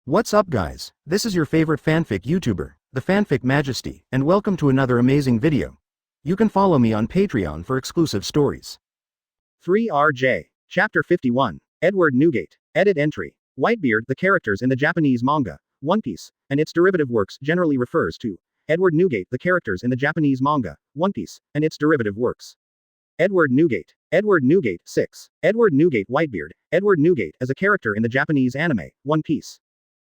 What's up guys, this is your favorite fanfic YouTuber, the Fanfic Majesty, and welcome to another amazing video. You can follow me on Patreon for exclusive stories. 3RJ. Chapter 51. Edward Newgate. Edit entry. Whitebeard. The characters in the Japanese manga, One Piece, and its derivative works generally refers to Edward Newgate. The characters in the Japanese manga, One Piece, and its derivative works. Edward Newgate. Edward Newgate. 6. Edward Newgate. Whitebeard. Edward Newgate as a character in the Japanese anime, One Piece.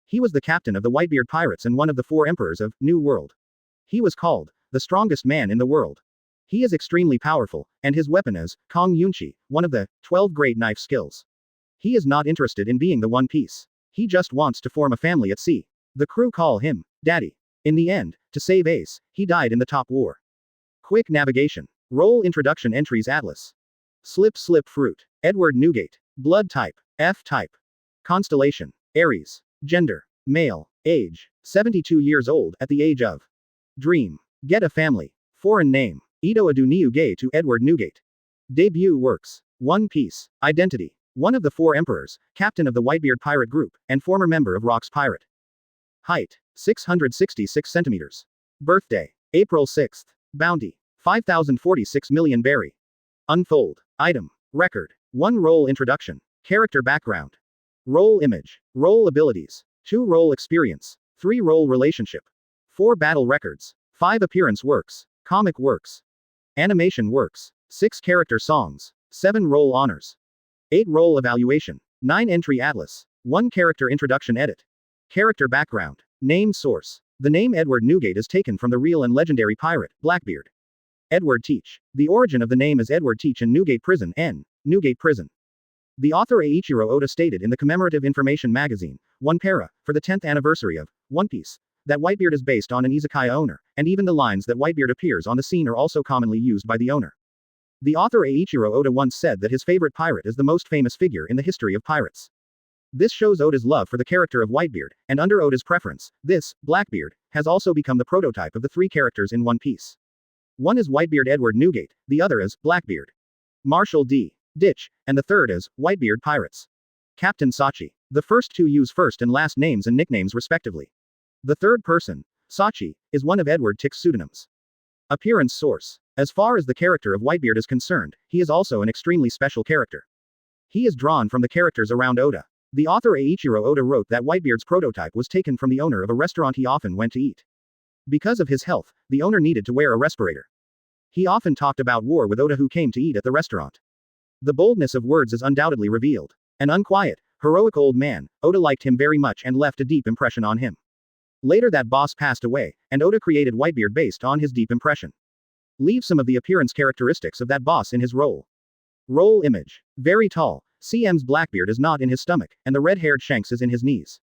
He was the captain of the Whitebeard pirates and one of the 4 emperors of New World. He was called the strongest man in the world. He is extremely powerful, and his weapon is Kong Yunchi, one of the 12 great knife skills. He is not interested in being the One Piece. He just wants to form a family at sea. The crew call him Daddy. In the end, to save Ace, he died in the top war. Quick navigation. Roll introduction entries Atlas. Slip fruit. Edward Newgate. Blood type F type. Constellation Aries. Gender male. Age 72 years old at the age of. Dream get a family. Foreign name Ito Adu Niuge to Edward Newgate. Debut works One Piece. Identity one of the 4 emperors, captain of the Whitebeard pirate group, and former member of Rock's Pirate. Height 666 centimeters. Birthday April 6th. Bounty 5046 million berry. Unfold item record 1 role introduction. Character background. Role image. Role abilities. 2 role experience. 3 role relationship. 4 battle records. 5 appearance works. Comic works. Animation works. 6 character songs. 7 role honors. 8 role evaluation. 9 entry atlas. 1 character introduction edit. Character background. Name source. The name Edward Newgate is taken from the real and legendary pirate, Blackbeard. Edward Teach. The origin of the name is Edward Teach in Newgate Prison, N. Newgate Prison. The author Eiichiro Oda stated in the commemorative information magazine, One Para, for the 10th anniversary of One Piece, that Whitebeard is based on an izakaya owner, and even the lines that Whitebeard appears on the scene are also commonly used by the owner. The author Eiichiro Oda once said that his favorite pirate is the most famous figure in the history of pirates. This shows Oda's love for the character of Whitebeard, and under Oda's preference, this, Blackbeard, has also become the prototype of the 3 characters in One Piece. One is Whitebeard Edward Newgate, the other is Blackbeard Marshall D. Ditch, and the third is Whitebeard Pirates. Captain Sachi. The first 2 use first and last names and nicknames respectively. The third person, Sachi, is one of Edward Tick's pseudonyms. Appearance source. As far as the character of Whitebeard is concerned, he is also an extremely special character. He is drawn from the characters around Oda. The author Eiichiro Oda wrote that Whitebeard's prototype was taken from the owner of a restaurant he often went to eat. Because of his health, the owner needed to wear a respirator. He often talked about war with Oda, who came to eat at the restaurant. The boldness of words is undoubtedly revealed. An unquiet, heroic old man, Oda liked him very much and left a deep impression on him. Later that boss passed away, and Oda created Whitebeard based on his deep impression. Leave some of the appearance characteristics of that boss in his role. Role image. Very tall, CM's Blackbeard is not in his stomach, and the red-haired Shanks is in his knees.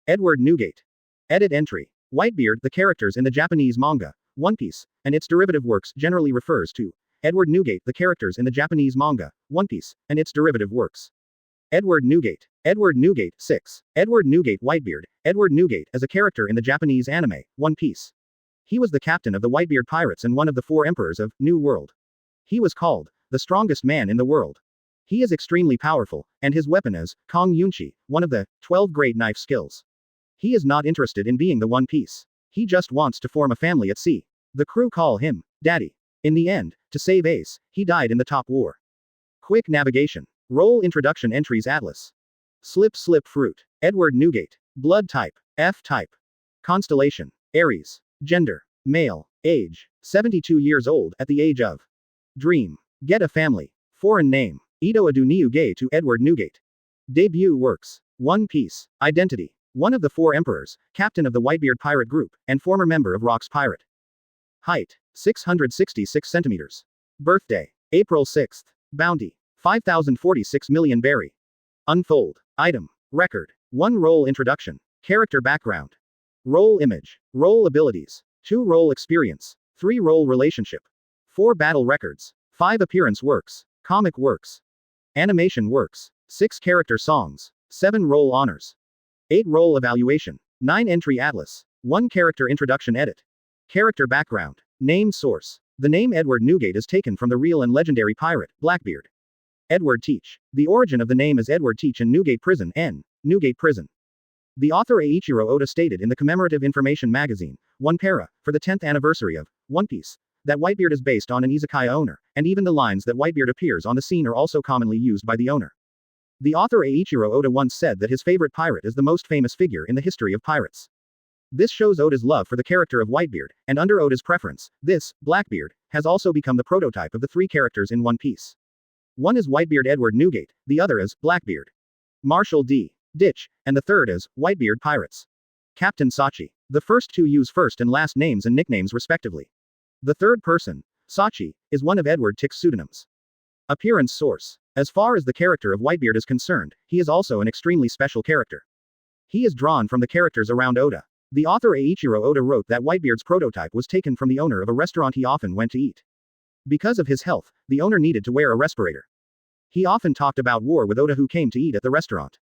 Edward Newgate. Edit entry. Whitebeard. The characters in the Japanese manga, One Piece, and its derivative works generally refers to Edward Newgate. The characters in the Japanese manga, One Piece, and its derivative works. Edward Newgate. Edward Newgate. 6. Edward Newgate. Whitebeard. Edward Newgate as a character in the Japanese anime, One Piece. He was the captain of the Whitebeard pirates and one of the 4 emperors of New World. He was called the strongest man in the world. He is extremely powerful, and his weapon is Kong Yunchi, one of the 12 great knife skills. He is not interested in being the One Piece. He just wants to form a family at sea. The crew call him Daddy. In the end, to save Ace, he died in the top war. Quick navigation. Roll introduction entries Atlas. Slip fruit. Edward Newgate. Blood type F type. Constellation Aries. Gender male. Age 72 years old at the age of. Dream get a family. Foreign name Ito Adu Niuge to Edward Newgate. Debut works One Piece. Identity one of the 4 emperors, captain of the Whitebeard pirate group, and former member of Rock's Pirate. Height 666 centimeters. Birthday April 6th. Bounty 5046 million berry. Unfold item record 1 role introduction. Character background. Role image. Role abilities. 2 role experience. 3 role relationship. 4 battle records. 5 appearance works. Comic works. Animation works. 6 character songs. 7 role honors. 8 role evaluation. 9 entry atlas. 1 character introduction edit. Character background. Name source. The name Edward Newgate is taken from the real and legendary pirate, Blackbeard. Edward Teach. The origin of the name is Edward Teach in Newgate Prison, N. Newgate Prison. The author Eiichiro Oda stated in the commemorative information magazine, One Para, for the 10th anniversary of One Piece, that Whitebeard is based on an izakaya owner, and even the lines that Whitebeard appears on the scene are also commonly used by the owner. The author Eiichiro Oda once said that his favorite pirate is the most famous figure in the history of pirates. This shows Oda's love for the character of Whitebeard, and under Oda's preference, this, Blackbeard, has also become the prototype of the three characters in One Piece. One is Whitebeard Edward Newgate, the other is Blackbeard Marshall D. Ditch, and the third is Whitebeard Pirates Captain Sachi. The first two use first and last names and nicknames respectively. The third person, Sachi, is one of Edward Tick's pseudonyms. Appearance source. As far as the character of Whitebeard is concerned, he is also an extremely special character. He is drawn from the characters around Oda. The author Eiichiro Oda wrote that Whitebeard's prototype was taken from the owner of a restaurant he often went to eat. Because of his health, the owner needed to wear a respirator. He often talked about war with Oda who came to eat at the restaurant.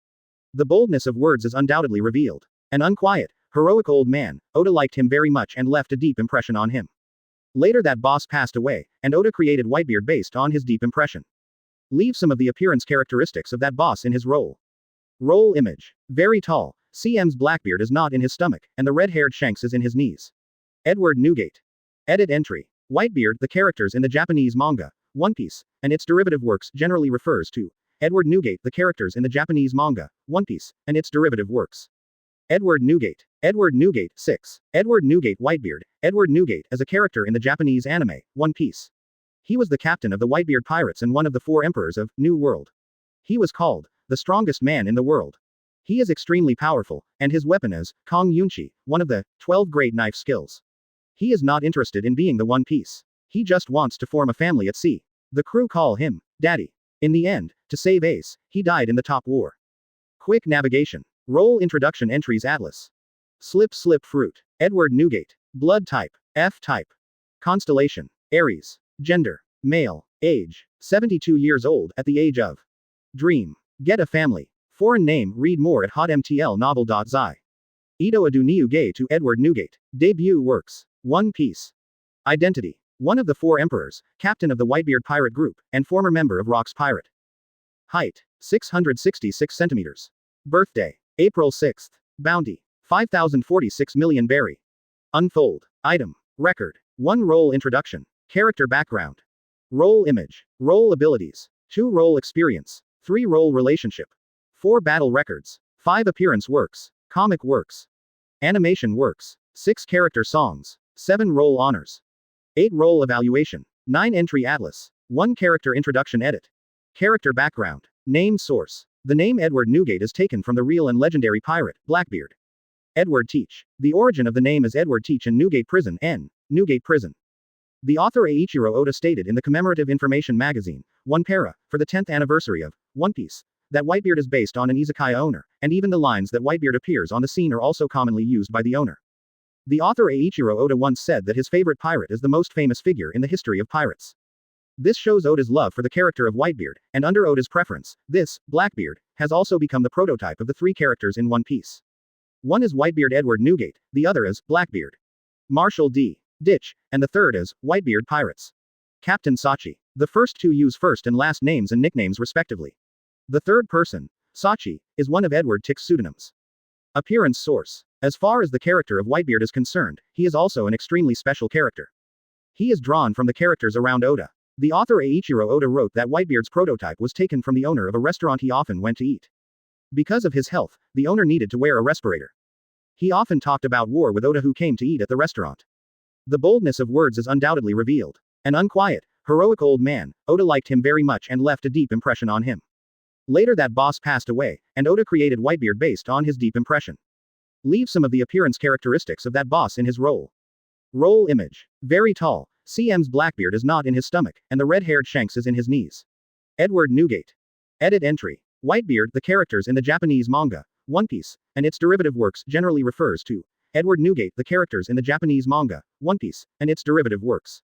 The boldness of words is undoubtedly revealed. An unquiet, heroic old man, Oda liked him very much and left a deep impression on him. Later that boss passed away, and Oda created Whitebeard based on his deep impression. Leave some of the appearance characteristics of that boss in his role. Role image. Very tall. CM's Blackbeard is not in his stomach, and the red-haired Shanks is in his knees. Edward Newgate. Edit entry. Whitebeard, the characters in the Japanese manga, One Piece, and its derivative works generally refers to Edward Newgate, the characters in the Japanese manga, One Piece, and its derivative works. Edward Newgate. Edward Newgate, 6. Edward Newgate Whitebeard. Edward Newgate as a character in the Japanese anime, One Piece. He was the captain of the Whitebeard Pirates and one of the 4 emperors of New World. He was called the strongest man in the world. He is extremely powerful, and his weapon is Kong Yunchi, one of the 12 great knife skills. He is not interested in being the One Piece. He just wants to form a family at sea. The crew call him Daddy. In the end, to save Ace, he died in the top war. Quick navigation. Role introduction entries Atlas. Slip fruit. Edward Newgate. Blood type F type. Constellation Aries. Gender male. Age 72 years old at the age of dream. Get a family. Foreign name. Read more at hotmtlnovel.zi. Ido Adu Niu Gay to Edward Newgate. Debut works. One Piece. Identity. One of the 4 emperors, captain of the Whitebeard pirate group, and former member of Rock's Pirate. Height. 666 centimeters. Birthday. April 6th. Bounty. 5046 million berry. Unfold. Item. Record. 1 role introduction. Character background. Role image. Role abilities. 2 role experience. 3 role relationship. 4 battle records. 5 appearance works. Comic works. Animation works. 6 character songs. 7 role honors. 8 role evaluation. 9 entry atlas. 1 character introduction edit. Character background. Name source. The name Edward Newgate is taken from the real and legendary pirate, Blackbeard. Edward Teach. The origin of the name is Edward Teach in Newgate Prison, N. Newgate Prison. The author Eiichiro Oda stated in the commemorative information magazine, One Para, for the 10th anniversary of One Piece, that Whitebeard is based on an izakaya owner, and even the lines that Whitebeard appears on the scene are also commonly used by the owner. The author Eiichiro Oda once said that his favorite pirate is the most famous figure in the history of pirates. This shows Oda's love for the character of Whitebeard, and under Oda's preference, this, Blackbeard, has also become the prototype of the 3 characters in One Piece. One is Whitebeard Edward Newgate, the other is Blackbeard Marshall D. Ditch, and the third is Whitebeard Pirates Captain Sachi. The first 2 use first and last names and nicknames respectively. The third person, Sachi, is one of Edward Tick's pseudonyms. Appearance source. As far as the character of Whitebeard is concerned, he is also an extremely special character. He is drawn from the characters around Oda. The author Eiichiro Oda wrote that Whitebeard's prototype was taken from the owner of a restaurant he often went to eat. Because of his health, the owner needed to wear a respirator. He often talked about war with Oda who came to eat at the restaurant. The boldness of words is undoubtedly revealed. An unquiet, heroic old man, Oda liked him very much and left a deep impression on him. Later that boss passed away, and Oda created Whitebeard based on his deep impression. Leave some of the appearance characteristics of that boss in his role. Role image. Very tall. CM's Blackbeard is not in his stomach, and the red-haired Shanks is in his knees. Edward Newgate. Edit entry. Whitebeard, the characters in the Japanese manga, One Piece, and its derivative works generally refers to Edward Newgate, the characters in the Japanese manga, One Piece, and its derivative works.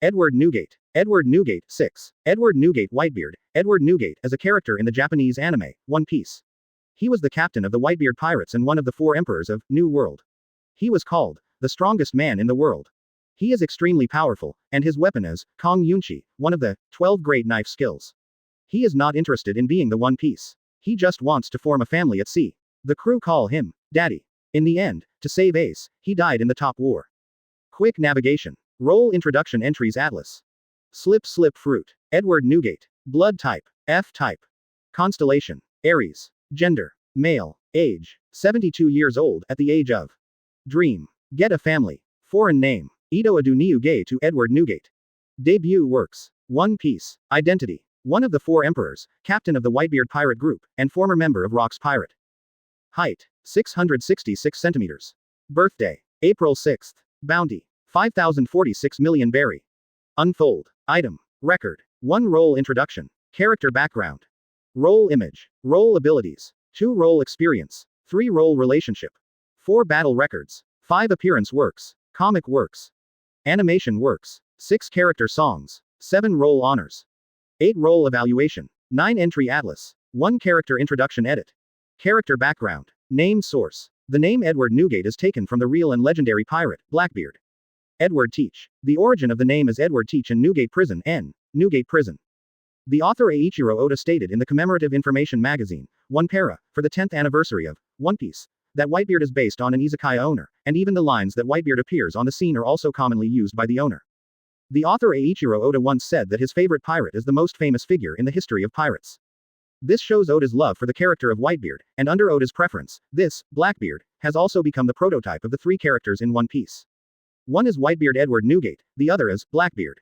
Edward Newgate. Edward Newgate, 6. Edward Newgate Whitebeard. Edward Newgate as a character in the Japanese anime, One Piece. He was the captain of the Whitebeard Pirates and one of the 4 emperors of New World. He was called the strongest man in the world. He is extremely powerful, and his weapon is Kong Yunchi, one of the 12 great knife skills. He is not interested in being the One Piece. He just wants to form a family at sea. The crew call him Daddy. In the end, to save Ace, he died in the top war. Quick navigation. Roll introduction entries Atlas. Slip fruit. Edward Newgate. Blood type. F type. Constellation. Aries. Gender. Male. Age. 72 years old at the age of. Dream. Get a family. Foreign name. Ito Adu Niuge to Edward Newgate. Debut works. One Piece. Identity. One of the four emperors, captain of the Whitebeard pirate group, and former member of Rock's Pirate. Height. 666 centimeters. Birthday. April 6th. Bounty. 5046 million berry. Unfold. Item. Record. 1 role introduction. Character background. Role image. Role abilities. 2 role experience. 3 role relationship. 4 battle records. 5 appearance works. Comic works. Animation works. 6 character songs. 7 role honors. 8 role evaluation. 9 entry atlas. 1 character introduction edit. Character background. Name source. The name Edward Newgate is taken from the real and legendary pirate, Blackbeard. Edward Teach. The origin of the name is Edward Teach in Newgate Prison, N. Newgate Prison. The author Eiichiro Oda stated in the commemorative information magazine, One Para, for the 10th anniversary of One Piece, that Whitebeard is based on an izakaya owner, and even the lines that Whitebeard appears on the scene are also commonly used by the owner. The author Eiichiro Oda once said that his favorite pirate is the most famous figure in the history of pirates. This shows Oda's love for the character of Whitebeard, and under Oda's preference, this, Blackbeard, has also become the prototype of the 3 characters in One Piece. One is Whitebeard Edward Newgate, the other is Blackbeard.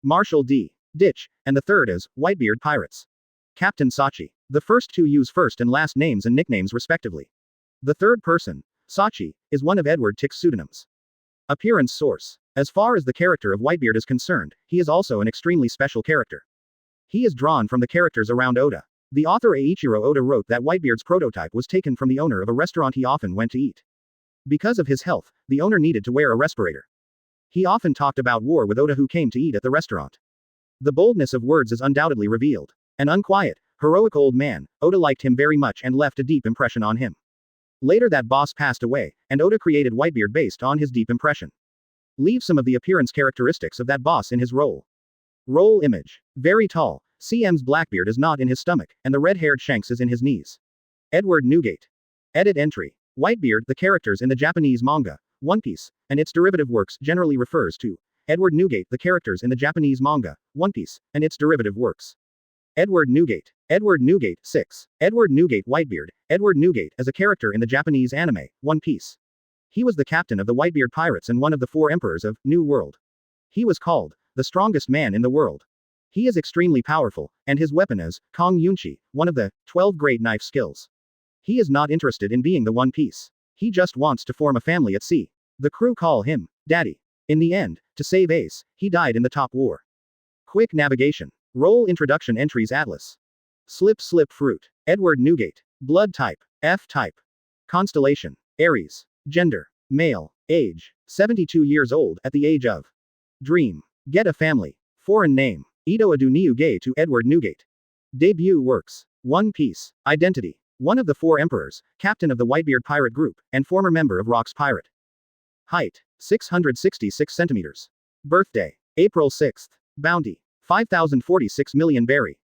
Marshall D. Ditch, and the third is Whitebeard Pirates. Captain Sachi. The first 2 use first and last names and nicknames respectively. The third person, Sachi, is one of Edward Tick's pseudonyms. Appearance source. As far as the character of Whitebeard is concerned, he is also an extremely special character. He is drawn from the characters around Oda. The author Eiichiro Oda wrote that Whitebeard's prototype was taken from the owner of a restaurant he often went to eat. Because of his health, the owner needed to wear a respirator. He often talked about war with Oda who came to eat at the restaurant. The boldness of words is undoubtedly revealed. An unquiet, heroic old man, Oda liked him very much and left a deep impression on him. Later that boss passed away, and Oda created Whitebeard based on his deep impression. Leave some of the appearance characteristics of that boss in his role. Role image. Very tall. CM's Blackbeard is not in his stomach, and the red-haired Shanks is in his knees. Edward Newgate. Edit entry. Whitebeard, the characters in the Japanese manga, One Piece, and its derivative works generally refers to Edward Newgate, the characters in the Japanese manga, One Piece, and its derivative works. Edward Newgate. Edward Newgate, 6. Edward Newgate Whitebeard. Edward Newgate as a character in the Japanese anime, One Piece. He was the captain of the Whitebeard pirates and one of the 4 emperors of New World. He was called the strongest man in the world. He is extremely powerful, and his weapon is Kong Yunchi, one of the 12 great knife skills. He is not interested in being the One Piece. He just wants to form a family at sea. The crew call him Daddy. In the end, to save Ace, he died in the top war. Quick navigation. Roll introduction entries Atlas. Slip fruit. Edward Newgate. Blood type. F type. Constellation. Aries. Gender. Male. Age. 72 years old at the age of. Dream. Get a family. Foreign name. Ito Adu Niuge to Edward Newgate. Debut works. One Piece. Identity. One of the 4 emperors, captain of the Whitebeard pirate group, and former member of Rock's Pirate. Height. 666 centimeters. Birthday. April 6th. Bounty. 5046 million berry.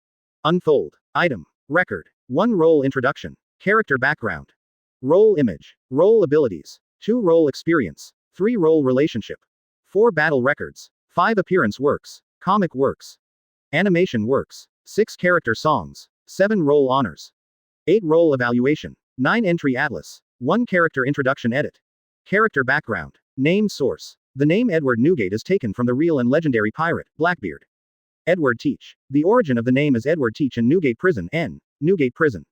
Unfold. Item. Record. 1 role introduction. Character background. Role image. Role abilities. 2 role experience. 3 role relationship. 4 battle records. 5 appearance works. Comic works. Animation works. 6 character songs. 7 role honors. 8 role evaluation. 9 entry atlas. 1 character introduction edit. Character background. Name source. The name Edward Newgate is taken from the real and legendary pirate, Blackbeard. Edward Teach. The origin of the name is Edward Teach in Newgate Prison, N. Newgate Prison.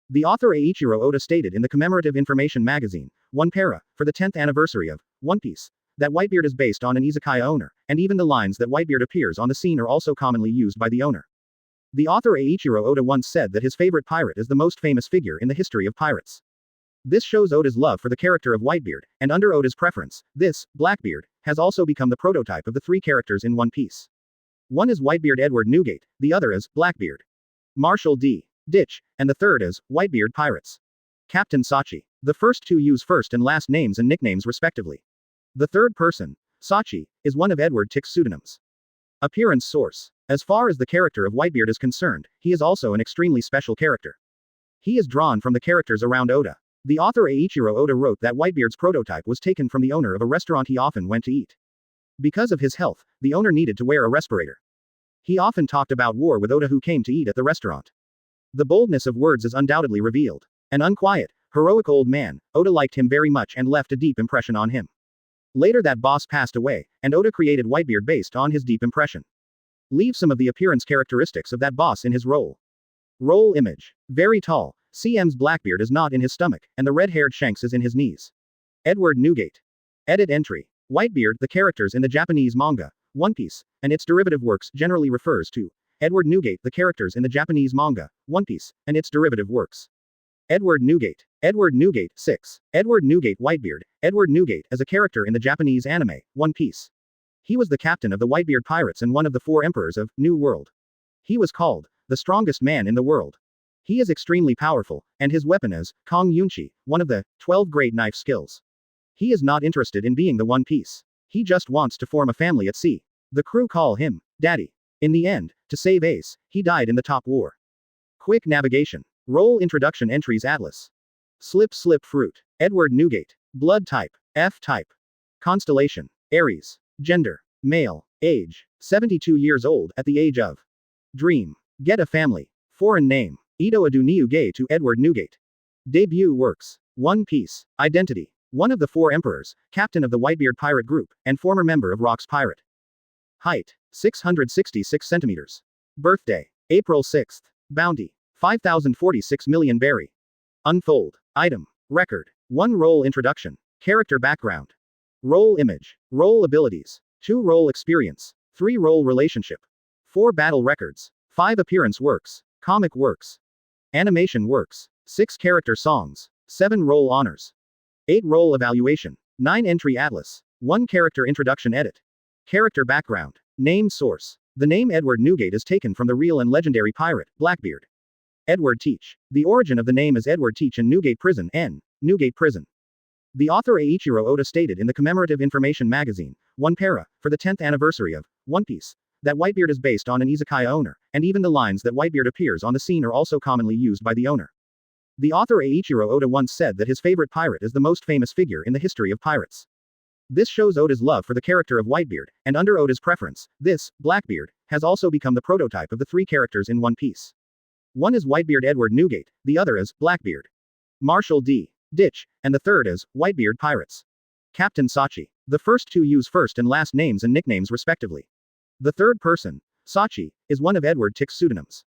The author Eiichiro Oda stated in the commemorative information magazine, One Para, for the 10th anniversary of One Piece, that Whitebeard is based on an izakaya owner, and even the lines that Whitebeard appears on the scene are also commonly used by the owner. The author Eiichiro Oda once said that his favorite pirate is the most famous figure in the history of pirates. This shows Oda's love for the character of Whitebeard, and under Oda's preference, this, Blackbeard, has also become the prototype of the 3 characters in One Piece. One is Whitebeard Edward Newgate, the other is Blackbeard. Marshall D. Ditch, and the third is Whitebeard Pirates. Captain Sachi. The first 2 use first and last names and nicknames respectively. The third person, Sachi, is one of Edward Tick's pseudonyms. Appearance source. As far as the character of Whitebeard is concerned, he is also an extremely special character. He is drawn from the characters around Oda. The author Eiichiro Oda wrote that Whitebeard's prototype was taken from the owner of a restaurant he often went to eat. Because of his health, the owner needed to wear a respirator. He often talked about war with Oda, who came to eat at the restaurant. The boldness of words is undoubtedly revealed. An unquiet, heroic old man, Oda liked him very much and left a deep impression on him. Later that boss passed away, and Oda created Whitebeard based on his deep impression. Leave some of the appearance characteristics of that boss in his role. Role image. Very tall. CM's Blackbeard is not in his stomach, and the red-haired Shanks is in his knees. Edward Newgate. Edit entry. Whitebeard, the characters in the Japanese manga, One Piece, and its derivative works generally refers to Edward Newgate, the characters in the Japanese manga, One Piece, and its derivative works. Edward Newgate. Edward Newgate, 6. Edward Newgate Whitebeard. Edward Newgate as a character in the Japanese anime, One Piece. He was the captain of the Whitebeard pirates and one of the 4 emperors of New World. He was called the strongest man in the world. He is extremely powerful, and his weapon is Kong Yunchi, one of the 12 great knife skills. He is not interested in being the One Piece. He just wants to form a family at sea. The crew call him Daddy. In the end, to save Ace, he died in the top war. Quick navigation. Role introduction entries Atlas. Slip Fruit. Edward Newgate. Blood type. F type. Constellation. Aries. Gender. Male. Age. 72 years old at the age of. Dream. Get a family. Foreign name. Ito Aduniuge to Edward Newgate. Debut works. One Piece. Identity. One of the 4 emperors, captain of the Whitebeard pirate group, and former member of Rock's Pirate. Height. 666 centimeters. Birthday. April 6th. Bounty. 5046 million berry. Unfold. Item. Record. 1 role introduction. Character background. Role image. Role abilities. 2 role experience. 3 role relationship. 4 battle records. 5 appearance works. Comic works. Animation works. 6 character songs. 7 role honors. 8 role evaluation. 9 entry atlas. 1 character introduction edit. Character background. Name source. The name Edward Newgate is taken from the real and legendary pirate, Blackbeard. Edward Teach. The origin of the name is Edward Teach in Newgate Prison, N. Newgate Prison. The author Eiichiro Oda stated in the commemorative information magazine, One Para, for the 10th anniversary of One Piece, that Whitebeard is based on an izakaya owner, and even the lines that Whitebeard appears on the scene are also commonly used by the owner. The author Eiichiro Oda once said that his favorite pirate is the most famous figure in the history of pirates. This shows Oda's love for the character of Whitebeard, and under Oda's preference, this, Blackbeard, has also become the prototype of the 3 characters in One Piece. One is Whitebeard Edward Newgate, the other is Blackbeard. Marshall D. Ditch, and the third is Whitebeard Pirates. Captain Sachi. The first 2 use first and last names and nicknames respectively. The third person, Sachi, is one of Edward Tick's pseudonyms.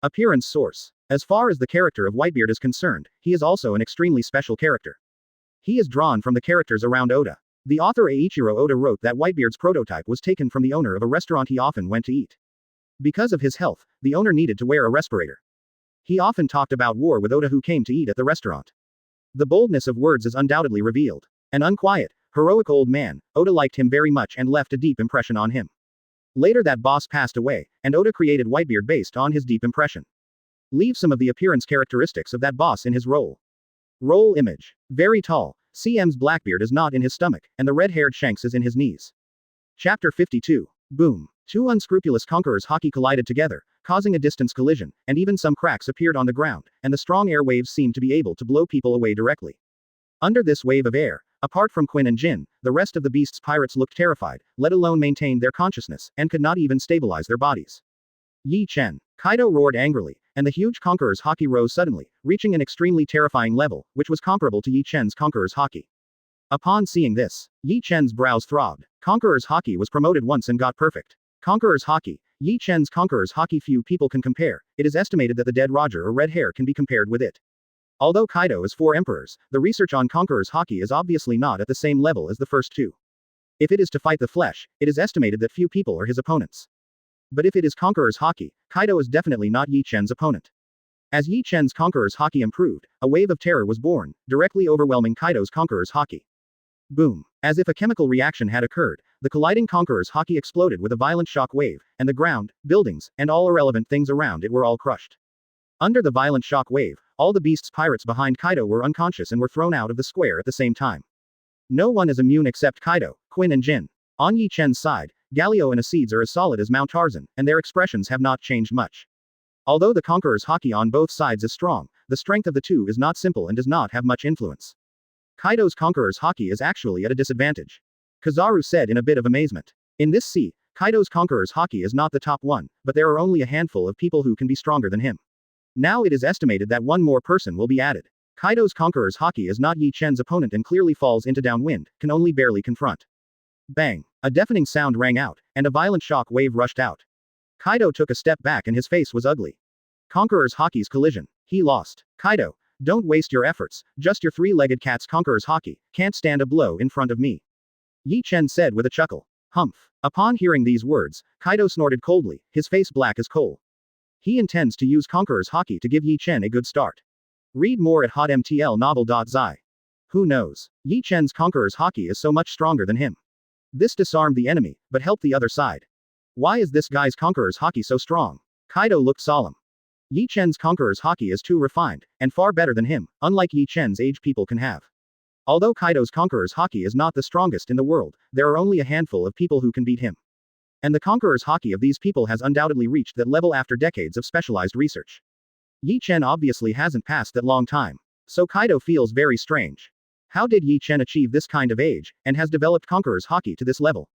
Appearance source. As far as the character of Whitebeard is concerned, he is also an extremely special character. He is drawn from the characters around Oda. The author Eiichiro Oda wrote that Whitebeard's prototype was taken from the owner of a restaurant he often went to eat. Because of his health, the owner needed to wear a respirator. He often talked about war with Oda, who came to eat at the restaurant. The boldness of words is undoubtedly revealed. An unquiet, heroic old man, Oda liked him very much and left a deep impression on him. Later that boss passed away, and Oda created Whitebeard based on his deep impression. Leave some of the appearance characteristics of that boss in his role. Role image. Very tall. CM's Blackbeard is not in his stomach, and the red-haired Shanks is in his knees. Chapter 52. Boom. 2 unscrupulous conquerors Haki collided together, causing a distance collision, and even some cracks appeared on the ground, and the strong air waves seemed to be able to blow people away directly. Under this wave of air, apart from Quinn and Jin, the rest of the beast's pirates looked terrified, let alone maintained their consciousness, and could not even stabilize their bodies. Ye Chen. Kaido roared angrily, and the huge conqueror's Haki rose suddenly, reaching an extremely terrifying level, which was comparable to Ye Chen's conqueror's Haki. Upon seeing this, Ye Chen's brows throbbed. Conqueror's Haki was promoted once and got perfect. Conqueror's Haki. Ye Chen's conqueror's Haki few people can compare. It is estimated that the dead Roger or Red Hair can be compared with it. Although Kaido is 4 emperors, the research on Conqueror's Haki is obviously not at the same level as the first 2. If it is to fight the flesh, it is estimated that few people are his opponents. But if it is Conqueror's Haki, Kaido is definitely not Ye Chen's opponent. As Ye Chen's Conqueror's Haki improved, a wave of terror was born, directly overwhelming Kaido's Conqueror's Haki. Boom. As if a chemical reaction had occurred, the colliding Conqueror's Haki exploded with a violent shock wave, and the ground, buildings, and all irrelevant things around it were all crushed. Under the violent shock wave, all the beast's pirates behind Kaido were unconscious and were thrown out of the square at the same time. No one is immune except Kaido, Quinn and Jin. On Ye Chen's side, Galio and Acids are as solid as Mount Tarzan, and their expressions have not changed much. Although the Conqueror's Haki on both sides is strong, the strength of the two is not simple and does not have much influence. Kaido's Conqueror's Haki is actually at a disadvantage. Kizaru said in a bit of amazement. In this sea, Kaido's Conqueror's Haki is not the top one, but there are only a handful of people who can be stronger than him. Now it is estimated that one more person will be added. Kaido's Conqueror's Haki is not Ye Chen's opponent and clearly falls into downwind, can only barely confront. Bang! A deafening sound rang out, and a violent shock wave rushed out. Kaido took a step back and his face was ugly. Conqueror's Haki's collision. He lost. Kaido, don't waste your efforts, just your three-legged cat's Conqueror's Haki, can't stand a blow in front of me. Ye Chen said with a chuckle. Humph. Upon hearing these words, Kaido snorted coldly, his face black as coal. He intends to use Conqueror's Haki to give Ye Chen a good start. Read more at hotmtlnovel.zi. Who knows? Ye Chen's Conqueror's Haki is so much stronger than him. This disarmed the enemy, but helped the other side. Why is this guy's Conqueror's Haki so strong? Kaido looked solemn. Ye Chen's Conqueror's Haki is too refined, and far better than him, unlike Ye Chen's age people can have. Although Kaido's Conqueror's Haki is not the strongest in the world, there are only a handful of people who can beat him. And the Conqueror's Haki of these people has undoubtedly reached that level after decades of specialized research. Ye Chen obviously hasn't passed that long time. So Kaido feels very strange. How did Ye Chen achieve this kind of age, and has developed Conqueror's Haki to this level?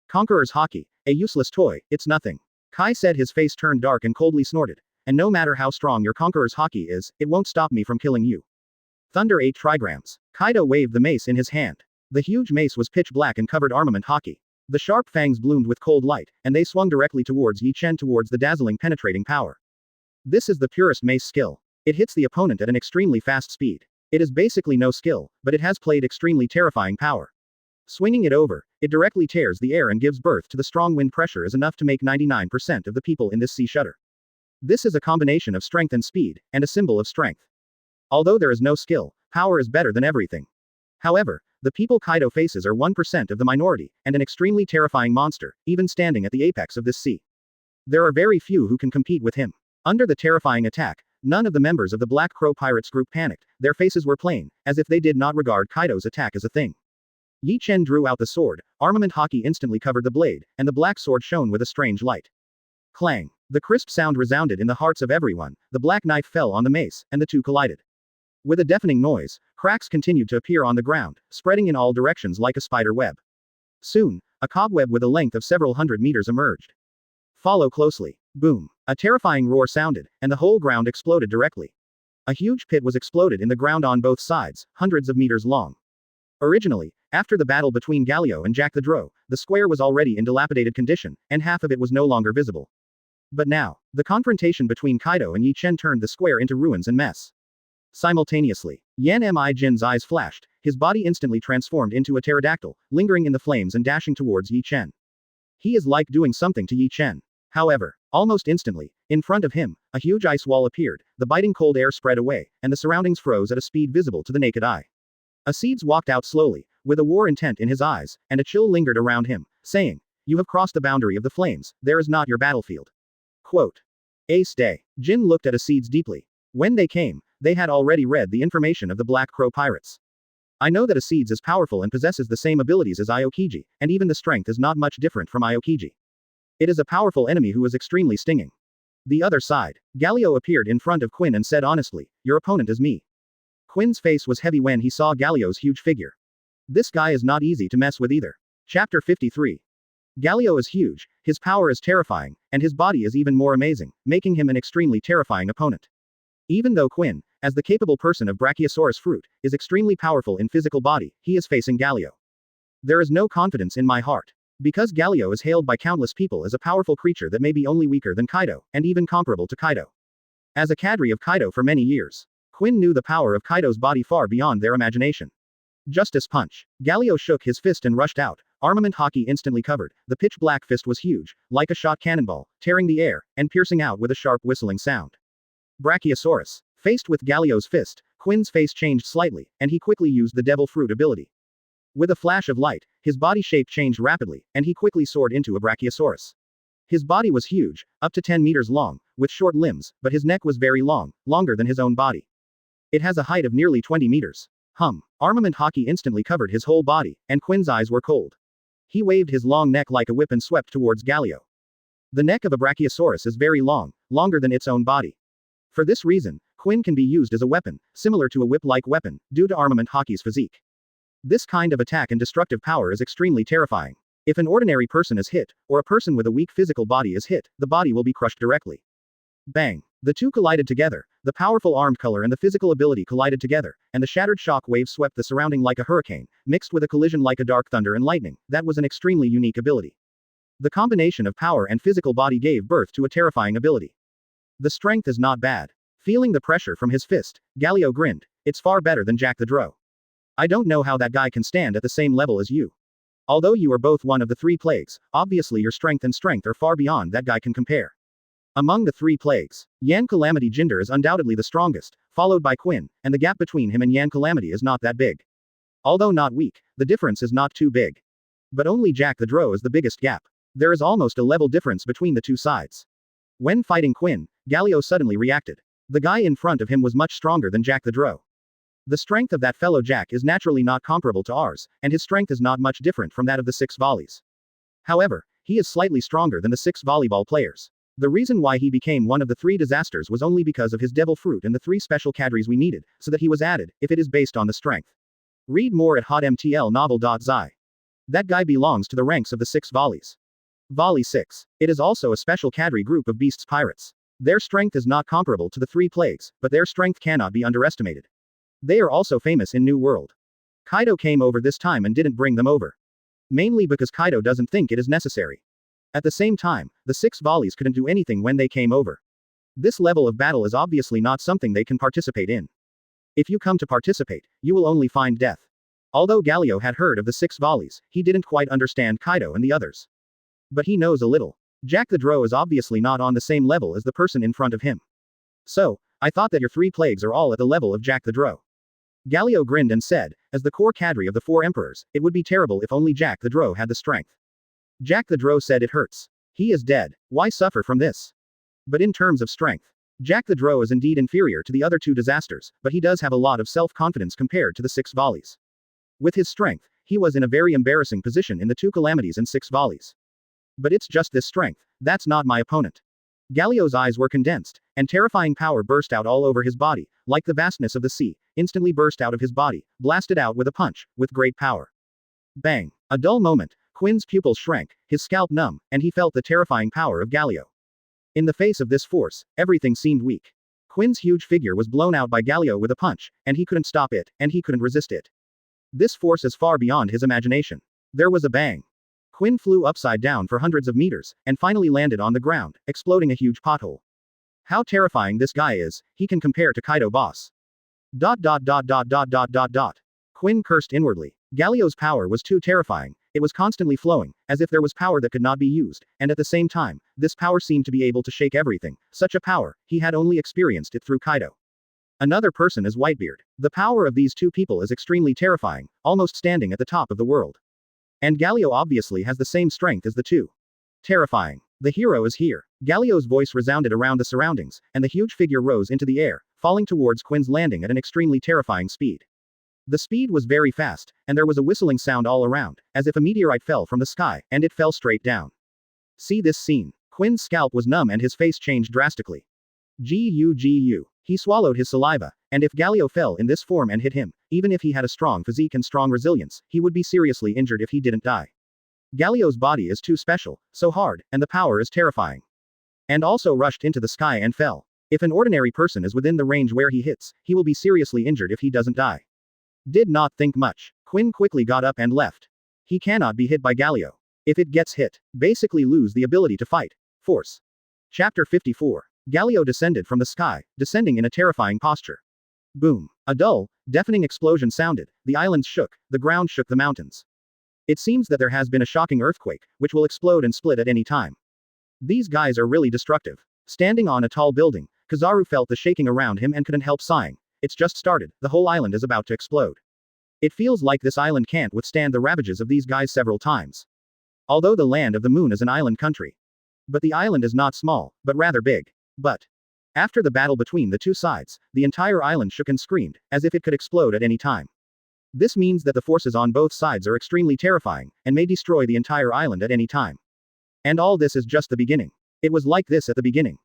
Conqueror's Haki, a useless toy, it's nothing. Kai said, his face turned dark and coldly snorted. And no matter how strong your Conqueror's Haki is, it won't stop me from killing you. Thunder 8 trigrams. Kaido waved the mace in his hand. The huge mace was pitch black and covered armament Haki. The sharp fangs bloomed with cold light, and they swung directly towards Ye Chen towards the dazzling penetrating power. This is the purest mace skill. It hits the opponent at an extremely fast speed. It is basically no skill, but it has played extremely terrifying power. Swinging it over, it directly tears the air and gives birth to the strong wind pressure is enough to make 99% of the people in this sea shudder. This is a combination of strength and speed, and a symbol of strength. Although there is no skill, power is better than everything. However, the people Kaido faces are 1% of the minority, and an extremely terrifying monster, even standing at the apex of this sea. There are very few who can compete with him. Under the terrifying attack, none of the members of the Black Crow Pirates group panicked, their faces were plain, as if they did not regard Kaido's attack as a thing. Ye Chen drew out the sword, armament Haki instantly covered the blade, and the black sword shone with a strange light. Clang! The crisp sound resounded in the hearts of everyone, the black knife fell on the mace, and the two collided. With a deafening noise, cracks continued to appear on the ground, spreading in all directions like a spider web. Soon, a cobweb with a length of several hundred meters emerged. Follow closely. Boom! A terrifying roar sounded, and the whole ground exploded directly. A huge pit was exploded in the ground on both sides, hundreds of meters long. Originally, after the battle between Galio and Jack the Drow, the square was already in dilapidated condition, and half of it was no longer visible. But now, the confrontation between Kaido and Ye Chen turned the square into ruins and mess. Simultaneously, Yan Mi Jin's eyes flashed, his body instantly transformed into a pterodactyl, lingering in the flames and dashing towards Ye Chen. He is like doing something to Ye Chen. However, almost instantly, in front of him, a huge ice wall appeared, the biting cold air spread away, and the surroundings froze at a speed visible to the naked eye. Asides walked out slowly, with a war intent in his eyes, and a chill lingered around him, saying, "You have crossed the boundary of the flames, there is not your battlefield." Quote. Ace Day. Jin looked at Asides deeply. When they came, they had already read the information of the Black Crow Pirates. I know that Asides is powerful and possesses the same abilities as Aokiji, and even the strength is not much different from Aokiji. It is a powerful enemy who is extremely stinging. The other side. Galio appeared in front of Quinn and said honestly, "Your opponent is me." Quinn's face was heavy when he saw Galio's huge figure. This guy is not easy to mess with either. Chapter 53. Galio is huge, his power is terrifying, and his body is even more amazing, making him an extremely terrifying opponent. Even though Quinn, as the capable person of Brachiosaurus fruit, is extremely powerful in physical body, he is facing Galio. There is no confidence in my heart. Because Galio is hailed by countless people as a powerful creature that may be only weaker than Kaido, and even comparable to Kaido. As a cadre of Kaido for many years, Quinn knew the power of Kaido's body far beyond their imagination. Justice punch. Galio shook his fist and rushed out, armament Haki instantly covered, the pitch black fist was huge, like a shot cannonball, tearing the air, and piercing out with a sharp whistling sound. Brachiosaurus. Faced with Galio's fist, Quinn's face changed slightly, and he quickly used the devil fruit ability. With a flash of light, his body shape changed rapidly, and he quickly soared into a Brachiosaurus. His body was huge, up to 10 meters long, with short limbs, but his neck was very long, longer than his own body. It has a height of nearly 20 meters. Armament Haki instantly covered his whole body, and Quinn's eyes were cold. He waved his long neck like a whip and swept towards Galio. The neck of a Brachiosaurus is very long, longer than its own body. For this reason, Quinn can be used as a weapon, similar to a whip-like weapon, due to armament Haki's physique. This kind of attack and destructive power is extremely terrifying. If an ordinary person is hit, or a person with a weak physical body is hit, the body will be crushed directly. Bang! The two collided together, the powerful armed color and the physical ability collided together, and the shattered shock wave swept the surrounding like a hurricane, mixed with a collision like a dark thunder and lightning. That was an extremely unique ability. The combination of power and physical body gave birth to a terrifying ability. The strength is not bad. Feeling the pressure from his fist, Galio grinned. It's far better than Jack the Drow. I don't know how that guy can stand at the same level as you. Although you are both one of the three plagues, obviously your strength and strength are far beyond that guy can compare. Among the three plagues, Yan Calamity Jinder is undoubtedly the strongest, followed by Quinn, and the gap between him and Yan Calamity is not that big. Although not weak, the difference is not too big. But only Jack the Drow is the biggest gap. There is almost a level difference between the two sides. When fighting Quinn, Galio suddenly reacted. The guy in front of him was much stronger than Jack the Drow. The strength of that fellow Jack is naturally not comparable to ours, and his strength is not much different from that of the 6 volleys. However, he is slightly stronger than the 6 volleyball players. The reason why he became one of the 3 disasters was only because of his devil fruit and the 3 special cadres we needed, so that he was added, if it is based on the strength. Read more at hotmtlnovel.zi. That guy belongs to the ranks of the 6 volleys. Volley 6. It is also a special cadre group of beasts pirates. Their strength is not comparable to the 3 plagues, but their strength cannot be underestimated. They are also famous in New World. Kaido came over this time and didn't bring them over. Mainly because Kaido doesn't think it is necessary. At the same time, the 6 volleys couldn't do anything when they came over. This level of battle is obviously not something they can participate in. If you come to participate, you will only find death. Although Galio had heard of the 6 volleys, he didn't quite understand Kaido and the others. But he knows a little. Jack the Drow is obviously not on the same level as the person in front of him. So, I thought that your 3 plagues are all at the level of Jack the Drow. Galio grinned and said, as the core cadre of the 4 emperors, it would be terrible if only Jack the Drow had the strength. Jack the Drow said it hurts. He is dead. Why suffer from this? But in terms of strength, Jack the Drow is indeed inferior to the other 2 disasters, but he does have a lot of self-confidence compared to the 6 volleys. With his strength, he was in a very embarrassing position in the 2 calamities and 6 volleys. But it's just this strength, that's not my opponent. Galio's eyes were condensed, and terrifying power burst out all over his body, like the vastness of the sea, instantly burst out of his body, blasted out with a punch, with great power. Bang! A dull moment, Quinn's pupils shrank, his scalp numb, and he felt the terrifying power of Galio. In the face of this force, everything seemed weak. Quinn's huge figure was blown out by Galio with a punch, and he couldn't stop it, and he couldn't resist it. This force is far beyond his imagination. There was a bang. Quinn flew upside down for hundreds of meters, and finally landed on the ground, exploding a huge pothole. How terrifying this guy is, he can compare to Kaido boss. ... Quinn cursed inwardly. Galio's power was too terrifying, it was constantly flowing, as if there was power that could not be used, and at the same time, this power seemed to be able to shake everything. Such a power, he had only experienced it through Kaido. Another person is Whitebeard. The power of these 2 people is extremely terrifying, almost standing at the top of the world. And Galio obviously has the same strength as the 2. Terrifying. The hero is here. Galio's voice resounded around the surroundings, and the huge figure rose into the air, falling towards Quinn's landing at an extremely terrifying speed. The speed was very fast, and there was a whistling sound all around, as if a meteorite fell from the sky, and it fell straight down. See this scene. Quinn's scalp was numb and his face changed drastically. Gu. He swallowed his saliva, and if Galio fell in this form and hit him, even if he had a strong physique and strong resilience, he would be seriously injured if he didn't die. Galio's body is too special, so hard, and the power is terrifying. And also rushed into the sky and fell. If an ordinary person is within the range where he hits, he will be seriously injured if he doesn't die. Did not think much. Quinn quickly got up and left. He cannot be hit by Galio. If it gets hit, basically lose the ability to fight. Force. Chapter 54. Galio descended from the sky, descending in a terrifying posture. Boom. A dull, deafening explosion sounded, the islands shook, the ground shook the mountains. It seems that there has been a shocking earthquake, which will explode and split at any time. These guys are really destructive. Standing on a tall building, Kizaru felt the shaking around him and couldn't help sighing. It's just started, the whole island is about to explode. It feels like this island can't withstand the ravages of these guys several times. Although the land of the moon is an island country. But the island is not small, but rather big. But after the battle between the 2 sides, the entire island shook and screamed, as if it could explode at any time. This means that the forces on both sides are extremely terrifying, and may destroy the entire island at any time. And all this is just the beginning. It was like this at the beginning.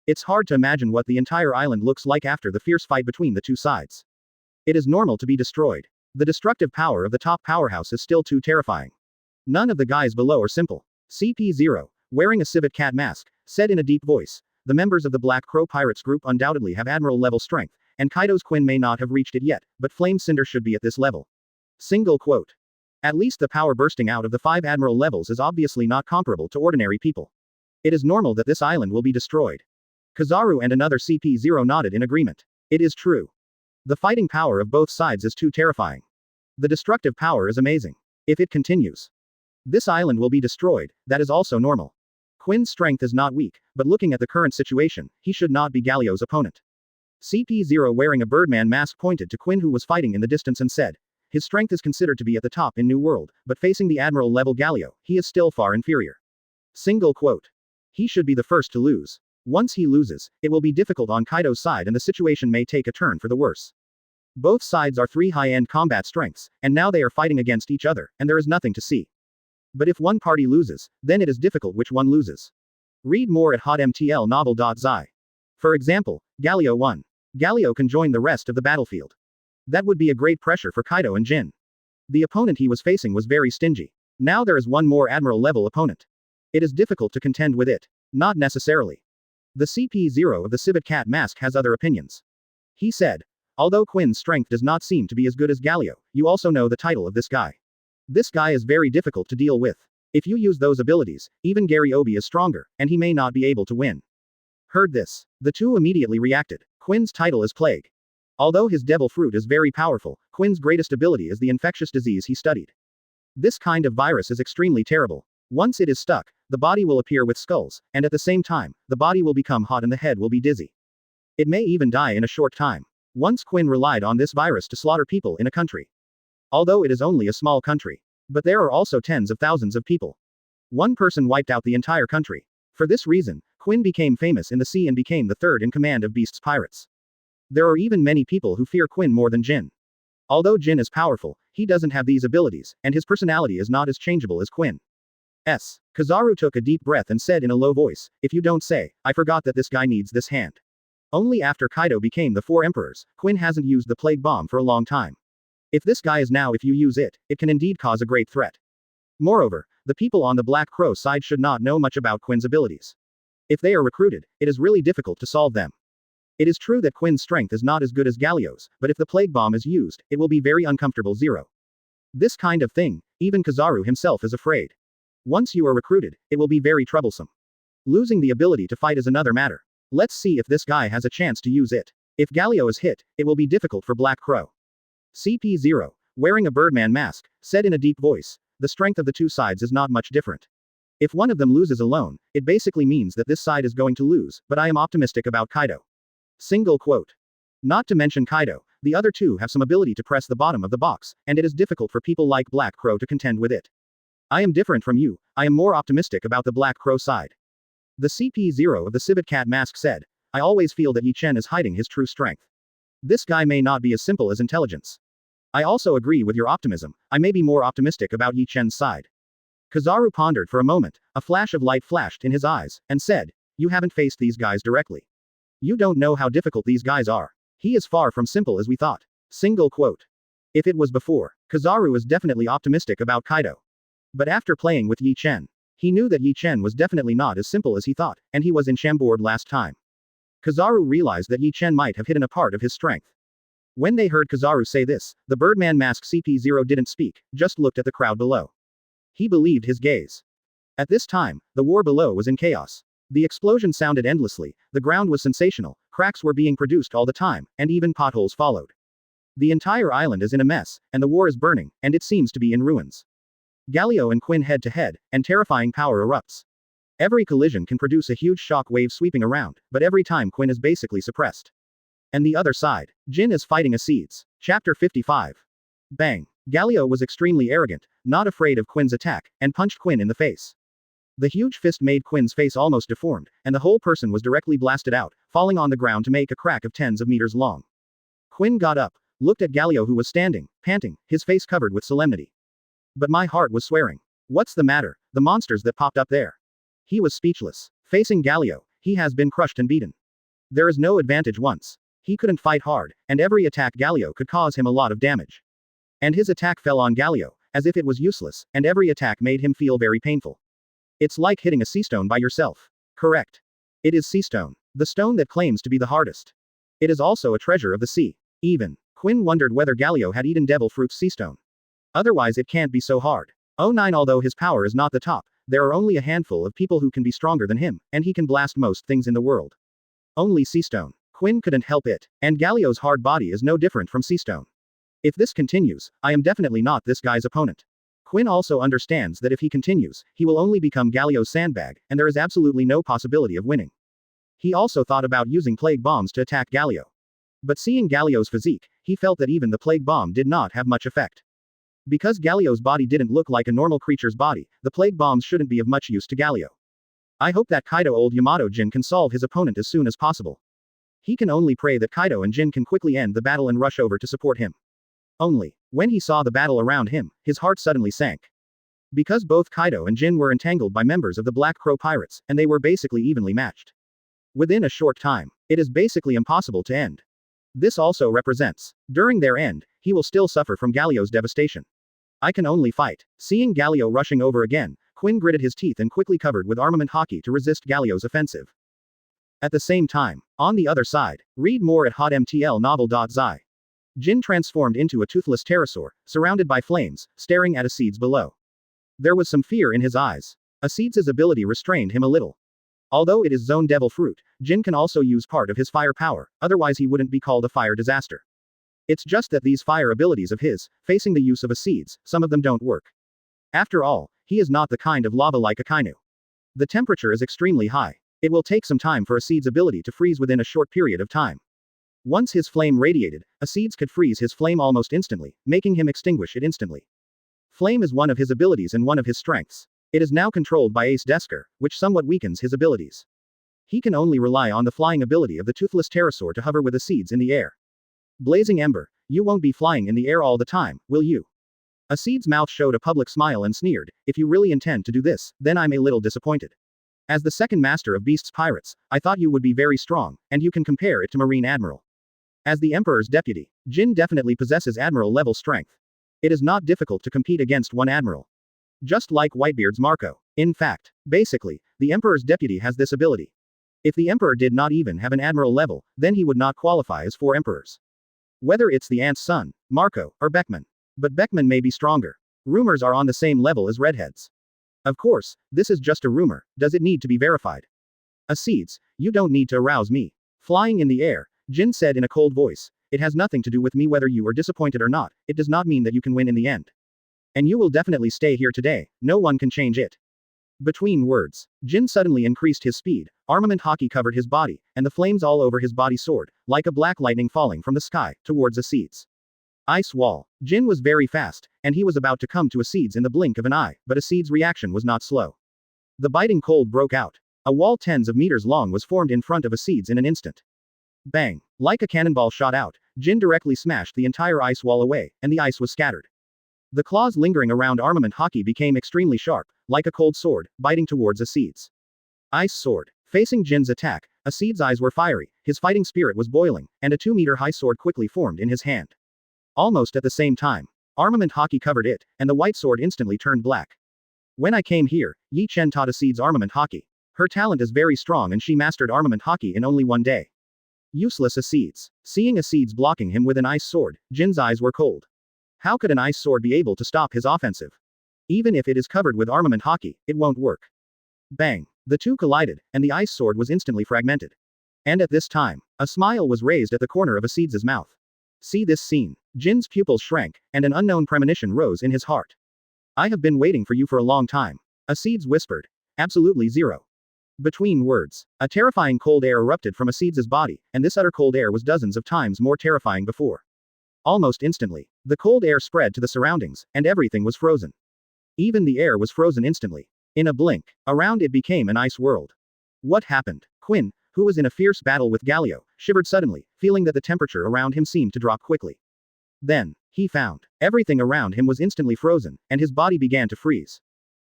It's hard to imagine what the entire island looks like after the fierce fight between the two sides. It is normal to be destroyed. The destructive power of the top powerhouse is still too terrifying. None of the guys below are simple. CP0, wearing a civet cat mask, said in a deep voice, the members of the Black Crow Pirates group undoubtedly have admiral-level strength, and Kaido's Quinn may not have reached it yet, but Flame Cinder should be at this level. Single quote. At least the power bursting out of the 5 admiral levels is obviously not comparable to ordinary people. It is normal that this island will be destroyed. Kizaru and another CP0 nodded in agreement. It is true. The fighting power of both sides is too terrifying. The destructive power is amazing. If it continues, this island will be destroyed. That is also normal. Quinn's strength is not weak, but looking at the current situation, he should not be Galio's opponent. CP0 wearing a Birdman mask pointed to Quinn who was fighting in the distance and said, his strength is considered to be at the top in New World, but facing the admiral-level Galio, he is still far inferior. Single quote. He should be the first to lose. Once he loses, it will be difficult on Kaido's side and the situation may take a turn for the worse. Both sides are 3 high-end combat strengths, and now they are fighting against each other, and there is nothing to see. But if one party loses, then it is difficult which one loses. Read more at hotmtlnovel.zi. For example, Galio won. Galio can join the rest of the battlefield. That would be a great pressure for Kaido and Jin. The opponent he was facing was very stingy. Now there is one more admiral-level opponent. It is difficult to contend with it. Not necessarily. The CP0 of the civet cat mask has other opinions. He said, although Quinn's strength does not seem to be as good as Galio, you also know the title of this guy. This guy is very difficult to deal with. If you use those abilities, even Gary Obi is stronger, and he may not be able to win. Heard this. The two immediately reacted. Quinn's title is Plague. Although his devil fruit is very powerful, Quinn's greatest ability is the infectious disease he studied. This kind of virus is extremely terrible. Once it is stuck, the body will appear with skulls, and at the same time, the body will become hot and the head will be dizzy. It may even die in a short time. Once Quinn relied on this virus to slaughter people in a country. Although it is only a small country. But there are also tens of thousands of people. One person wiped out the entire country. For this reason, Quinn became famous in the sea and became the third in command of Beast's pirates. There are even many people who fear Quinn more than Jin. Although Jin is powerful, he doesn't have these abilities, and his personality is not as changeable as Quinn's. Kizaru took a deep breath and said in a low voice, if you don't say, I forgot that this guy needs this hand. Only after Kaido became the 4 emperors, Quinn hasn't used the plague bomb for a long time. If this guy is now if you use it, it can indeed cause a great threat. Moreover, the people on the Black Crow side should not know much about Quinn's abilities. If they are recruited, it is really difficult to solve them. It is true that Quinn's strength is not as good as Galio's, but if the plague bomb is used, it will be very uncomfortable. This kind of thing, even Kizaru himself is afraid. Once you are recruited, it will be very troublesome. Losing the ability to fight is another matter. Let's see if this guy has a chance to use it. If Galio is hit, it will be difficult for Black Crow. CP0, wearing a Birdman mask, said in a deep voice, the strength of the two sides is not much different. If one of them loses alone, it basically means that this side is going to lose, but I am optimistic about Kaido. Single quote. Not to mention Kaido, the other two have some ability to press the bottom of the box, and it is difficult for people like Black Crow to contend with it. I am different from you, I am more optimistic about the Black Crow side. The CP0 of the civet cat mask said, I always feel that Ye Chen is hiding his true strength. This guy may not be as simple as intelligence. I also agree with your optimism, I may be more optimistic about Ye Chen's side. Kizaru pondered for a moment, a flash of light flashed in his eyes, and said, you haven't faced these guys directly. You don't know how difficult these guys are. He is far from simple as we thought. Single quote. If it was before, Kizaru is definitely optimistic about Kaido. But after playing with Ye Chen, he knew that Ye Chen was definitely not as simple as he thought, and he was in Chambord last time. Kizaru realized that Ye Chen might have hidden a part of his strength. When they heard Kizaru say this, the Birdman mask CP0 didn't speak, just looked at the crowd below. He believed his gaze. At this time, the war below was in chaos. The explosion sounded endlessly, the ground was sensational, cracks were being produced all the time, and even potholes followed. The entire island is in a mess, and the war is burning, and it seems to be in ruins. Galio and Quinn head to head, and terrifying power erupts. Every collision can produce a huge shock wave sweeping around, but every time Quinn is basically suppressed. And the other side, Jin is fighting a seeds. Chapter 55. Bang. Galio was extremely arrogant, not afraid of Quinn's attack, and punched Quinn in the face. The huge fist made Quinn's face almost deformed, and the whole person was directly blasted out, falling on the ground to make a crack of tens of meters long. Quinn got up, looked at Galio who was standing, panting, his face covered with solemnity. But my heart was swearing. What's the matter, the monsters that popped up there? He was speechless. Facing Galio, he has been crushed and beaten. There is no advantage once. He couldn't fight hard, and every attack Galio could cause him a lot of damage. And his attack fell on Galio, as if it was useless, and every attack made him feel very painful. It's like hitting a sea stone by yourself. Correct. It is sea stone. The stone that claims to be the hardest. It is also a treasure of the sea. Even Quinn wondered whether Galio had eaten devil fruit's sea stone. Otherwise it can't be so hard. Oh 9 Although his power is not the top, there are only a handful of people who can be stronger than him, and he can blast most things in the world. Only sea stone. Quinn couldn't help it. And Galio's hard body is no different from sea stone. If this continues, I am definitely not this guy's opponent. Quinn also understands that if he continues, he will only become Galio's sandbag, and there is absolutely no possibility of winning. He also thought about using plague bombs to attack Galio. But seeing Galio's physique, he felt that even the plague bomb did not have much effect. Because Galio's body didn't look like a normal creature's body, the plague bombs shouldn't be of much use to Galio. I hope that Kaido old Yamato Jin can solve his opponent as soon as possible. He can only pray that Kaido and Jin can quickly end the battle and rush over to support him. Only, when he saw the battle around him, his heart suddenly sank. Because both Kaido and Jin were entangled by members of the Black Crow Pirates, and they were basically evenly matched. Within a short time, it is basically impossible to end. This also represents, during their end, he will still suffer from Galio's devastation. I can only fight. Seeing Galio rushing over again, Quinn gritted his teeth and quickly covered with armament Haki to resist Galio's offensive. At the same time, on the other side, read more at hotmtlnovel.zi. Jin transformed into a toothless pterosaur, surrounded by flames, staring at Acides below. There was some fear in his eyes. Acides' ability restrained him a little. Although it is zone devil fruit, Jin can also use part of his fire power, otherwise he wouldn't be called a fire disaster. It's just that these fire abilities of his, facing the use of Acides, some of them don't work. After all, he is not the kind of lava like Akainu. The temperature is extremely high. It will take some time for Acides' ability to freeze within a short period of time. Once his flame radiated, Acides could freeze his flame almost instantly, making him extinguish it instantly. Flame is one of his abilities and one of his strengths. It is now controlled by Ace Desker, which somewhat weakens his abilities. He can only rely on the flying ability of the toothless pterosaur to hover with Acides in the air. Blazing Ember, you won't be flying in the air all the time, will you? Acides' mouth showed a public smile and sneered, if you really intend to do this, then I'm a little disappointed. As the second master of Beast's pirates, I thought you would be very strong, and you can compare it to Marine Admiral. As the Emperor's deputy, Jin definitely possesses Admiral-level strength. It is not difficult to compete against one Admiral. Just like Whitebeard's Marco. In fact, basically, the Emperor's deputy has this ability. If the Emperor did not even have an Admiral level, then he would not qualify as 4 Emperors. Whether it's the Ant's son, Marco, or Beckman. But Beckman may be stronger. Rumors are on the same level as Redhead's. Of course, this is just a rumor, does it need to be verified? Acides, you don't need to arouse me. Flying in the air, Jin said in a cold voice, it has nothing to do with me whether you are disappointed or not, it does not mean that you can win in the end. And you will definitely stay here today, no one can change it. Between words, Jin suddenly increased his speed, armament Haki covered his body, and the flames all over his body soared, like a black lightning falling from the sky, towards Acides. Ice wall. Jin was very fast, and he was about to come to Acides in the blink of an eye, but Acides' reaction was not slow. The biting cold broke out. A wall tens of meters long was formed in front of Acides in an instant. Bang! Like a cannonball shot out, Jin directly smashed the entire ice wall away, and the ice was scattered. The claws lingering around armament Haki became extremely sharp, like a cold sword, biting towards Acides. Ice sword. Facing Jin's attack, Acides' eyes were fiery, his fighting spirit was boiling, and a 2-meter-high sword quickly formed in his hand. Almost at the same time, armament Haki covered it, and the white sword instantly turned black. When I came here, Ye Chen taught Acides armament Haki. Her talent is very strong and she mastered armament Haki in only one day. Useless Acides. Seeing Acides blocking him with an ice sword, Jin's eyes were cold. How could an ice sword be able to stop his offensive? Even if it is covered with armament Haki, it won't work. Bang! The two collided, and the ice sword was instantly fragmented. And at this time, a smile was raised at the corner of Acides' mouth. See this scene. Jin's pupils shrank, and an unknown premonition rose in his heart. I have been waiting for you for a long time. Acides whispered. Absolutely zero. Between words, a terrifying cold air erupted from Acides' body, and this utter cold air was dozens of times more terrifying before. Almost instantly, the cold air spread to the surroundings, and everything was frozen. Even the air was frozen instantly. In a blink, around it became an ice world. What happened? Quinn, who was in a fierce battle with Galio, shivered suddenly, feeling that the temperature around him seemed to drop quickly. Then, he found, everything around him was instantly frozen, and his body began to freeze.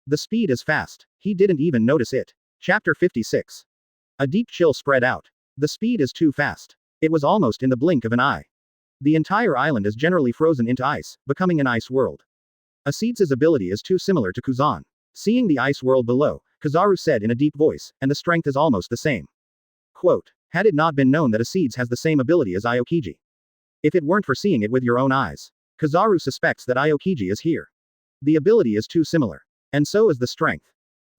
The speed is fast. He didn't even notice it. Chapter 56. A deep chill spread out. The speed is too fast. It was almost in the blink of an eye. The entire island is generally frozen into ice, becoming an ice world. Acids' ability is too similar to Kuzan. Seeing the ice world below, Kizaru said in a deep voice, and the strength is almost the same. Quote, had it not been known that Acids has the same ability as Aokiji. If it weren't for seeing it with your own eyes. Kizaru suspects that Aokiji is here. The ability is too similar. And so is the strength.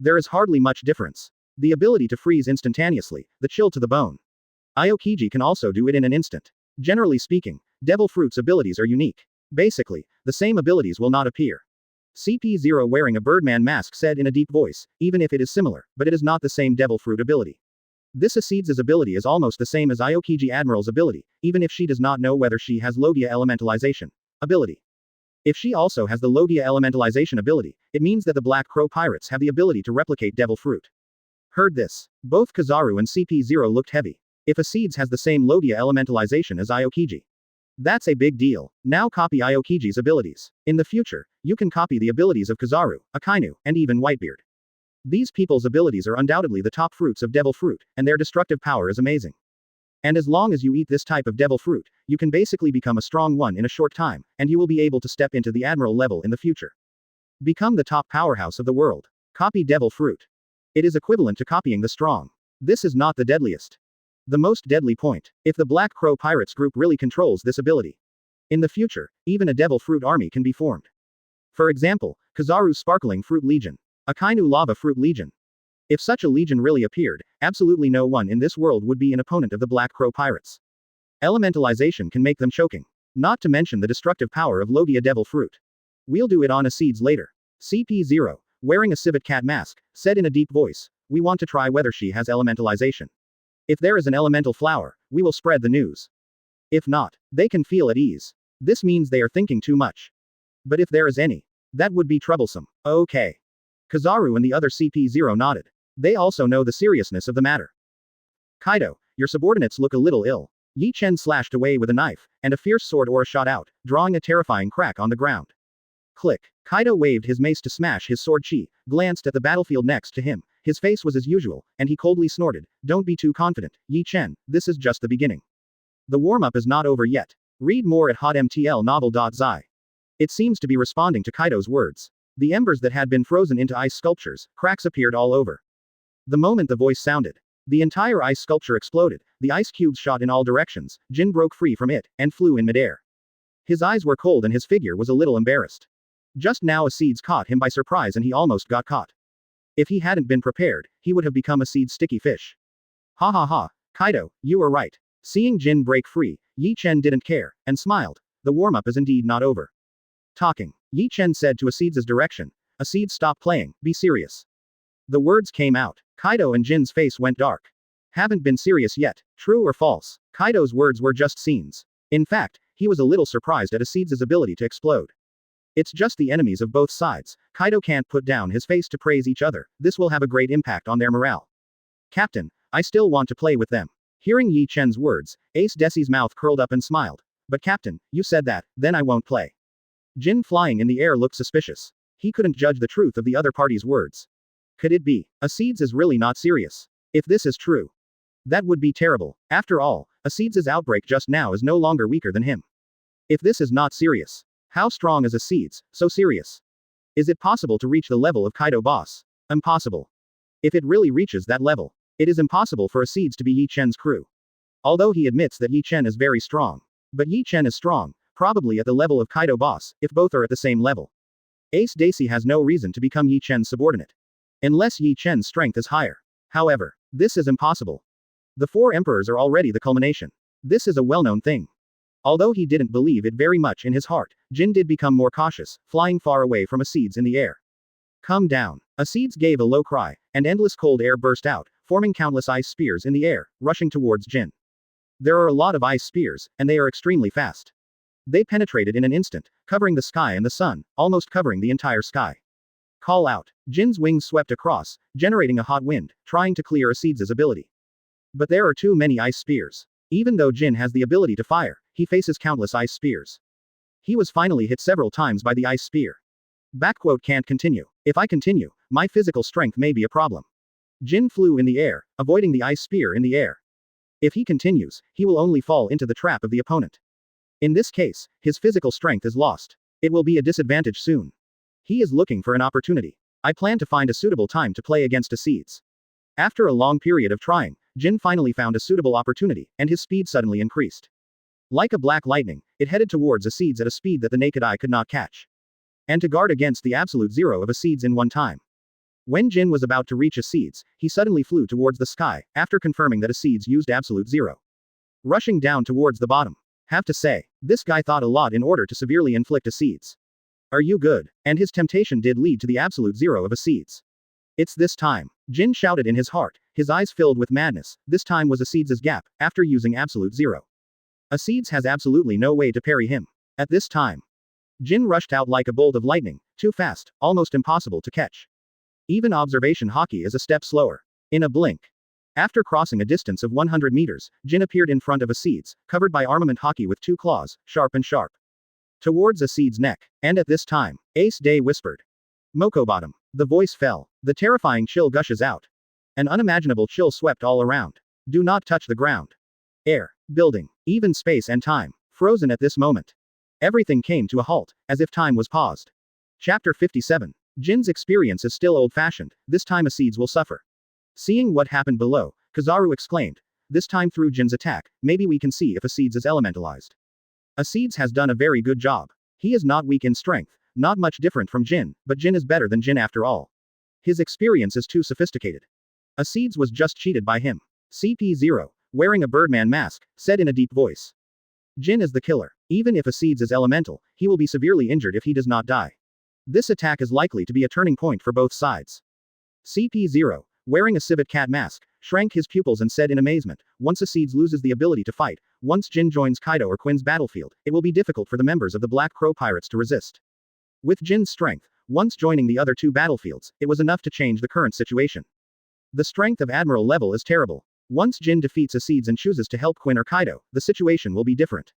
There is hardly much difference. The ability to freeze instantaneously, the chill to the bone. Aokiji can also do it in an instant. Generally speaking, Devil Fruit's abilities are unique. Basically, the same abilities will not appear. CP0 wearing a Birdman mask said in a deep voice, even if it is similar, but it is not the same Devil Fruit ability. This Acids' ability is almost the same as Aokiji Admiral's ability, even if she does not know whether she has Logia Elementalization ability. If she also has the Logia Elementalization ability, it means that the Black Crow Pirates have the ability to replicate Devil Fruit. Heard this. Both Kizaru and CP0 looked heavy. If Acids has the same Logia Elementalization as Aokiji. That's a big deal. Now copy Aokiji's abilities. In the future, you can copy the abilities of Kizaru, Akainu, and even Whitebeard. These people's abilities are undoubtedly the top fruits of Devil Fruit, and their destructive power is amazing. And as long as you eat this type of Devil Fruit, you can basically become a strong one in a short time, and you will be able to step into the Admiral level in the future. Become the top powerhouse of the world. Copy Devil Fruit. It is equivalent to copying the strong. This is not the deadliest. The most deadly point. If the Black Crow Pirates group really controls this ability. In the future, even a Devil Fruit army can be formed. For example, Kizaru's Sparkling Fruit Legion. Akainu Lava Fruit Legion. If such a legion really appeared, absolutely no one in this world would be an opponent of the Black Crow Pirates. Elementalization can make them choking. Not to mention the destructive power of Logia Devil Fruit. We'll do it on Acids later. CP0, wearing a civet cat mask, said in a deep voice, we want to try whether she has elementalization. If there is an elemental flower, we will spread the news. If not, they can feel at ease. This means they are thinking too much. But if there is any, that would be troublesome. Okay. Kizaru and the other CP0 nodded. They also know the seriousness of the matter. Kaido, your subordinates look a little ill. Ye Chen slashed away with a knife, and a fierce sword aura shot out, drawing a terrifying crack on the ground. Click. Kaido waved his mace to smash his sword chi, glanced at the battlefield next to him. His face was as usual, and he coldly snorted, don't be too confident, Ye Chen, this is just the beginning. The warm-up is not over yet. Read more at hotmtlnovel.zi. It seems to be responding to Kaido's words. The embers that had been frozen into ice sculptures, cracks appeared all over. The moment the voice sounded, the entire ice sculpture exploded, the ice cubes shot in all directions, Jin broke free from it, and flew in midair. His eyes were cold and his figure was a little embarrassed. Just now Acids caught him by surprise and he almost got caught. If he hadn't been prepared, he would have become Acids sticky fish. Ha ha ha, Kaido, you were right. Seeing Jin break free, Ye Chen didn't care, and smiled. The warm-up is indeed not over. Talking. Ye Chen said to Acids' direction. Acids, stop playing, be serious. The words came out. Kaido and Jin's face went dark. Haven't been serious yet, true or false? Kaido's words were just scenes. In fact, he was a little surprised at Acids' ability to explode. It's just the enemies of both sides. Kaido can't put down his face to praise each other. This will have a great impact on their morale. Captain, I still want to play with them. Hearing Ye Chen's words, Ace Desi's mouth curled up and smiled. But Captain, you said that, then I won't play. Jin flying in the air looked suspicious. He couldn't judge the truth of the other party's words. Could it be? Acids is really not serious. If this is true. That would be terrible. After all, Acids' outbreak just now is no longer weaker than him. If this is not serious. How strong is Acids, so serious? Is it possible to reach the level of Kaido boss? Impossible. If it really reaches that level, it is impossible for Acids to be Ye Chen's crew. Although he admits that Ye Chen is very strong. But Ye Chen is strong, probably at the level of Kaido boss, if both are at the same level. Ace Desi has no reason to become Ye Chen's subordinate. Unless Ye Chen's strength is higher. However, this is impossible. The four emperors are already the culmination. This is a well-known thing. Although he didn't believe it very much in his heart, Jin did become more cautious, flying far away from Acids in the air. Come down. Acids gave a low cry, and endless cold air burst out, forming countless ice spears in the air, rushing towards Jin. There are a lot of ice spears, and they are extremely fast. They penetrated in an instant, covering the sky and the sun, almost covering the entire sky. Call out. Jin's wings swept across, generating a hot wind, trying to clear Acids' ability. But there are too many ice spears. Even though Jin has the ability to fire, he faces countless ice spears. He was finally hit several times by the ice spear. Backquote can't continue. If I continue, my physical strength may be a problem. Jin flew in the air, avoiding the ice spear in the air. If he continues, he will only fall into the trap of the opponent. In this case, his physical strength is lost. It will be a disadvantage soon. He is looking for an opportunity. I plan to find a suitable time to play against Seeds. After a long period of trying, Jin finally found a suitable opportunity, and his speed suddenly increased. Like a black lightning, it headed towards Seeds at a speed that the naked eye could not catch. And to guard against the absolute zero of Seeds in one time. When Jin was about to reach Seeds, he suddenly flew towards the sky, after confirming that Seeds used absolute zero. Rushing down towards the bottom. Have to say, this guy thought a lot in order to severely inflict Seeds. Are you good? And his temptation did lead to the absolute zero of Seeds. It's this time. Jin shouted in his heart, his eyes filled with madness. This time was Seeds' gap, after using absolute zero. Seeds has absolutely no way to parry him. At this time, Jin rushed out like a bolt of lightning, too fast, almost impossible to catch. Even observation Haki is a step slower. In a blink. After crossing a distance of 100 meters, Jin appeared in front of Seeds, covered by armament Haki with two claws, sharp and sharp. Towards Seeds' neck. And at this time, Ace Day whispered. Moko bottom. The voice fell. The terrifying chill gushes out. An unimaginable chill swept all around. Do not touch the ground. Air, building, even space and time, frozen at this moment. Everything came to a halt, as if time was paused. Chapter 57. Jin's experience is still old-fashioned, this time Seeds will suffer. Seeing what happened below, Kizaru exclaimed. This time through Jin's attack, maybe we can see if Seeds is elementalized. Seeds has done a very good job. He is not weak in strength, not much different from Jin, but Jin is better than Jin after all. His experience is too sophisticated. Seeds was just cheated by him. CP0, wearing a Birdman mask, said in a deep voice. Jin is the killer. Even if Seeds is elemental, he will be severely injured if he does not die. This attack is likely to be a turning point for both sides. CP0, wearing a civet cat mask, shrank his pupils and said in amazement, once Seeds loses the ability to fight, once Jin joins Kaido or Quinn's battlefield, it will be difficult for the members of the Black Crow Pirates to resist. With Jin's strength, once joining the other two battlefields, it was enough to change the current situation. The strength of Admiral level is terrible. Once Jin defeats Seeds and chooses to help Quinn or Kaido, the situation will be different.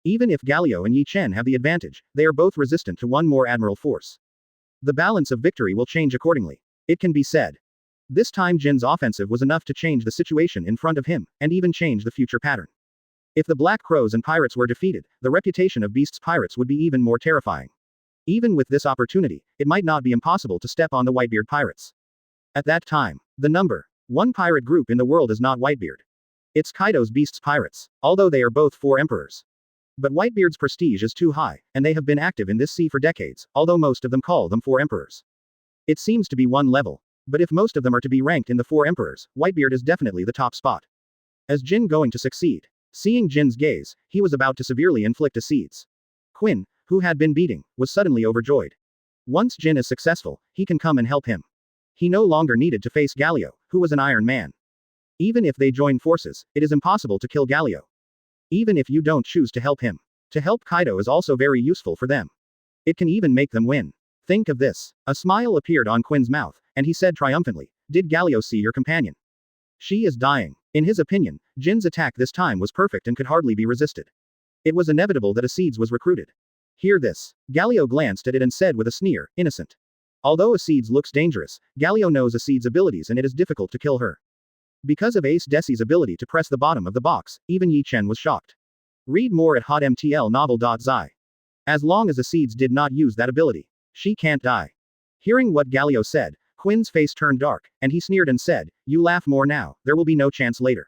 Even if Galio and Ye Chen have the advantage, they are both resistant to one more Admiral force. The balance of victory will change accordingly. It can be said. This time Jin's offensive was enough to change the situation in front of him, and even change the future pattern. If the Black Crows and Pirates were defeated, the reputation of Beast's Pirates would be even more terrifying. Even with this opportunity, it might not be impossible to step on the Whitebeard Pirates. At that time, the number one pirate group in the world is not Whitebeard. It's Kaido's Beast's Pirates, although they are both four emperors. But Whitebeard's prestige is too high, and they have been active in this sea for decades, although most of them call them four emperors. It seems to be one level. But if most of them are to be ranked in the four emperors, Whitebeard is definitely the top spot. Is Jin going to succeed? Seeing Jin's gaze, he was about to severely inflict Seeds. Quinn, who had been beating, was suddenly overjoyed. Once Jin is successful, he can come and help him. He no longer needed to face Galio, who was an Iron Man. Even if they join forces, it is impossible to kill Galio. Even if you don't choose to help him. To help Kaido is also very useful for them. It can even make them win. Think of this. A smile appeared on Quinn's mouth, and he said triumphantly, did Galio see your companion? She is dying. In his opinion, Jin's attack this time was perfect and could hardly be resisted. It was inevitable that Seeds was recruited. Hear this. Galio glanced at it and said with a sneer, innocent. Although Seeds looks dangerous, Galio knows Seeds' abilities and it is difficult to kill her. Because of Ace Desi's ability to press the bottom of the box, even Ye Chen was shocked. Read more at hotmtlnovel.zi. As long as Seeds did not use that ability, she can't die. Hearing what Galio said, Quinn's face turned dark, and he sneered and said, you laugh more now, there will be no chance later.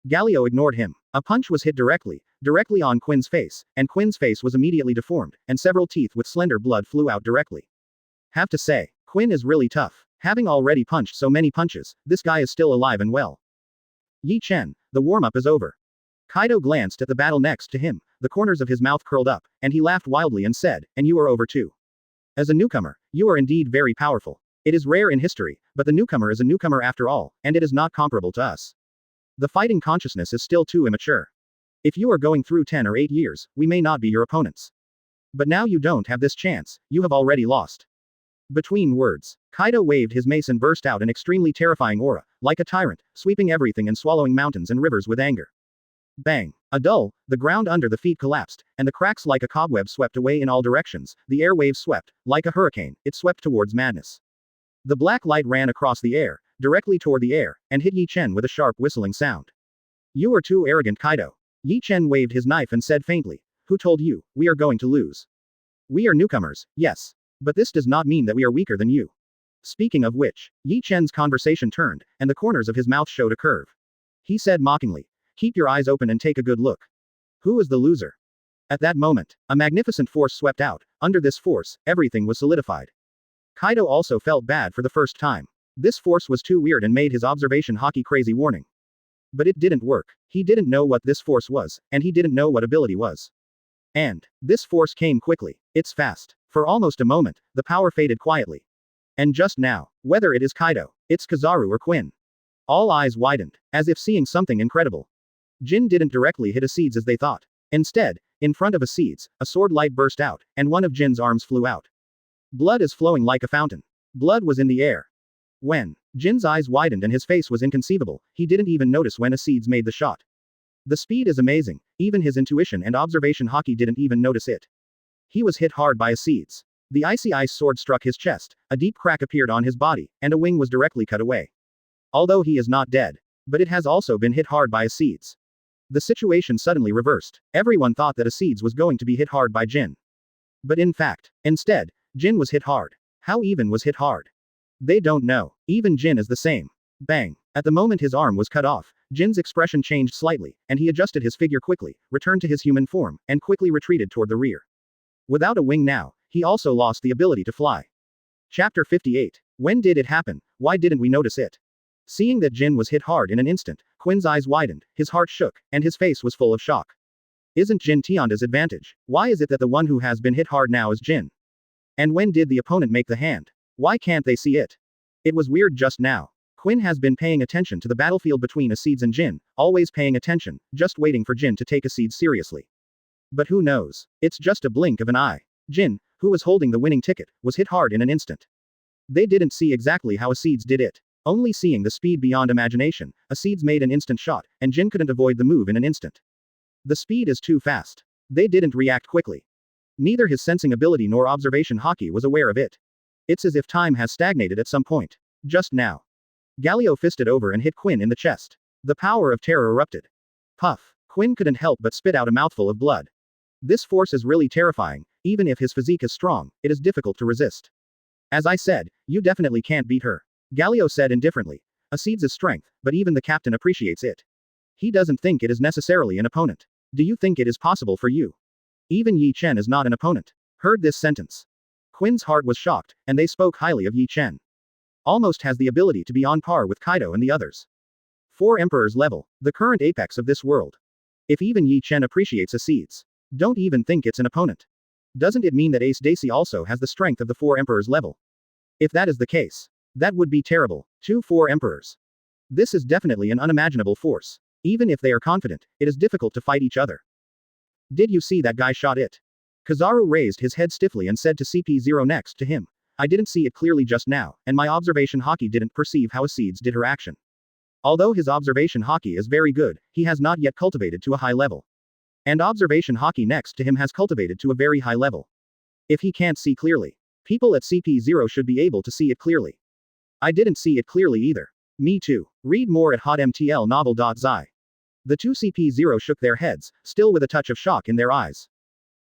Galio ignored him. A punch was hit directly on Quinn's face, and Quinn's face was immediately deformed, and several teeth with slender blood flew out directly. Have to say, Quinn is really tough. Having already punched so many punches, this guy is still alive and well. Ye Chen, the warm-up is over. Kaido glanced at the battle next to him, the corners of his mouth curled up, and he laughed wildly and said, and you are over too. As a newcomer, you are indeed very powerful. It is rare in history, but the newcomer is a newcomer after all, and it is not comparable to us. The fighting consciousness is still too immature. If you are going through 10 or 8 years, we may not be your opponents. But now you don't have this chance, you have already lost. Between words, Kaido waved his mace and burst out an extremely terrifying aura, like a tyrant, sweeping everything and swallowing mountains and rivers with anger. Bang! The ground under the feet collapsed, and the cracks like a cobweb swept away in all directions, the air waves swept, like a hurricane, it swept towards madness. The black light ran across the air, directly toward the air, and hit Ye Chen with a sharp whistling sound. You are too arrogant, Kaido. Ye Chen waved his knife and said faintly, who told you, we are going to lose? We are newcomers, yes. But this does not mean that we are weaker than you. Speaking of which, Ye Chen's conversation turned, and the corners of his mouth showed a curve. He said mockingly, keep your eyes open and take a good look. Who is the loser? At that moment, a magnificent force swept out. Under this force, everything was solidified. Kaido also felt bad for the first time. This force was too weird and made his observation Haki crazy warning. But it didn't work. He didn't know what this force was, and he didn't know what ability was. And this force came quickly. It's fast. For almost a moment, the power faded quietly. And just now, whether it is Kaido, it's Kizaru or Quinn. All eyes widened, as if seeing something incredible. Jin didn't directly hit Seeds as they thought. Instead, in front of Seeds, a sword light burst out, and one of Jin's arms flew out. Blood is flowing like a fountain. Blood was in the air. When Jin's eyes widened and his face was inconceivable, he didn't even notice when Seeds made the shot. The speed is amazing, even his intuition and observation Haki didn't even notice it. He was hit hard by Seeds. The icy ice sword struck his chest, a deep crack appeared on his body, and a wing was directly cut away. Although he is not dead. But it has also been hit hard by Seeds. The situation suddenly reversed. Everyone thought that Seeds was going to be hit hard by Jin. But in fact, instead, Jin was hit hard. How even was hit hard? They don't know. Even Jin is the same. Bang. At the moment his arm was cut off, Jin's expression changed slightly, and he adjusted his figure quickly, returned to his human form, and quickly retreated toward the rear. Without a wing now, he also lost the ability to fly. Chapter 58. When did it happen? Why didn't we notice it? Seeing that Jin was hit hard in an instant, Quinn's eyes widened, his heart shook, and his face was full of shock. Isn't Jin Tianda's advantage? Why is it that the one who has been hit hard now is Jin? And when did the opponent make the hand? Why can't they see it? It was weird just now. Quinn has been paying attention to the battlefield between Seeds and Jin, always paying attention, just waiting for Jin to take Seeds seriously. But who knows? It's just a blink of an eye. Jin, who was holding the winning ticket, was hit hard in an instant. They didn't see exactly how Seeds did it. Only seeing the speed beyond imagination, Seeds made an instant shot, and Jin couldn't avoid the move in an instant. The speed is too fast. They didn't react quickly. Neither his sensing ability nor observation Haki was aware of it. It's as if time has stagnated at some point. Just now. Galio fisted over and hit Quinn in the chest. The power of terror erupted. Puff. Quinn couldn't help but spit out a mouthful of blood. This force is really terrifying. Even if his physique is strong, it is difficult to resist. As I said, you definitely can't beat her. Galio said indifferently. Seeds' strength, but even the captain appreciates it. He doesn't think it is necessarily an opponent. Do you think it is possible for you? Even Ye Chen is not an opponent. Heard this sentence. Quinn's heart was shocked, and they spoke highly of Ye Chen. Almost has the ability to be on par with Kaido and the others. 4 Emperors level, the current apex of this world. If even Ye Chen appreciates Seeds, don't even think it's an opponent. Doesn't it mean that Ace Daisy also has the strength of the 4 Emperors level? If that is the case, that would be terrible. 4 Emperors. This is definitely an unimaginable force. Even if they are confident, it is difficult to fight each other. Did you see that guy shot it? Kizaru raised his head stiffly and said to CP0 next to him. I didn't see it clearly just now, and my observation Haki didn't perceive how Seeds did her action. Although his observation Haki is very good, he has not yet cultivated to a high level. And observation Haki next to him has cultivated to a very high level. If he can't see clearly, people at CP0 should be able to see it clearly. I didn't see it clearly either. Me too. Read more at hotmtlnovel.zi. The 2 CP0 shook their heads, still with a touch of shock in their eyes.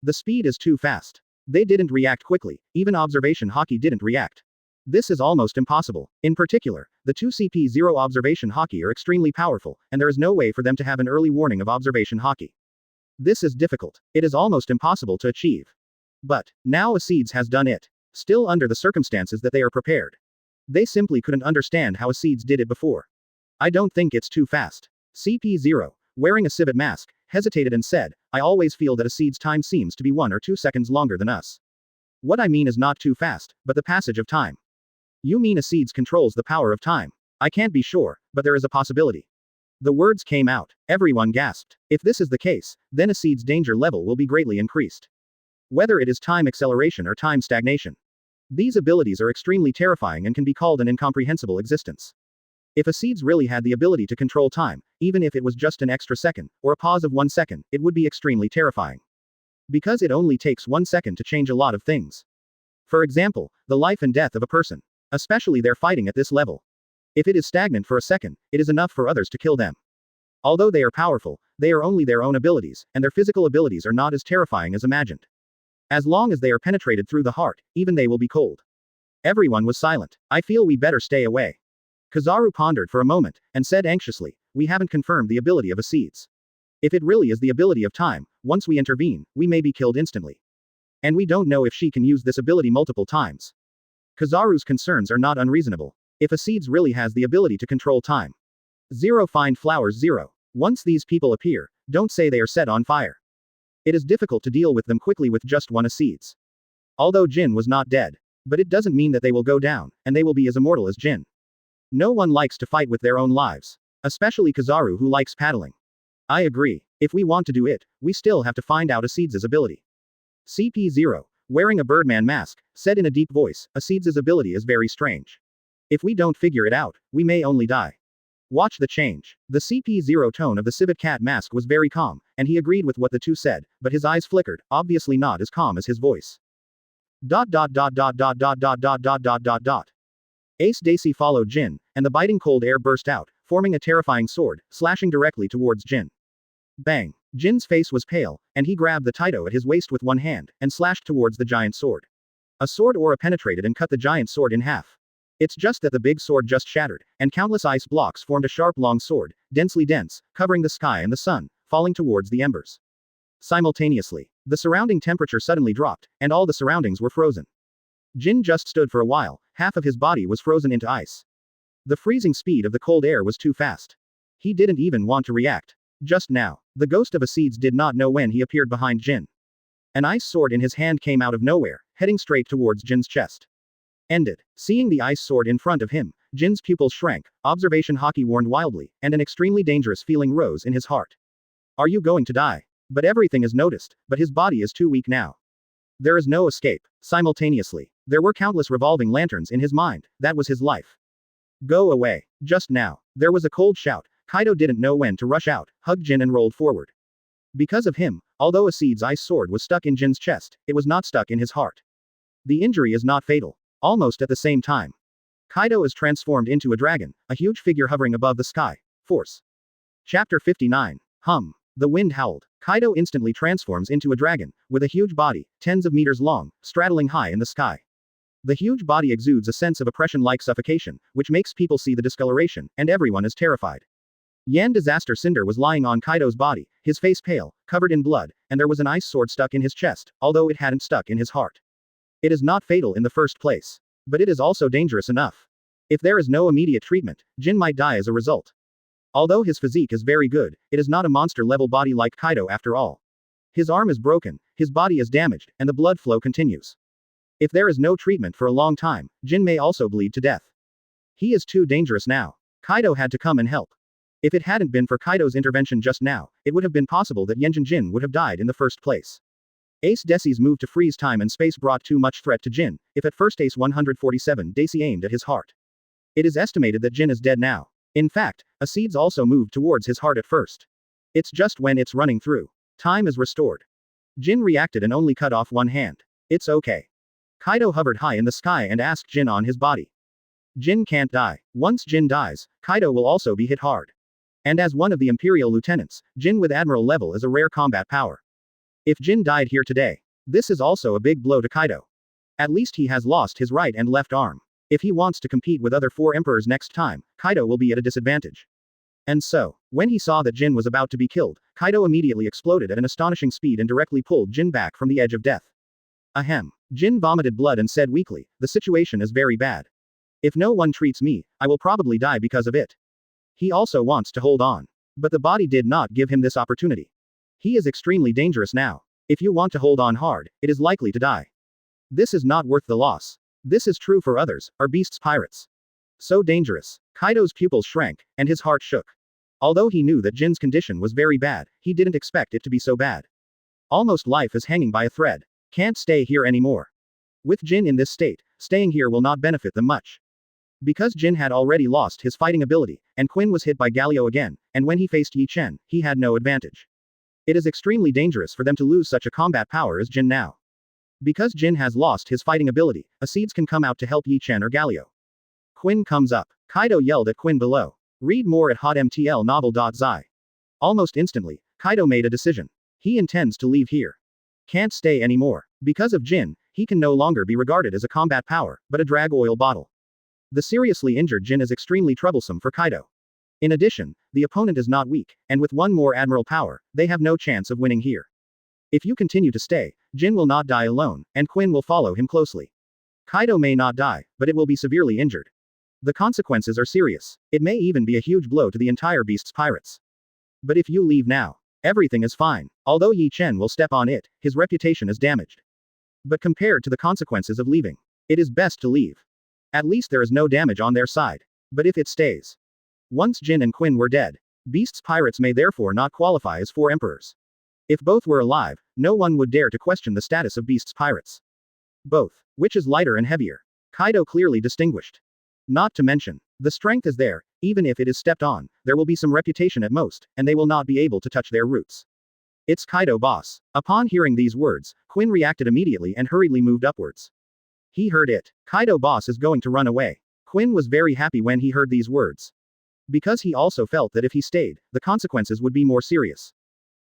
The speed is too fast. They didn't react quickly, even observation Haki didn't react. This is almost impossible. In particular, the 2 CP0 observation Haki are extremely powerful, and there is no way for them to have an early warning of observation Haki. This is difficult. It is almost impossible to achieve. But, now Seeds has done it. Still under the circumstances that they are prepared. They simply couldn't understand how Seeds did it before. I don't think it's too fast. CP0, wearing a civet mask, hesitated and said, I always feel that Seeds' time seems to be 1 or 2 seconds longer than us. What I mean is not too fast, but the passage of time. You mean Seeds controls the power of time? I can't be sure, but there is a possibility. The words came out. Everyone gasped. If this is the case, then Seeds' danger level will be greatly increased. Whether it is time acceleration or time stagnation. These abilities are extremely terrifying and can be called an incomprehensible existence. If Seeds really had the ability to control time, even if it was just an extra second, or a pause of 1 second, it would be extremely terrifying. Because it only takes 1 second to change a lot of things. For example, the life and death of a person. Especially they're fighting at this level. If it is stagnant for a second, it is enough for others to kill them. Although they are powerful, they are only their own abilities, and their physical abilities are not as terrifying as imagined. As long as they are penetrated through the heart, even they will be cold. Everyone was silent. I feel we better stay away. Kizaru pondered for a moment, and said anxiously, we haven't confirmed the ability of Acedes. If it really is the ability of time, once we intervene, we may be killed instantly. And we don't know if she can use this ability multiple times. Kizaru's concerns are not unreasonable. If Acedes really has the ability to control time. 0 Find flowers 0. Once these people appear, don't say they are set on fire. It is difficult to deal with them quickly with just one Acedes. Although Jin was not dead. But it doesn't mean that they will go down, and they will be as immortal as Jin. No one likes to fight with their own lives. Especially Kizaru who likes paddling. I agree. If we want to do it, we still have to find out Acedes' ability. CP0, wearing a Birdman mask, said in a deep voice, Acedes' ability is very strange. If we don't figure it out, we may only die. Watch the change. The CP0 tone of the Civet Cat mask was very calm, and he agreed with what the two said, but his eyes flickered, obviously not as calm as his voice. Ace Daisy followed Jin, and the biting cold air burst out, forming a terrifying sword, slashing directly towards Jin. Bang! Jin's face was pale, and he grabbed the Taito at his waist with one hand, and slashed towards the giant sword. A sword aura penetrated and cut the giant sword in half. It's just that the big sword just shattered, and countless ice blocks formed a sharp long sword, densely dense, covering the sky and the sun, falling towards the embers. Simultaneously, the surrounding temperature suddenly dropped, and all the surroundings were frozen. Jin just stood for a while, half of his body was frozen into ice. The freezing speed of the cold air was too fast. He didn't even want to react. Just now, the ghost of Acedes did not know when he appeared behind Jin. An ice sword in his hand came out of nowhere, heading straight towards Jin's chest. Ended. Seeing the ice sword in front of him, Jin's pupils shrank, observation Haki warned wildly, and an extremely dangerous feeling rose in his heart. Are you going to die? But everything is noticed, but his body is too weak now. There is no escape. Simultaneously, there were countless revolving lanterns in his mind, that was his life. Go away. Just now, there was a cold shout. Kaido didn't know when to rush out, hugged Jin and rolled forward. Because of him, although Acedes' ice sword was stuck in Jin's chest, it was not stuck in his heart. The injury is not fatal. Almost at the same time. Kaido is transformed into a dragon, a huge figure hovering above the sky. Force. Chapter 59. Hum. The wind howled. Kaido instantly transforms into a dragon, with a huge body, tens of meters long, straddling high in the sky. The huge body exudes a sense of oppression like suffocation, which makes people see the discoloration, and everyone is terrified. Yan Disaster Cinder was lying on Kaido's body, his face pale, covered in blood, and there was an ice sword stuck in his chest, although it hadn't stuck in his heart. It is not fatal in the first place. But it is also dangerous enough. If there is no immediate treatment, Jin might die as a result. Although his physique is very good, it is not a monster-level body like Kaido after all. His arm is broken, his body is damaged, and the blood flow continues. If there is no treatment for a long time, Jin may also bleed to death. He is too dangerous now. Kaido had to come and help. If it hadn't been for Kaido's intervention just now, it would have been possible that Yenjin Jin would have died in the first place. Ace Desi's move to freeze time and space brought too much threat to Jin, if at first Ace 147 Desi aimed at his heart. It is estimated that Jin is dead now. In fact, Acedes also moved towards his heart at first. It's just when it's running through. Time is restored. Jin reacted and only cut off one hand. It's okay. Kaido hovered high in the sky and asked Jin on his body. Jin can't die. Once Jin dies, Kaido will also be hit hard. And as one of the Imperial lieutenants, Jin with Admiral level is a rare combat power. If Jin died here today, this is also a big blow to Kaido. At least he has lost his right and left arm. If he wants to compete with other 4 emperors next time, Kaido will be at a disadvantage. And so, when he saw that Jin was about to be killed, Kaido immediately exploded at an astonishing speed and directly pulled Jin back from the edge of death. Ahem. Jin vomited blood and said weakly, the situation is very bad. If no one treats me, I will probably die because of it. He also wants to hold on. But the body did not give him this opportunity. He is extremely dangerous now. If you want to hold on hard, it is likely to die. This is not worth the loss. This is true for others, our beasts pirates. So dangerous. Kaido's pupils shrank, and his heart shook. Although he knew that Jin's condition was very bad, he didn't expect it to be so bad. Almost life is hanging by a thread. Can't stay here anymore. With Jin in this state, staying here will not benefit them much. Because Jin had already lost his fighting ability, and Quinn was hit by Galio again, and when he faced Ye Chen, he had no advantage. It is extremely dangerous for them to lose such a combat power as Jin now. Because Jin has lost his fighting ability, Acedes can come out to help Ye Chen or Galio. Quinn comes up. Kaido yelled at Quinn below. Read more at hotmtlnovel.zi. Almost instantly, Kaido made a decision. He intends to leave here. Can't stay anymore. Because of Jin, he can no longer be regarded as a combat power, but a drag oil bottle. The seriously injured Jin is extremely troublesome for Kaido. In addition, the opponent is not weak, and with one more admiral power, they have no chance of winning here. If you continue to stay, Jin will not die alone, and Quinn will follow him closely. Kaido may not die, but it will be severely injured. The consequences are serious. It may even be a huge blow to the entire Beast's pirates. But if you leave now, everything is fine. Although Ye Chen will step on it, his reputation is damaged. But compared to the consequences of leaving, it is best to leave. At least there is no damage on their side. But if it stays. Once Jin and Quinn were dead, Beast's pirates may therefore not qualify as 4 emperors. If both were alive, no one would dare to question the status of Beast's pirates. Both. Which is lighter and heavier? Kaido clearly distinguished. Not to mention, the strength is there, even if it is stepped on, there will be some reputation at most, and they will not be able to touch their roots. It's Kaido, boss. Upon hearing these words, Quinn reacted immediately and hurriedly moved upwards. He heard it. Kaido, boss is going to run away. Quinn was very happy when he heard these words. Because he also felt that if he stayed, the consequences would be more serious.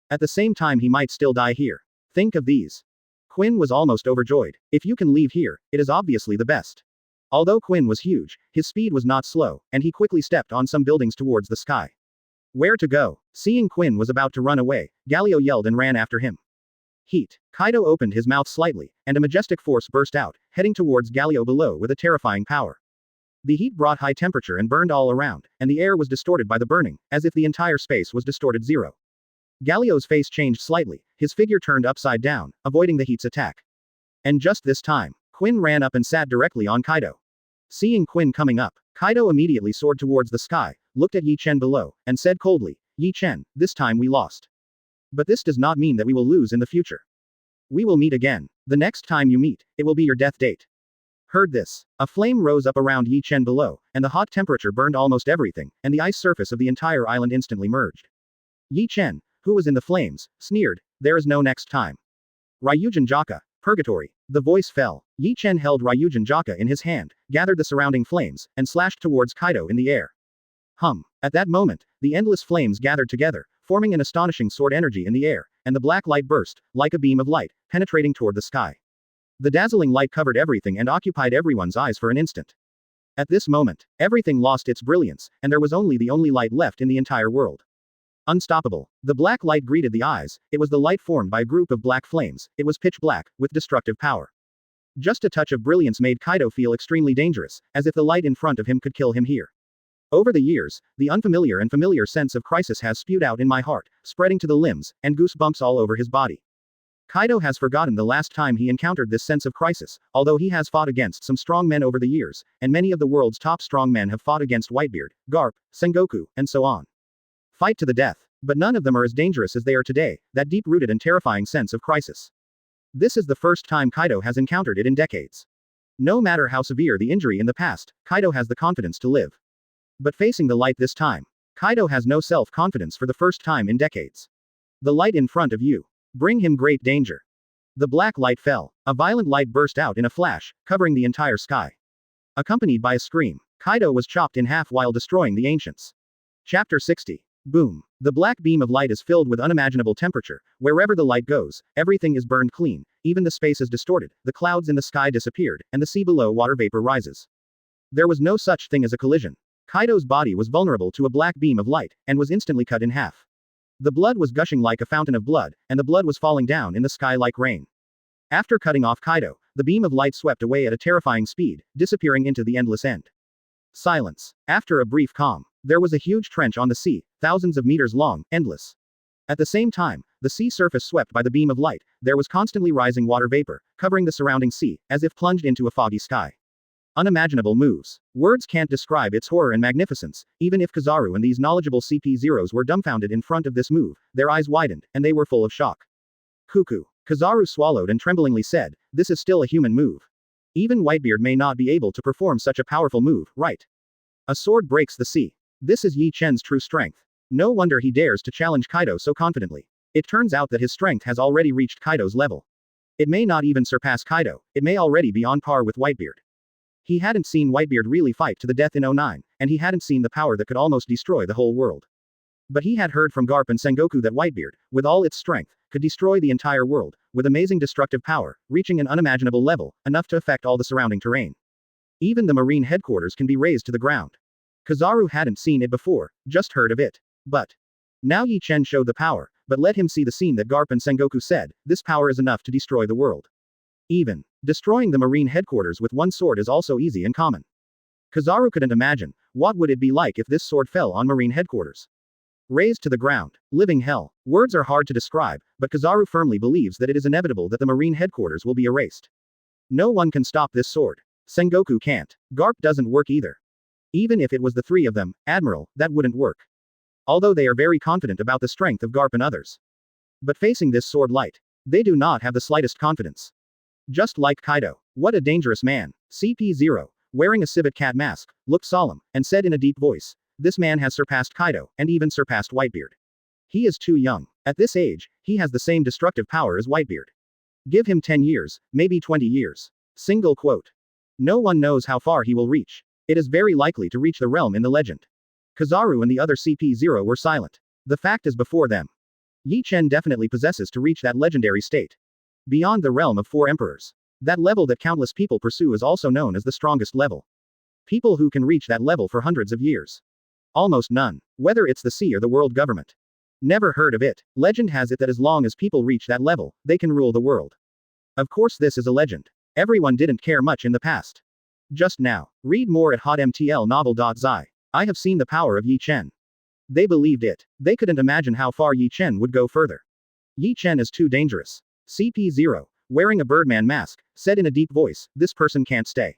At the same time, he might still die here. Think of these. Quinn was almost overjoyed. If you can leave here, it is obviously the best. Although Quinn was huge, his speed was not slow, and he quickly stepped on some buildings towards the sky. Where to go? Seeing Quinn was about to run away, Galio yelled and ran after him. Heat. Kaido opened his mouth slightly, and a majestic force burst out, heading towards Galio below with a terrifying power. The heat brought high temperature and burned all around, and the air was distorted by the burning, as if the entire space was distorted zero. Galio's face changed slightly, his figure turned upside down, avoiding the heat's attack. And just this time, Quinn ran up and sat directly on Kaido. Seeing Quinn coming up, Kaido immediately soared towards the sky, looked at Ye Chen below, and said coldly, Ye Chen, this time we lost. But this does not mean that we will lose in the future. We will meet again. The next time you meet, it will be your death date. Heard this. A flame rose up around Ye Chen below, and the hot temperature burned almost everything, and the ice surface of the entire island instantly merged. Ye Chen, who was in the flames, sneered, there is no next time. Ryūjin Jakka, Purgatory. The voice fell. Ye Chen held Ryūjin Jakka in his hand, gathered the surrounding flames, and slashed towards Kaido in the air. At that moment, the endless flames gathered together, forming an astonishing sword energy in the air, and the black light burst, like a beam of light, penetrating toward the sky. The dazzling light covered everything and occupied everyone's eyes for an instant. At this moment, everything lost its brilliance, and there was only the only light left in the entire world. Unstoppable. The black light greeted the eyes, it was the light formed by a group of black flames, it was pitch black, with destructive power. Just a touch of brilliance made Kaido feel extremely dangerous, as if the light in front of him could kill him here. Over the years, the unfamiliar and familiar sense of crisis has spewed out in my heart, spreading to the limbs, and goosebumps all over his body. Kaido has forgotten the last time he encountered this sense of crisis, although he has fought against some strong men over the years, and many of the world's top strong men have fought against Whitebeard, Garp, Sengoku, and so on. Fight to the death. But none of them are as dangerous as they are today, that deep-rooted and terrifying sense of crisis. This is the first time Kaido has encountered it in decades. No matter how severe the injury in the past, Kaido has the confidence to live. But facing the light this time, Kaido has no self-confidence for the first time in decades. The light in front of you. Bring him great danger. The black light fell. A violent light burst out in a flash, covering the entire sky. Accompanied by a scream, Kaido was chopped in half while destroying the ancients. Chapter 60. Boom. The black beam of light is filled with unimaginable temperature. Wherever the light goes, everything is burned clean, even the space is distorted, the clouds in the sky disappeared, and the sea below water vapor rises. There was no such thing as a collision. Kaido's body was vulnerable to a black beam of light, and was instantly cut in half. The blood was gushing like a fountain of blood, and the blood was falling down in the sky like rain. After cutting off Kaido, the beam of light swept away at a terrifying speed, disappearing into the endless end. Silence. After a brief calm, there was a huge trench on the sea, thousands of meters long, endless. At the same time, the sea surface swept by the beam of light, there was constantly rising water vapor, covering the surrounding sea, as if plunged into a foggy sky. Unimaginable moves. Words can't describe its horror and magnificence, even if Kizaru and these knowledgeable CP0s were dumbfounded in front of this move, their eyes widened, and they were full of shock. Cuckoo. Kizaru swallowed and tremblingly said, this is still a human move. Even Whitebeard may not be able to perform such a powerful move, right? A sword breaks the sea. This is Ye Chen's true strength. No wonder he dares to challenge Kaido so confidently. It turns out that his strength has already reached Kaido's level. It may not even surpass Kaido, it may already be on par with Whitebeard. He hadn't seen Whitebeard really fight to the death in 09, and he hadn't seen the power that could almost destroy the whole world. But he had heard from Garp and Sengoku that Whitebeard, with all its strength, could destroy the entire world, with amazing destructive power, reaching an unimaginable level, enough to affect all the surrounding terrain. Even the marine headquarters can be razed to the ground. Kizaru hadn't seen it before, just heard of it. But now Ye Chen showed the power, but let him see the scene that Garp and Sengoku said, this power is enough to destroy the world. Even destroying the marine headquarters with one sword is also easy and common. Kizaru couldn't imagine, what would it be like if this sword fell on marine headquarters? Razed to the ground. Living hell. Words are hard to describe, but Kizaru firmly believes that it is inevitable that the marine headquarters will be erased. No one can stop this sword. Sengoku can't. Garp doesn't work either. Even if it was the three of them, Admiral, that wouldn't work. Although they are very confident about the strength of Garp and others. But facing this sword light, they do not have the slightest confidence. Just like Kaido. What a dangerous man. CP0, wearing a civet cat mask, looked solemn, and said in a deep voice, this man has surpassed Kaido, and even surpassed Whitebeard. He is too young. At this age, he has the same destructive power as Whitebeard. Give him 10 years, maybe 20 years. Single quote. No one knows how far he will reach. It is very likely to reach the realm in the legend. Kizaru and the other CP0 were silent. The fact is before them. Ye Chen definitely possesses to reach that legendary state. Beyond the realm of 4 emperors. That level that countless people pursue is also known as the strongest level. People who can reach that level for hundreds of years. Almost none. Whether it's the sea or the world government. Never heard of it. Legend has it that as long as people reach that level, they can rule the world. Of course this is a legend. Everyone didn't care much in the past. Just now. Read more at hotmtlnovel.zi. I have seen the power of Ye Chen. They believed it. They couldn't imagine how far Ye Chen would go further. Ye Chen is too dangerous. CP0, wearing a birdman mask, said in a deep voice, this person can't stay.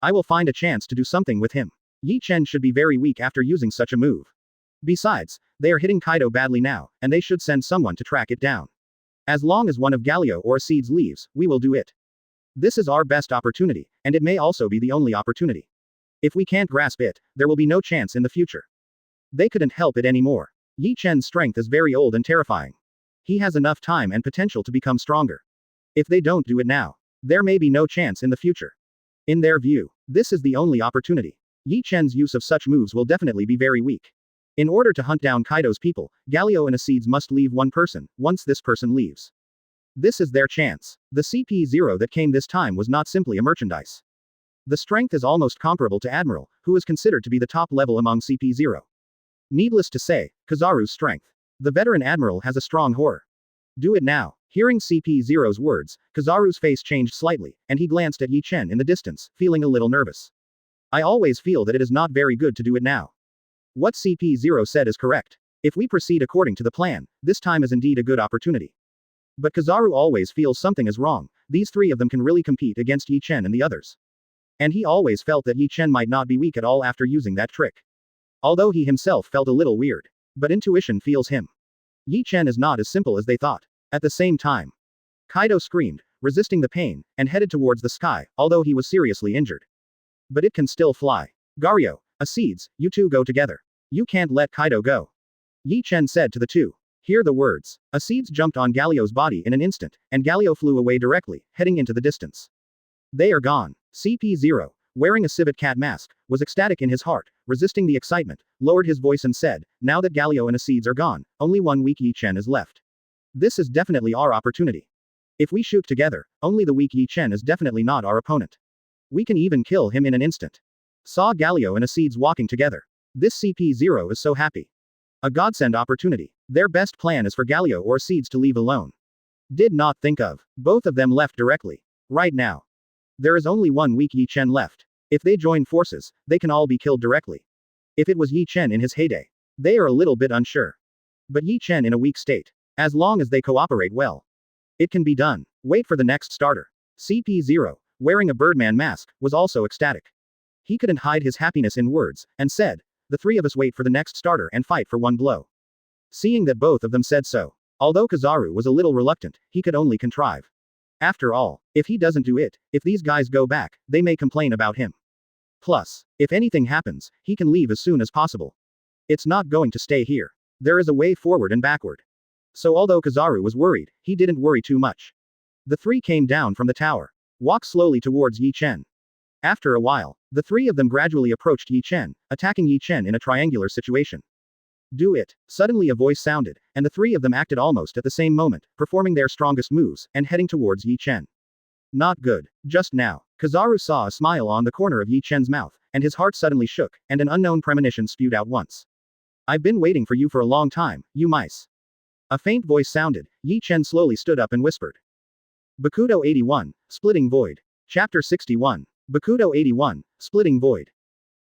I will find a chance to do something with him. Ye Chen should be very weak after using such a move. Besides, they are hitting Kaido badly now, and they should send someone to track it down. As long as one of Galio or Seeds leaves, we will do it. This is our best opportunity, and it may also be the only opportunity. If we can't grasp it, there will be no chance in the future. They couldn't help it anymore. Ye Chen's strength is very old and terrifying. He has enough time and potential to become stronger. If they don't do it now, there may be no chance in the future. In their view, this is the only opportunity. Ye Chen's use of such moves will definitely be very weak. In order to hunt down Kaido's people, Galio and Seeds must leave one person, once this person leaves. This is their chance. The CP0 that came this time was not simply a merchandise. The strength is almost comparable to Admiral, who is considered to be the top level among CP0. Needless to say, Kizaru's strength. The veteran Admiral has a strong horror. Do it now. Hearing CP0's words, Kizaru's face changed slightly, and he glanced at Ye Chen in the distance, feeling a little nervous. I always feel that it is not very good to do it now. What CP0 said is correct. If we proceed according to the plan, this time is indeed a good opportunity. But Kizaru always feels something is wrong. These three of them can really compete against Ye Chen and the others. And he always felt that Ye Chen might not be weak at all after using that trick. Although he himself felt a little weird. But intuition feels him. Ye Chen is not as simple as they thought. At the same time, Kaido screamed, resisting the pain, and headed towards the sky, although he was seriously injured. But it can still fly. Gario, Seeds, you two go together. You can't let Kaido go. Ye Chen said to the two. Hear the words. Seeds jumped on Galio's body in an instant, and Galio flew away directly, heading into the distance. They are gone. CP0, wearing a civet cat mask, was ecstatic in his heart, resisting the excitement, lowered his voice and said, now that Galio and Seeds are gone, only one weak Ye Chen is left. This is definitely our opportunity. If we shoot together, only the weak Ye Chen is definitely not our opponent. We can even kill him in an instant. Saw Galio and Seeds walking together. This CP0 is so happy. A godsend opportunity. Their best plan is for Galio or Seeds to leave alone. Did not think of. Both of them left directly. Right now. There is only one weak Ye Chen left. If they join forces, they can all be killed directly. If it was Ye Chen in his heyday. They are a little bit unsure. But Ye Chen in a weak state. As long as they cooperate well. It can be done. Wait for the next starter. CP0, wearing a birdman mask, was also ecstatic. He couldn't hide his happiness in words, and said, the three of us wait for the next starter and fight for one blow. Seeing that both of them said so. Although Kizaru was a little reluctant, he could only contrive. After all, if he doesn't do it, if these guys go back, they may complain about him. Plus, if anything happens, he can leave as soon as possible. It's not going to stay here. There is a way forward and backward. So although Kizaru was worried, he didn't worry too much. The three came down from the tower. Walked slowly towards Ye Chen. After a while, the three of them gradually approached Ye Chen, attacking Ye Chen in a triangular situation. Do it. Suddenly a voice sounded, and the three of them acted almost at the same moment, performing their strongest moves, and heading towards Ye Chen. Not good. Just now, Kizaru saw a smile on the corner of Ye Chen's mouth, and his heart suddenly shook, and an unknown premonition spewed out once. I've been waiting for you for a long time, you mice. A faint voice sounded. Ye Chen slowly stood up and whispered. Bakudo 81, Splitting Void. Chapter 61. Bakudo 81, Splitting Void.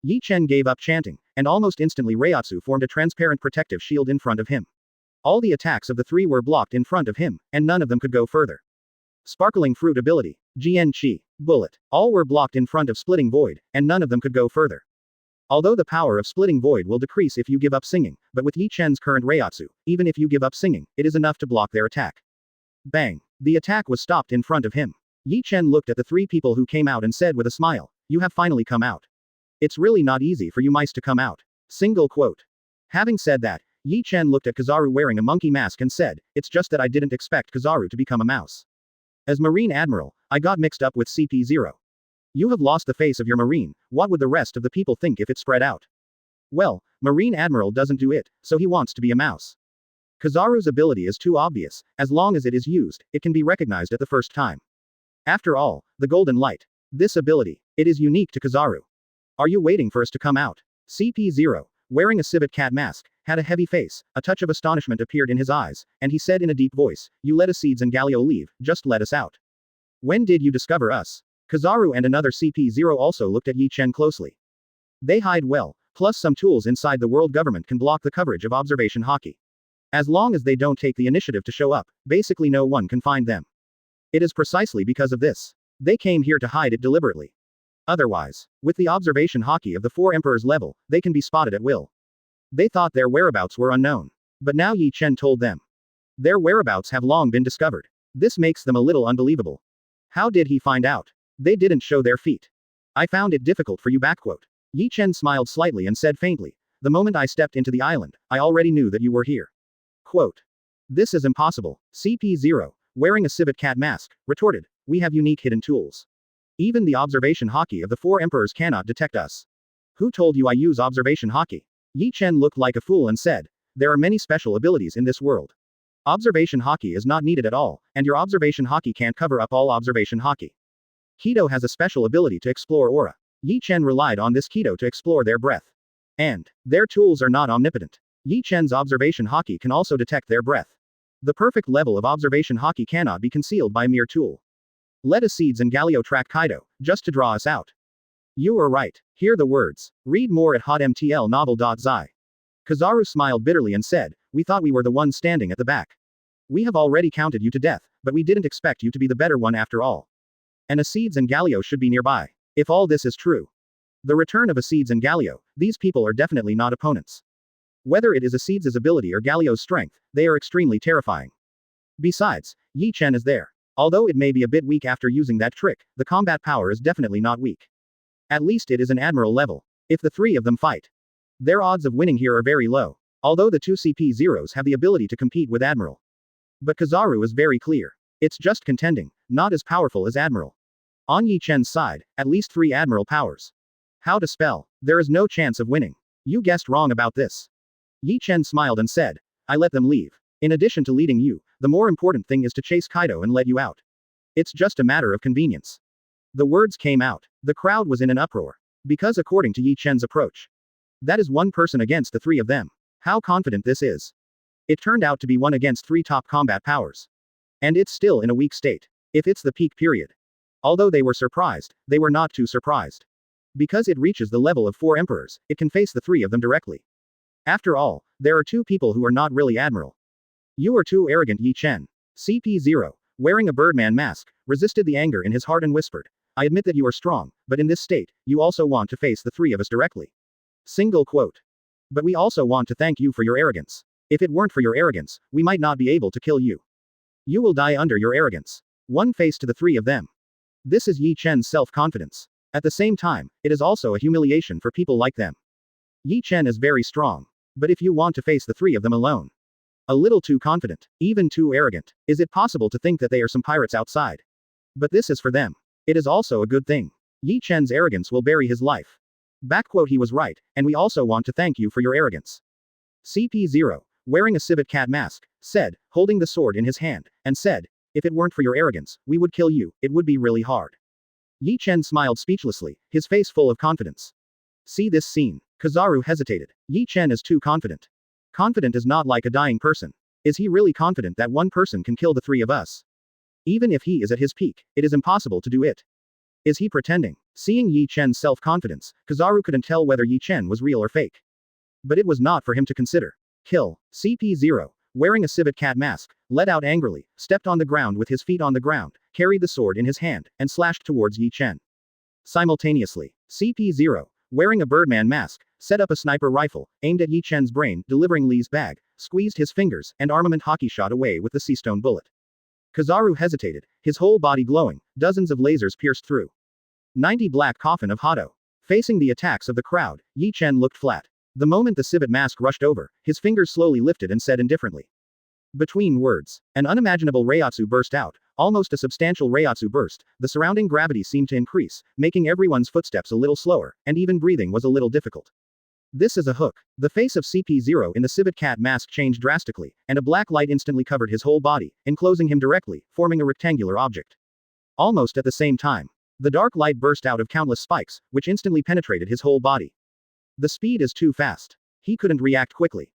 Ye Chen gave up chanting, and almost instantly Reiatsu formed a transparent protective shield in front of him. All the attacks of the three were blocked in front of him, and none of them could go further. Sparkling Fruit Ability. Jian Qi. Bullet. All were blocked in front of Splitting Void, and none of them could go further. Although the power of Splitting Void will decrease if you give up singing, but with Ye Chen's current Reiatsu, even if you give up singing, it is enough to block their attack. Bang. The attack was stopped in front of him. Ye Chen looked at the three people who came out and said with a smile, "You have finally come out. It's really not easy for you mice to come out." Single quote. Having said that, Ye Chen looked at Kizaru wearing a monkey mask and said, "It's just that I didn't expect Kizaru to become a mouse. As Marine Admiral, I got mixed up with CP0. You have lost the face of your Marine, what would the rest of the people think if it spread out? Well, Marine Admiral doesn't do it, so he wants to be a mouse. Kizaru's ability is too obvious, as long as it is used, it can be recognized at the first time. After all, the Golden Light. This ability, it is unique to Kizaru. Are you waiting for us to come out? CP0, wearing a civet cat mask, had a heavy face, a touch of astonishment appeared in his eyes, and he said in a deep voice, "You let us Seeds and Galio leave, just let us out. When did you discover us?" Kizaru and another CP0 also looked at Ye Chen closely. They hide well, plus some tools inside the world government can block the coverage of observation Haki. As long as they don't take the initiative to show up, basically no one can find them. It is precisely because of this. They came here to hide it deliberately. Otherwise, with the observation Haki of the Four Emperors level, they can be spotted at will. They thought their whereabouts were unknown. But now Ye Chen told them. Their whereabouts have long been discovered. This makes them a little unbelievable. How did he find out? They didn't show their feet. I found it difficult for you. Ye Chen smiled slightly and said faintly, "The moment I stepped into the island, I already knew that you were here." Quote. This is impossible. CP0, wearing a civet cat mask, retorted, "We have unique hidden tools. Even the observation Haki of the Four Emperors cannot detect us." Who told you I use observation Haki? Ye Chen looked like a fool and said, "There are many special abilities in this world. Observation Haki is not needed at all, and your observation Haki can't cover up all observation Haki. Kaido has a special ability to explore aura. Ye Chen relied on this Kaido to explore their breath. And their tools are not omnipotent. Ye Chen's observation Haki can also detect their breath. The perfect level of observation Haki cannot be concealed by a mere tool. Let us Seeds and Galio track Kaido, just to draw us out." You are right. Hear the words. Read more at hotmtlnovel.zi. Kizaru smiled bitterly and said, "We thought we were the ones standing at the back. We have already counted you to death, but we didn't expect you to be the better one after all. And a Seeds and Galio should be nearby. If all this is true. The return of a Seeds and Galio, these people are definitely not opponents. Whether it is a Seeds' ability or Galio's strength, they are extremely terrifying. Besides, Ye Chen is there. Although it may be a bit weak after using that trick, the combat power is definitely not weak. At least it is an admiral level. If the three of them fight, their odds of winning here are very low. Although the two CP0s have the ability to compete with Admiral. But Kizaru is very clear. It's just contending, not as powerful as Admiral. On Ye Chen's side, at least 3 Admiral powers. How to spell? There is no chance of winning. You guessed wrong about this. Ye Chen smiled and said, "I let them leave. In addition to leading you, the more important thing is to chase Kaido and let you out. It's just a matter of convenience." The words came out. The crowd was in an uproar. Because according to Ye Chen's approach, that is one person against the 3 of them. How confident this is. It turned out to be 1 against 3 top combat powers. And it's still in a weak state. If it's the peak period. Although they were surprised, they were not too surprised. Because it reaches the level of 4 emperors, it can face the 3 of them directly. After all, there are 2 people who are not really admiral. You are too arrogant. Ye Chen. CP0, wearing a birdman mask, resisted the anger in his heart and whispered, "I admit that you are strong, but in this state, you also want to face the 3 of us directly." Single quote. But we also want to thank you for your arrogance. If it weren't for your arrogance, we might not be able to kill you. You will die under your arrogance. One face to the 3 of them. This is Ye Chen's self-confidence. At the same time, it is also a humiliation for people like them. Ye Chen is very strong. But if you want to face the 3 of them alone. A little too confident, even too arrogant. Is it possible to think that they are some pirates outside? But this is for them. It is also a good thing. Ye Chen's arrogance will bury his life. He was right, and we also want to thank you for your arrogance. CP0, wearing a civet cat mask, said, holding the sword in his hand, and said, if it weren't for your arrogance, we would kill you, it would be really hard. Ye Chen smiled speechlessly, his face full of confidence. See this scene. Kizaru hesitated. Ye Chen is too confident. Confident is not like a dying person. Is he really confident that one person can kill the three of us? Even if he is at his peak, it is impossible to do it. Is he pretending? Seeing Ye Chen's self-confidence, Kizaru couldn't tell whether Ye Chen was real or fake. But it was not for him to consider. Kill. CP0, wearing a civet cat mask, let out angrily, stepped on the ground with his feet on the ground, carried the sword in his hand, and slashed towards Ye Chen. Simultaneously, CP0, wearing a birdman mask, set up a sniper rifle, aimed at Ye Chen's brain, delivering Li's bag, squeezed his fingers, and armament Haki shot away with the seastone bullet. Kizaru hesitated, his whole body glowing, dozens of lasers pierced through. 90 black coffin of Hado. Facing the attacks of the crowd, Ye Chen looked flat. The moment the civet mask rushed over, his fingers slowly lifted and said indifferently. Between words, an unimaginable Reiatsu burst out, almost a substantial Reiatsu burst, the surrounding gravity seemed to increase, making everyone's footsteps a little slower, and even breathing was a little difficult. This is a hook. The face of CP0 in the civet cat mask changed drastically, and a black light instantly covered his whole body, enclosing him directly, forming a rectangular object. Almost at the same time, the dark light burst out of countless spikes, which instantly penetrated his whole body. The speed is too fast. He couldn't react quickly.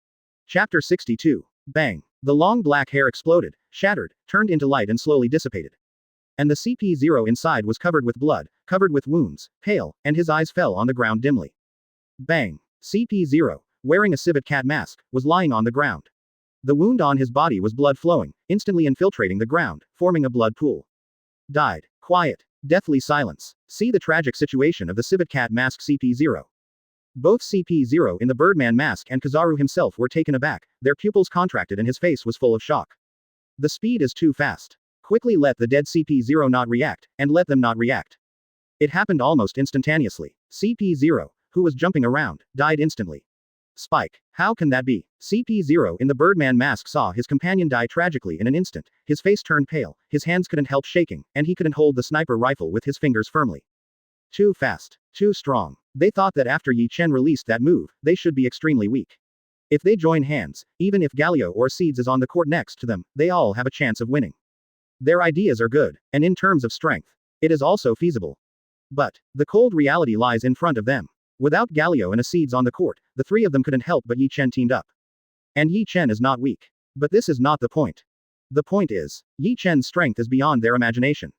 Chapter 62. Bang. The long black hair exploded, shattered, turned into light and slowly dissipated. And the CP0 inside was covered with blood, covered with wounds, pale, and his eyes fell on the ground dimly. Bang. CP0, wearing a civet cat mask, was lying on the ground. The wound on his body was blood flowing, instantly infiltrating the ground, forming a blood pool. Died. Quiet. Deathly silence. See the tragic situation of the civet cat mask CP0. Both CP0 in the Birdman mask and Kizaru himself were taken aback, their pupils contracted and his face was full of shock. The speed is too fast. Quickly let the dead CP0 not react, and let them not react. It happened almost instantaneously. CP0, who was jumping around, died instantly. Spike. How can that be? CP0 in the Birdman mask saw his companion die tragically in an instant, his face turned pale, his hands couldn't help shaking, and he couldn't hold the sniper rifle with his fingers firmly. Too fast. Too strong. They thought that after Ye Chen released that move, they should be extremely weak. If they join hands, even if Galio or Seeds is on the court next to them, they all have a chance of winning. Their ideas are good, and in terms of strength, it is also feasible. But, the cold reality lies in front of them. Without Galio and Seeds on the court, the three of them couldn't help but Ye Chen teamed up. And Ye Chen is not weak. But this is not the point. The point is, Ye Chen's strength is beyond their imagination.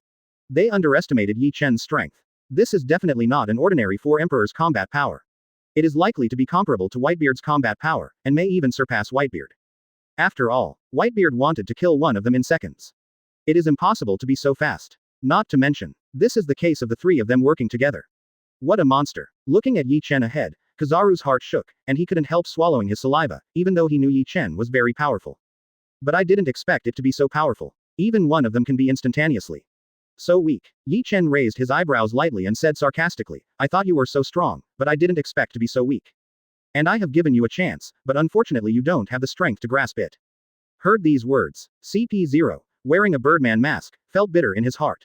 They underestimated Ye Chen's strength. This is definitely not an ordinary Four Emperors combat power. It is likely to be comparable to Whitebeard's combat power, and may even surpass Whitebeard. After all, Whitebeard wanted to kill one of them in seconds. It is impossible to be so fast. Not to mention, this is the case of the three of them working together. What a monster. Looking at Ye Chen ahead, Kizaru's heart shook, and he couldn't help swallowing his saliva, even though he knew Ye Chen was very powerful. But I didn't expect it to be so powerful. Even one of them can be instantaneously. So weak. Ye Chen raised his eyebrows lightly and said sarcastically, I thought you were so strong, but I didn't expect to be so weak. And I have given you a chance, but unfortunately you don't have the strength to grasp it. Heard these words, CP0, wearing a Birdman mask, felt bitter in his heart.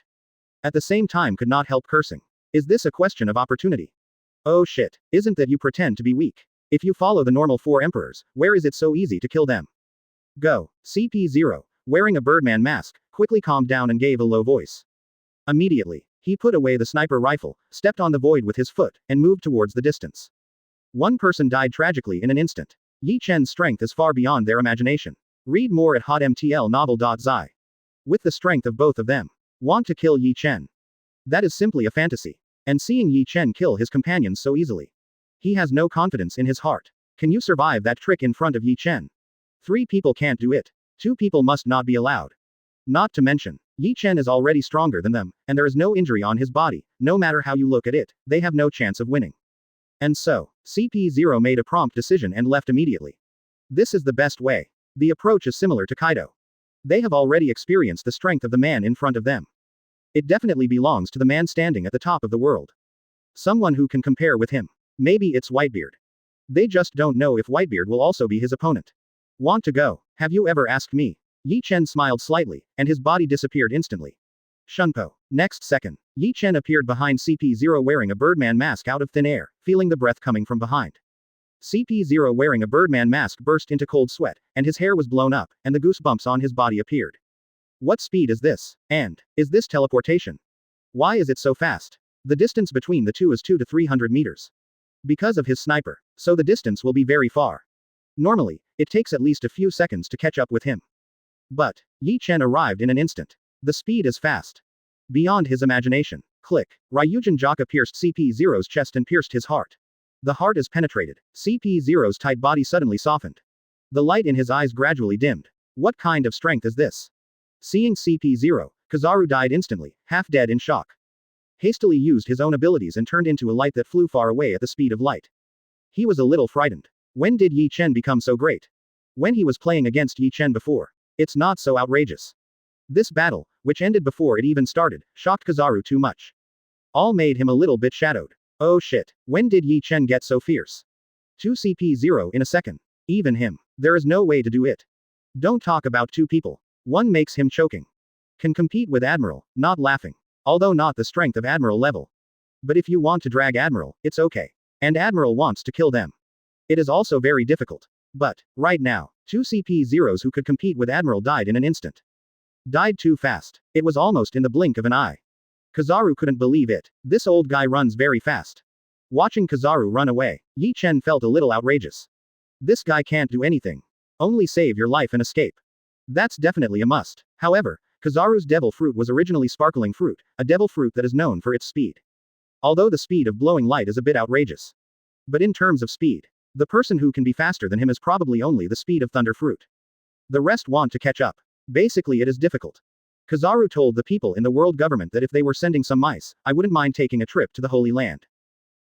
At the same time could not help cursing. Is this a question of opportunity? Oh shit, isn't that you pretend to be weak? If you follow the normal Four Emperors, where is it so easy to kill them? Go. CP0, wearing a Birdman mask, quickly calmed down and gave a low voice. Immediately, he put away the sniper rifle, stepped on the void with his foot, and moved towards the distance. One person died tragically in an instant. Ye Chen's strength is far beyond their imagination. Read more at hotmtlnovel.zi. With the strength of both of them. Want to kill Ye Chen. That is simply a fantasy. And seeing Ye Chen kill his companions so easily. He has no confidence in his heart. Can you survive that trick in front of Ye Chen? 3 people can't do it. 2 people must not be allowed. Not to mention, Ye Chen is already stronger than them, and there is no injury on his body, no matter how you look at it, they have no chance of winning. And so, CP0 made a prompt decision and left immediately. This is the best way. The approach is similar to Kaido. They have already experienced the strength of the man in front of them. It definitely belongs to the man standing at the top of the world. Someone who can compare with him. Maybe it's Whitebeard. They just don't know if Whitebeard will also be his opponent. Want to go? Have you ever asked me? Ye Chen smiled slightly, and his body disappeared instantly. Shunpo. Next second, Ye Chen appeared behind CP0 wearing a Birdman mask out of thin air, feeling the breath coming from behind. CP0 wearing a birdman mask burst into cold sweat, and his hair was blown up, and the goosebumps on his body appeared. What speed is this? And, is this teleportation? Why is it so fast? The distance between the two is 2 to 300 meters. Because of his sniper. So the distance will be very far. Normally, it takes at least a few seconds to catch up with him. But, Ye Chen arrived in an instant. The speed is fast. Beyond his imagination. Click. Ryūjin Jakka pierced CP0's chest and pierced his heart. The heart is penetrated. CP0's tight body suddenly softened. The light in his eyes gradually dimmed. What kind of strength is this? Seeing CP0, Kizaru died instantly, half dead in shock. Hastily used his own abilities and turned into a light that flew far away at the speed of light. He was a little frightened. When did Ye Chen become so great? When he was playing against Ye Chen before. It's not so outrageous. This battle, which ended before it even started, shocked Kizaru too much. All made him a little bit shadowed. Oh shit, when did Ye Chen get so fierce? 2 CP0 in a second. Even him. There is no way to do it. Don't talk about 2 people. One makes him choking. Can compete with Admiral, not laughing. Although not the strength of Admiral level. But if you want to drag Admiral, it's okay. And Admiral wants to kill them. It is also very difficult. But, right now, 2 CP0s who could compete with Admiral died in an instant. Died too fast. It was almost in the blink of an eye. Kizaru couldn't believe it. This old guy runs very fast. Watching Kizaru run away, Ye Chen felt a little outrageous. This guy can't do anything. Only save your life and escape. That's definitely a must. However, Kizaru's devil fruit was originally sparkling fruit, a devil fruit that is known for its speed. Although the speed of blowing light is a bit outrageous. But in terms of speed, the person who can be faster than him is probably only the speed of thunder fruit. The rest want to catch up. Basically it is difficult. Kizaru told the people in the world government that if they were sending some mice, I wouldn't mind taking a trip to the Holy Land.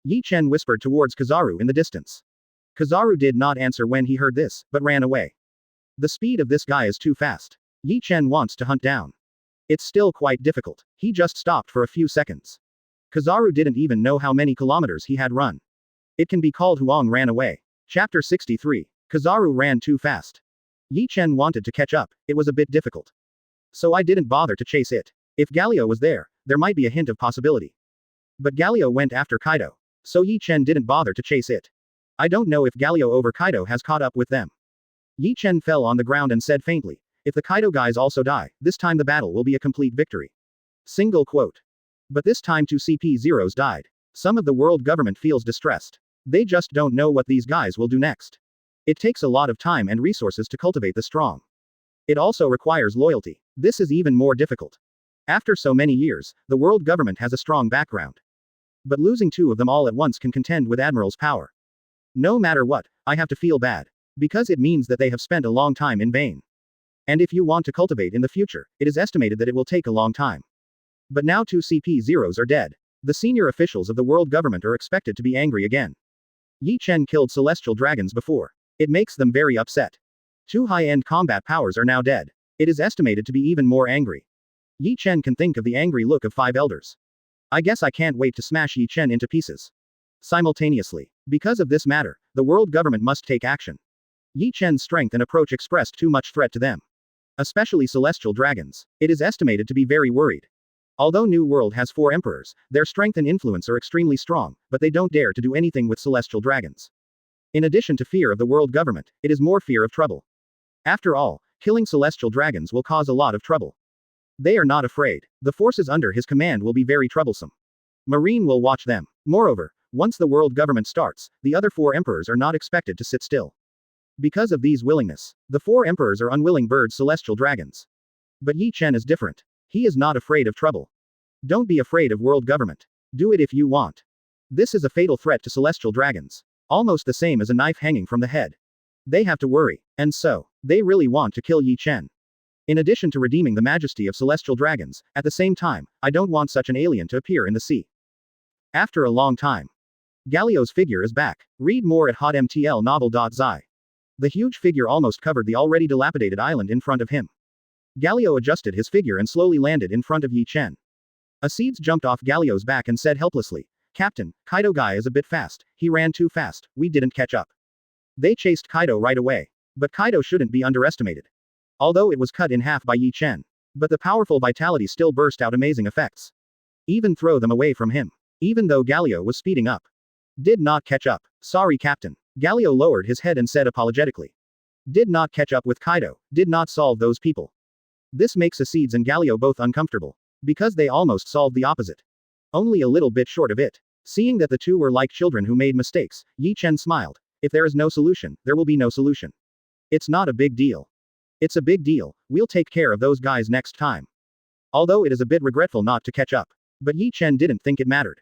Ye Chen whispered towards Kizaru in the distance. Kizaru did not answer when he heard this, but ran away. The speed of this guy is too fast. Ye Chen wants to hunt down. It's still quite difficult. He just stopped for a few seconds. Kizaru didn't even know how many kilometers he had run. It can be called Huang ran away. Chapter 63. Kizaru ran too fast. Ye Chen wanted to catch up, it was a bit difficult. So I didn't bother to chase it. If Galio was there might be a hint of possibility. But Galio went after Kaido. So Ye Chen didn't bother to chase it. I don't know if Galio over Kaido has caught up with them. Ye Chen fell on the ground and said faintly, if the Kaido guys also die, this time the battle will be a complete victory. Single quote. But this time 2 CP0s died. Some of the world government feels distressed. They just don't know what these guys will do next. It takes a lot of time and resources to cultivate the strong. It also requires loyalty. This is even more difficult. After so many years, the world government has a strong background. But losing 2 of them all at once can contend with Admiral's power. No matter what, I have to feel bad. Because it means that they have spent a long time in vain. And if you want to cultivate in the future, it is estimated that it will take a long time. But now 2 CP0s are dead. The senior officials of the world government are expected to be angry again. Ye Chen killed celestial dragons before. It makes them very upset. 2 high-end combat powers are now dead. It is estimated to be even more angry. Ye Chen can think of the angry look of 5 elders. I guess I can't wait to smash Ye Chen into pieces. Simultaneously. Because of this matter, the world government must take action. Ye Chen's strength and approach expressed too much threat to them. Especially celestial dragons. It is estimated to be very worried. Although New World has 4 emperors, their strength and influence are extremely strong, but they don't dare to do anything with celestial dragons. In addition to fear of the world government, it is more fear of trouble. After all, killing celestial dragons will cause a lot of trouble. They are not afraid. The forces under his command will be very troublesome. Marine will watch them. Moreover, once the world government starts, the other 4 emperors are not expected to sit still. Because of these willingness, the 4 emperors are unwilling birds celestial dragons. But Ye Chen is different. He is not afraid of trouble. Don't be afraid of world government. Do it if you want. This is a fatal threat to celestial dragons. Almost the same as a knife hanging from the head. They have to worry. And so, they really want to kill Ye Chen. In addition to redeeming the majesty of celestial dragons, at the same time, I don't want such an alien to appear in the sea. After a long time. Galio's figure is back. Read more at hotmtlnovel.zi. The huge figure almost covered the already dilapidated island in front of him. Galio adjusted his figure and slowly landed in front of Ye Chen. Acedes jumped off Galio's back and said helplessly, Captain, Kaido guy is a bit fast, he ran too fast, we didn't catch up. They chased Kaido right away. But Kaido shouldn't be underestimated. Although it was cut in half by Ye Chen. But the powerful vitality still burst out amazing effects. Even throw them away from him. Even though Galio was speeding up. Did not catch up. Sorry Captain. Galio lowered his head and said apologetically. Did not catch up with Kaido, did not solve those people. This makes Acids and Galio both uncomfortable. Because they almost solved the opposite. Only a little bit short of it. Seeing that the two were like children who made mistakes, Ye Chen smiled. If there is no solution, there will be no solution. It's not a big deal. It's a big deal, we'll take care of those guys next time. Although it is a bit regretful not to catch up. But Ye Chen didn't think it mattered.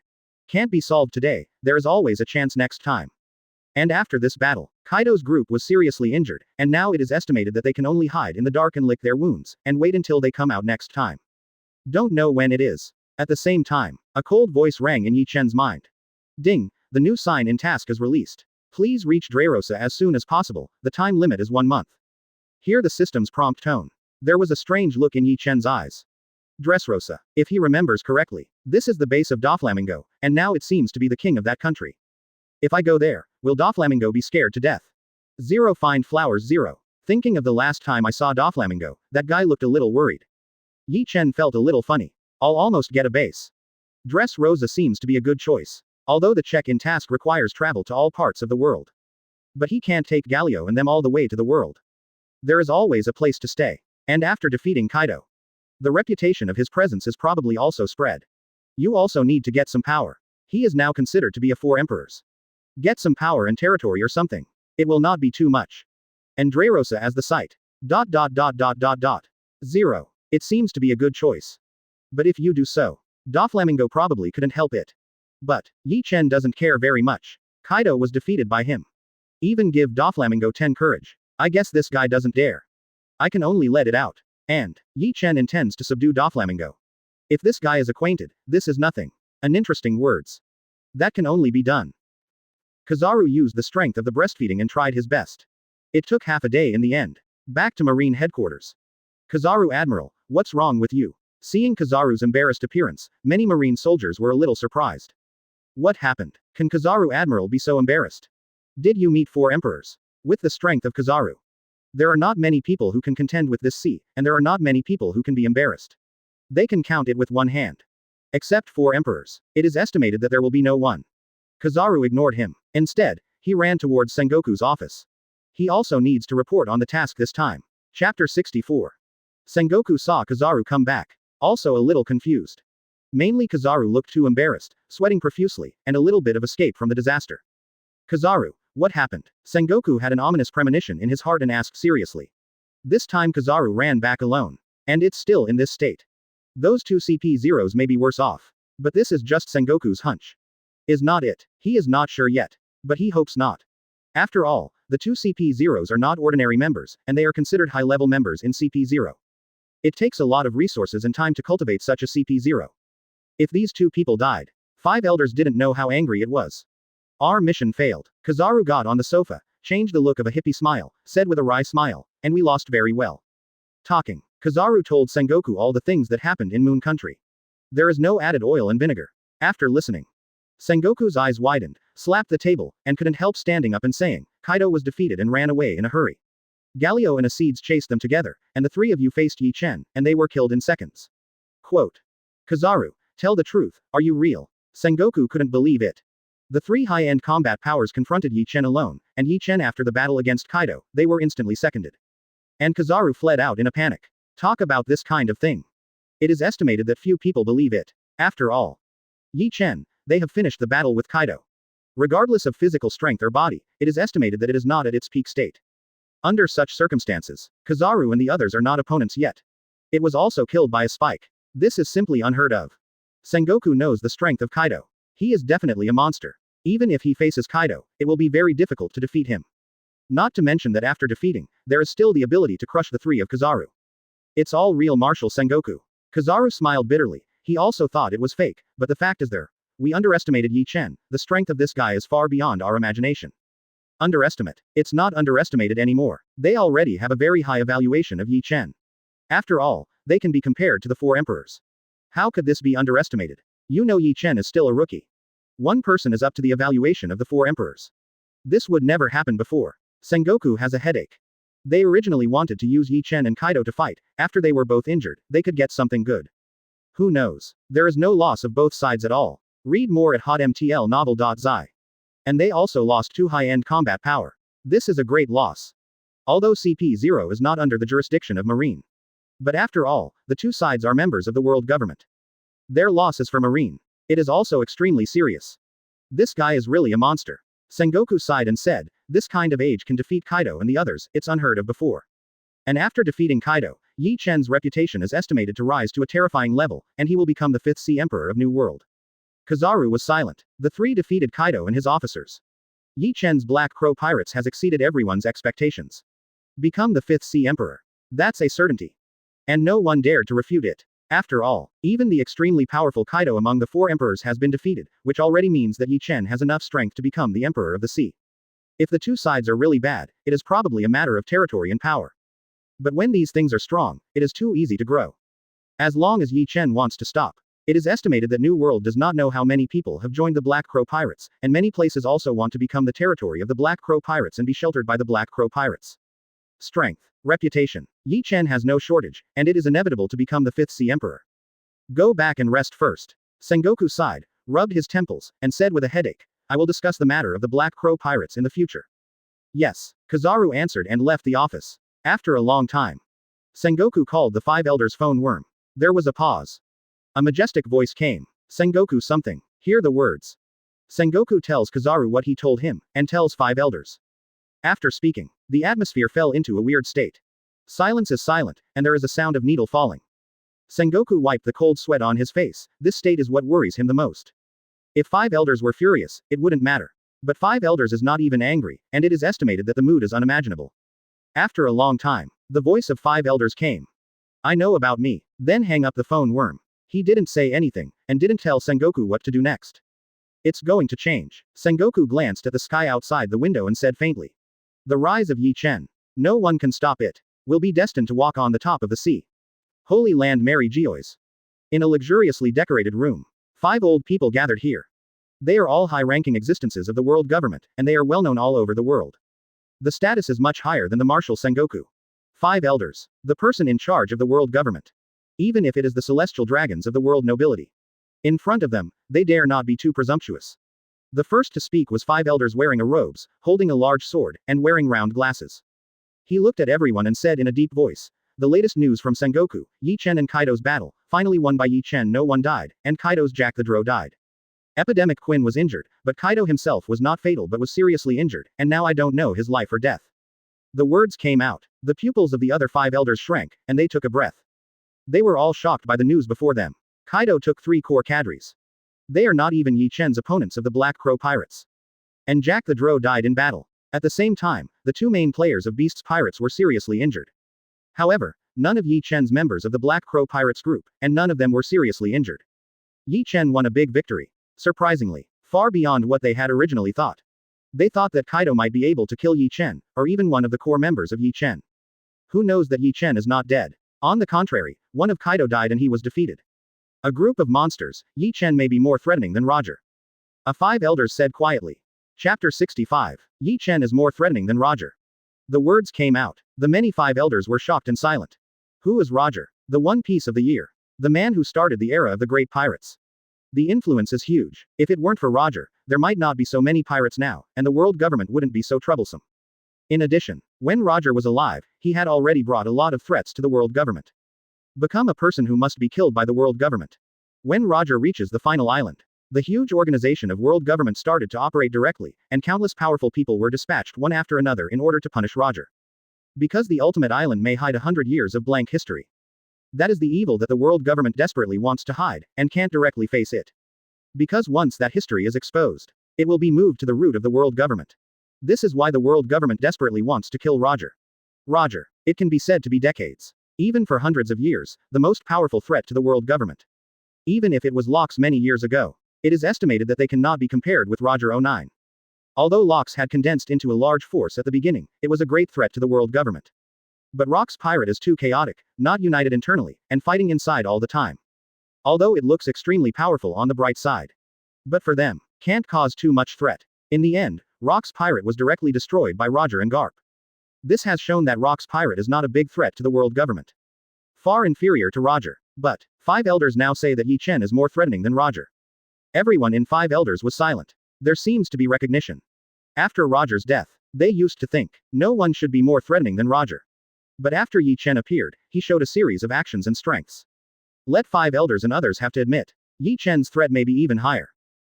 Can't be solved today, there is always a chance next time. And after this battle, Kaido's group was seriously injured, and now it is estimated that they can only hide in the dark and lick their wounds, and wait until they come out next time. Don't know when it is. At the same time, a cold voice rang in Ye Chen's mind. Ding, the new sign in task is released. Please reach Dressrosa as soon as possible, the time limit is 1 month. Hear the system's prompt tone. There was a strange look in Ye Chen's eyes. Dressrosa, if he remembers correctly, this is the base of Doflamingo, and now it seems to be the king of that country. If I go there, will Doflamingo be scared to death? 0 Find flowers 0. Thinking of the last time I saw Doflamingo, that guy looked a little worried. Ye Chen felt a little funny. I'll almost get a base. Dressrosa seems to be a good choice. Although the check-in task requires travel to all parts of the world. But he can't take Galio and them all the way to the world. There is always a place to stay. And after defeating Kaido, the reputation of his presence is probably also spread. You also need to get some power. He is now considered to be a 4 emperors. Get some power and territory or something. It will not be too much. And Dressrosa as the site. 0. It seems to be a good choice. But if you do so, Doflamingo probably couldn't help it. But, Ye Chen doesn't care very much. Kaido was defeated by him. Even give Doflamingo 10 courage. I guess this guy doesn't dare. I can only let it out. And, Ye Chen intends to subdue Doflamingo. If this guy is acquainted, this is nothing. An interesting words. That can only be done. Kizaru used the strength of the breastfeeding and tried his best. It took half a day in the end. Back to Marine headquarters. Kizaru Admiral, what's wrong with you? Seeing Kizaru's embarrassed appearance, many Marine soldiers were a little surprised. What happened? Can Kizaru Admiral be so embarrassed? Did you meet 4 emperors? With the strength of Kizaru. There are not many people who can contend with this sea, and there are not many people who can be embarrassed. They can count it with one hand. Except 4 emperors. It is estimated that there will be no one. Kizaru ignored him. Instead, he ran towards Sengoku's office. He also needs to report on the task this time. Chapter 64. Sengoku saw Kizaru come back. Also a little confused. Mainly Kizaru looked too embarrassed, sweating profusely, and a little bit of escape from the disaster. Kizaru, what happened? Sengoku had an ominous premonition in his heart and asked seriously. This time Kizaru ran back alone. And it's still in this state. Those 2 CP0s may be worse off. But this is just Sengoku's hunch. Is not it? He is not sure yet. But he hopes not. After all, the 2 CP0s are not ordinary members, and they are considered high-level members in CP0. It takes a lot of resources and time to cultivate such a CP0. If these 2 people died, 5 elders didn't know how angry it was. Our mission failed. Kizaru got on the sofa, changed the look of a hippie smile, said with a wry smile, and we lost very well. Talking. Kizaru told Sengoku all the things that happened in Moon Country. There is no added oil and vinegar. After listening, Sengoku's eyes widened, slapped the table, and couldn't help standing up and saying, Kaido was defeated and ran away in a hurry. Galio and Acids chased them together, and the 3 of you faced Ye Chen, and they were killed in seconds. Quote. Kizaru, tell the truth, are you real? Sengoku couldn't believe it. The 3 high-end combat powers confronted Ye Chen alone, and Ye Chen after the battle against Kaido, they were instantly seconded. And Kizaru fled out in a panic. Talk about this kind of thing. It is estimated that few people believe it. After all, Ye Chen, they have finished the battle with Kaido. Regardless of physical strength or body, it is estimated that it is not at its peak state. Under such circumstances, Kizaru and the others are not opponents yet. It was also killed by a spike. This is simply unheard of. Sengoku knows the strength of Kaido. He is definitely a monster. Even if he faces Kaido, it will be very difficult to defeat him. Not to mention that after defeating, there is still the ability to crush the 3 of Kizaru. It's all real Marshal Sengoku. Kizaru smiled bitterly. He also thought it was fake, but the fact is we underestimated Ye Chen. The strength of this guy is far beyond our imagination. Underestimate. It's not underestimated anymore. They already have a very high evaluation of Ye Chen. After all, they can be compared to the 4 emperors. How could this be underestimated? You know Ye Chen is still a rookie. One person is up to the evaluation of the 4 emperors. This would never happen before. Sengoku has a headache. They originally wanted to use Ye Chen and Kaido to fight. After they were both injured, they could get something good. Who knows? There is no loss of both sides at all. Read more at hotmtlnovel.zi. And they also lost 2 high-end combat power. This is a great loss. Although CP0 is not under the jurisdiction of Marine. But after all, the two sides are members of the world government. Their loss is for Marine. It is also extremely serious. This guy is really a monster. Sengoku sighed and said, this kind of age can defeat Kaido and the others, it's unheard of before. And after defeating Kaido, Ye Chen's reputation is estimated to rise to a terrifying level, and he will become the 5th Sea Emperor of New World. Kizaru was silent. The three defeated Kaido and his officers. Ye Chen's Black Crow Pirates has exceeded everyone's expectations. Become the 5th Sea Emperor. That's a certainty. And no one dared to refute it. After all, even the extremely powerful Kaido among the 4 emperors has been defeated, which already means that Ye Chen has enough strength to become the Emperor of the Sea. If the two sides are really bad, it is probably a matter of territory and power. But when these things are strong, it is too easy to grow. As long as Ye Chen wants to stop. It is estimated that New World does not know how many people have joined the Black Crow Pirates, and many places also want to become the territory of the Black Crow Pirates and be sheltered by the Black Crow Pirates. Strength. Reputation. Ye Chen has no shortage, and it is inevitable to become the 5th Sea Emperor. Go back and rest first. Sengoku sighed, rubbed his temples, and said with a headache, I will discuss the matter of the Black Crow Pirates in the future. Yes. Kizaru answered and left the office. After a long time. Sengoku called the 5 elders phone worm. There was a pause. A majestic voice came. Sengoku something. Hear the words. Sengoku tells Kizaru what he told him, and tells 5 elders. After speaking, the atmosphere fell into a weird state. Silence is silent, and there is a sound of needle falling. Sengoku wiped the cold sweat on his face. This state is what worries him the most. If 5 elders were furious, it wouldn't matter. But 5 elders is not even angry, and it is estimated that the mood is unimaginable. After a long time, the voice of 5 elders came. I know about me. Then hang up the phone worm. He didn't say anything, and didn't tell Sengoku what to do next. It's going to change. Sengoku glanced at the sky outside the window and said faintly. The rise of Ye Chen. No one can stop it. Will be destined to walk on the top of the sea. Holy Land Mary Geois. In a luxuriously decorated room. 5 old people gathered here. They are all high-ranking existences of the world government, and they are well known all over the world. The status is much higher than the Marshal Sengoku. 5 elders. The person in charge of the world government. Even if it is the celestial dragons of the world nobility. In front of them, they dare not be too presumptuous. The first to speak was 5 elders wearing a robes, holding a large sword, and wearing round glasses. He looked at everyone and said in a deep voice, the latest news from Sengoku, Ye Chen and Kaido's battle, finally won by Ye Chen, no one died, and Kaido's Jack the Drow died. Epidemic Quinn was injured, but Kaido himself was not fatal but was seriously injured, and now I don't know his life or death. The words came out. The pupils of the other 5 elders shrank, and they took a breath. They were all shocked by the news before them. Kaido took 3 core cadres. They are not even Ye Chen's opponents of the Black Crow Pirates. And Jack the Drow died in battle. At the same time, the 2 main players of Beast's Pirates were seriously injured. However, none of Ye Chen's members of the Black Crow Pirates group, and none of them were seriously injured. Ye Chen won a big victory. Surprisingly, far beyond what they had originally thought. They thought that Kaido might be able to kill Ye Chen, or even one of the core members of Ye Chen. Who knows that Ye Chen is not dead? On the contrary, one of Kaido died and he was defeated. A group of monsters, Ye Chen may be more threatening than Roger. A 5 elders said quietly. Chapter 65. Ye Chen is more threatening than Roger. The words came out. The many 5 elders were shocked and silent. Who is Roger? The One Piece of the year. The man who started the era of the great pirates. The influence is huge. If it weren't for Roger, there might not be so many pirates now, and the world government wouldn't be so troublesome. In addition, when Roger was alive, he had already brought a lot of threats to the world government. Become a person who must be killed by the world government. When Roger reaches the final island, the huge organization of world government started to operate directly, and countless powerful people were dispatched one after another in order to punish Roger. Because the ultimate island may hide 100 years of blank history. That is the evil that the world government desperately wants to hide, and can't directly face it. Because once that history is exposed, it will be moved to the root of the world government. This is why the world government desperately wants to kill Roger. Roger, it can be said to be decades, even for hundreds of years, the most powerful threat to the world government. Even if it was Locke's many years ago, it is estimated that they cannot be compared with Roger 09. Although Locke's had condensed into a large force at the beginning, it was a great threat to the world government. But Rock's pirate is too chaotic, not united internally, and fighting inside all the time. Although it looks extremely powerful on the bright side. But for them, can't cause too much threat. In the end, Rock's pirate was directly destroyed by Roger and Garp. This has shown that Rock's pirate is not a big threat to the world government. Far inferior to Roger. But 5 elders now say that Ye Chen is more threatening than Roger. Everyone in 5 elders was silent. There seems to be recognition. After Roger's death, they used to think, no one should be more threatening than Roger. But after Ye Chen appeared, he showed a series of actions and strengths. Let 5 elders and others have to admit, Ye Chen's threat may be even higher.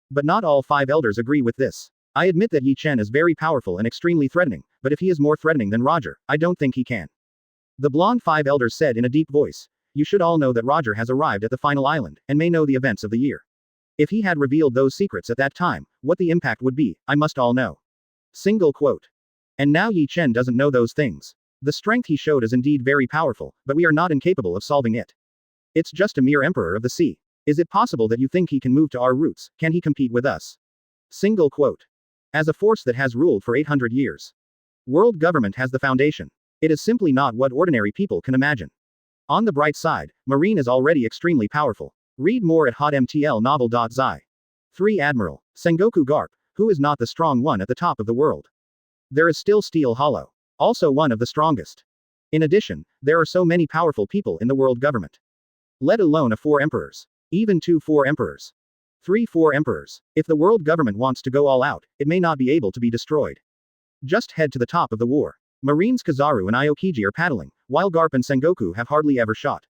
But not all 5 elders agree with this. I admit that Ye Chen is very powerful and extremely threatening, but if he is more threatening than Roger, I don't think he can. The blonde 5 elders said in a deep voice, you should all know that Roger has arrived at the final island, and may know the events of the year. If he had revealed those secrets at that time, what the impact would be, I must all know. Single quote. And now Ye Chen doesn't know those things. The strength he showed is indeed very powerful, but we are not incapable of solving it. It's just a mere emperor of the sea. Is it possible that you think he can move to our roots? Can he compete with us? Single quote. As a force that has ruled for 800 years. World government has the foundation. It is simply not what ordinary people can imagine. On the bright side, Marine is already extremely powerful. Read more at hotmtlnovel.zi. 3 Admiral Sengoku Garp, who is not the strong one at the top of the world. There is still Steel Hollow. Also one of the strongest. In addition, there are so many powerful people in the world government. Let alone a 4 emperors. Even 2 4 emperors. 3 4 emperors. If the world government wants to go all out, it may not be able to be destroyed. Just head to the top of the war. Marines Kizaru and Aokiji are paddling, while Garp and Sengoku have hardly ever shot.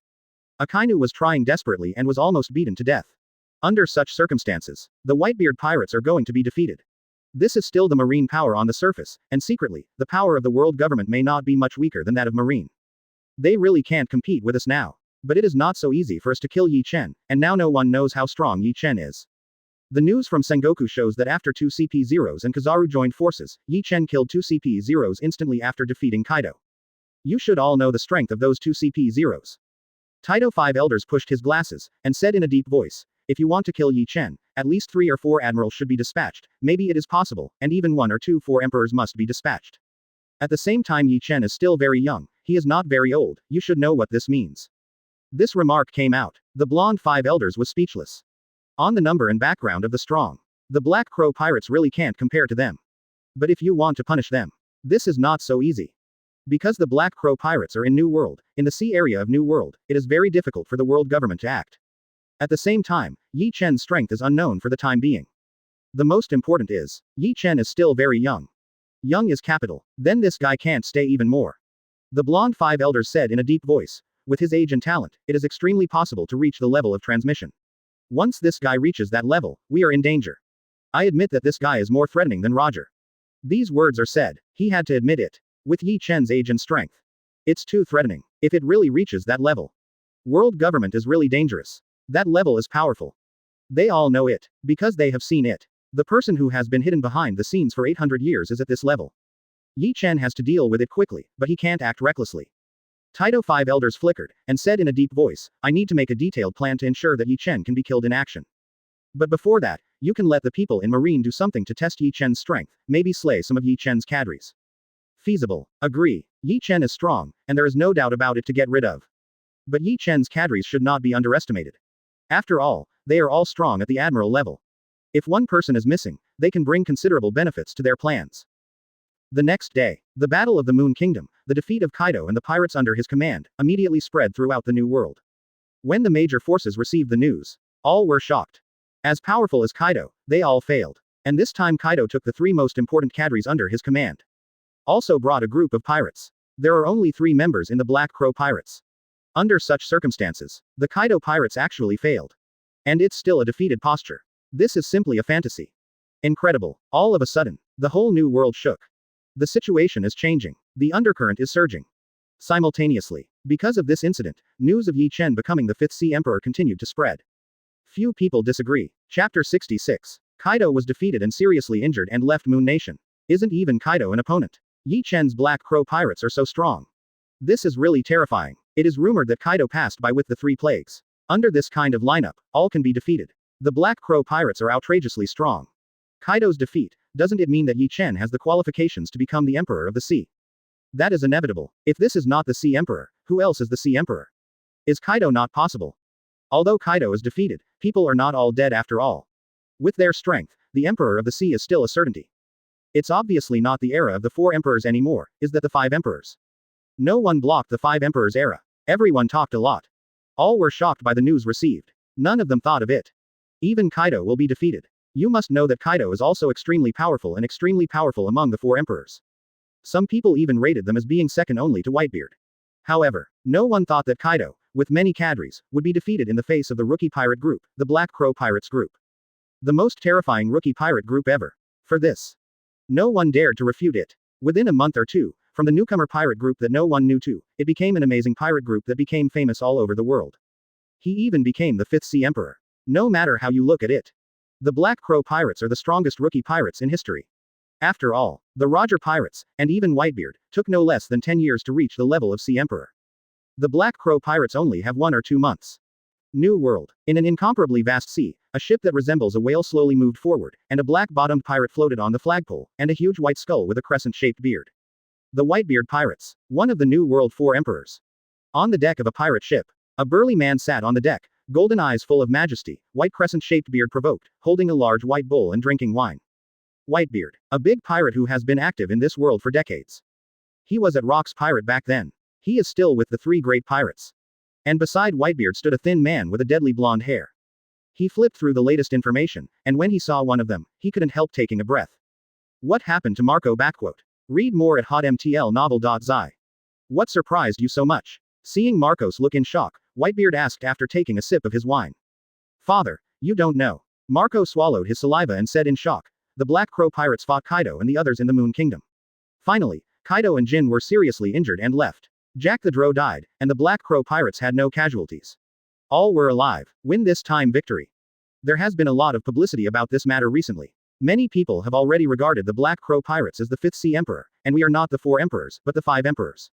Akainu was trying desperately and was almost beaten to death. Under such circumstances, the Whitebeard pirates are going to be defeated. This is still the Marine power on the surface, and secretly, the power of the world government may not be much weaker than that of Marine. They really can't compete with us now. But it is not so easy for us to kill Ye Chen, and now no one knows how strong Ye Chen is. The news from Sengoku shows that after 2 CP0s and Kizaru joined forces, Ye Chen killed 2 CP0s instantly after defeating Kaido. You should all know the strength of those 2 CP0s. Kaido 5 elders pushed his glasses, and said in a deep voice, if you want to kill Ye Chen, at least 3 or 4 admirals should be dispatched, maybe it is possible, and even 1 or 2 4 emperors must be dispatched. At the same time Ye Chen is still very young, he is not very old, you should know what this means. This remark came out. The blonde 5 elders was speechless. On the number and background of the strong. The Black Crow pirates really can't compare to them. But if you want to punish them, this is not so easy. Because the Black Crow pirates are in New World, in the sea area of New World, it is very difficult for the world government to act. At the same time, Ye Chen's strength is unknown for the time being. The most important is, Ye Chen is still very young. Young is capital. Then this guy can't stay even more. The blonde 5 elders said in a deep voice. With his age and talent, it is extremely possible to reach the level of transmission. Once this guy reaches that level, we are in danger. I admit that this guy is more threatening than Roger. These words are said, he had to admit it. With Ye Chen's age and strength. It's too threatening. If it really reaches that level. World government is really dangerous. That level is powerful. They all know it, because they have seen it. The person who has been hidden behind the scenes for 800 years is at this level. Ye Chen has to deal with it quickly, but he can't act recklessly. Kaido 5 elders flickered, and said in a deep voice, I need to make a detailed plan to ensure that Ye Chen can be killed in action. But before that, you can let the people in Marine do something to test Ye Chen's strength, maybe slay some of Ye Chen's cadres. Feasible. Agree. Ye Chen is strong, and there is no doubt about it to get rid of. But Ye Chen's cadres should not be underestimated. After all, they are all strong at the admiral level. If one person is missing, they can bring considerable benefits to their plans. The next day, the Battle of the Moon Kingdom, the defeat of Kaido and the pirates under his command, immediately spread throughout the New World. When the major forces received the news, all were shocked. As powerful as Kaido, they all failed. And this time Kaido took the 3 most important cadres under his command. Also brought a group of pirates. There are only 3 members in the Black Crow pirates. Under such circumstances, the Kaido pirates actually failed. And it's still a defeated posture. This is simply a fantasy. Incredible. All of a sudden, the whole New World shook. The situation is changing. The undercurrent is surging. Simultaneously, because of this incident, news of Ye Chen becoming the 5th Sea Emperor continued to spread. Few people disagree. Chapter 66. Kaido was defeated and seriously injured and left Moon Nation. Isn't even Kaido an opponent? Ye Chen's Black Crow pirates are so strong. This is really terrifying. It is rumored that Kaido passed by with the 3 plagues. Under this kind of lineup, all can be defeated. The Black Crow pirates are outrageously strong. Kaido's defeat, doesn't it mean that Ye Chen has the qualifications to become the Emperor of the Sea? That is inevitable. If this is not the Sea Emperor, who else is the Sea Emperor? Is Kaido not possible? Although Kaido is defeated, people are not all dead after all. With their strength, the Emperor of the Sea is still a certainty. It's obviously not the era of the 4 emperors anymore, is that the 5 emperors? No one blocked the 5 emperors era. Everyone talked a lot. All were shocked by the news received. None of them thought of it. Even Kaido will be defeated. You must know that Kaido is also extremely powerful among the four emperors. Some people even rated them as being second only to Whitebeard. However, no one thought that Kaido, with many cadres, would be defeated in the face of the rookie pirate group, the Black Crow Pirates group. The most terrifying rookie pirate group ever. For this, no one dared to refute it. Within a month or two, from the newcomer pirate group that no one knew to, it became an amazing pirate group that became famous all over the world. He even became the fifth sea emperor. No matter how you look at it. The Black Crow Pirates are the strongest rookie pirates in history. After all, the Roger Pirates, and even Whitebeard, took no less than 10 years to reach the level of Sea Emperor. The Black Crow Pirates only have 1 or 2 months. New World. In an incomparably vast sea, a ship that resembles a whale slowly moved forward, and a black-bottomed pirate floated on the flagpole, and a huge white skull with a crescent-shaped beard. The Whitebeard Pirates. One of the New World 4 emperors. On the deck of a pirate ship, a burly man sat on the deck, golden eyes full of majesty, white crescent-shaped beard provoked, holding a large white bowl and drinking wine. Whitebeard. A big pirate who has been active in this world for decades. He was at Rock's Pirate back then. He is still with the 3 great pirates. And beside Whitebeard stood a thin man with a deadly blonde hair. He flipped through the latest information, and when he saw one of them, he couldn't help taking a breath. What happened to Marco? Read more at hotmtlnovel.zi. What surprised you so much? Seeing Marcos look in shock, Whitebeard asked after taking a sip of his wine. Father, you don't know. Marco swallowed his saliva and said in shock. The Black Crow Pirates fought Kaido and the others in the Moon Kingdom. Finally, Kaido and Jin were seriously injured and left. Jack the Drow died, and the Black Crow Pirates had no casualties. All were alive. Win this time victory. There has been a lot of publicity about this matter recently. Many people have already regarded the Black Crow Pirates as the 5th Sea Emperor, and we are not the 4 emperors, but the 5 emperors.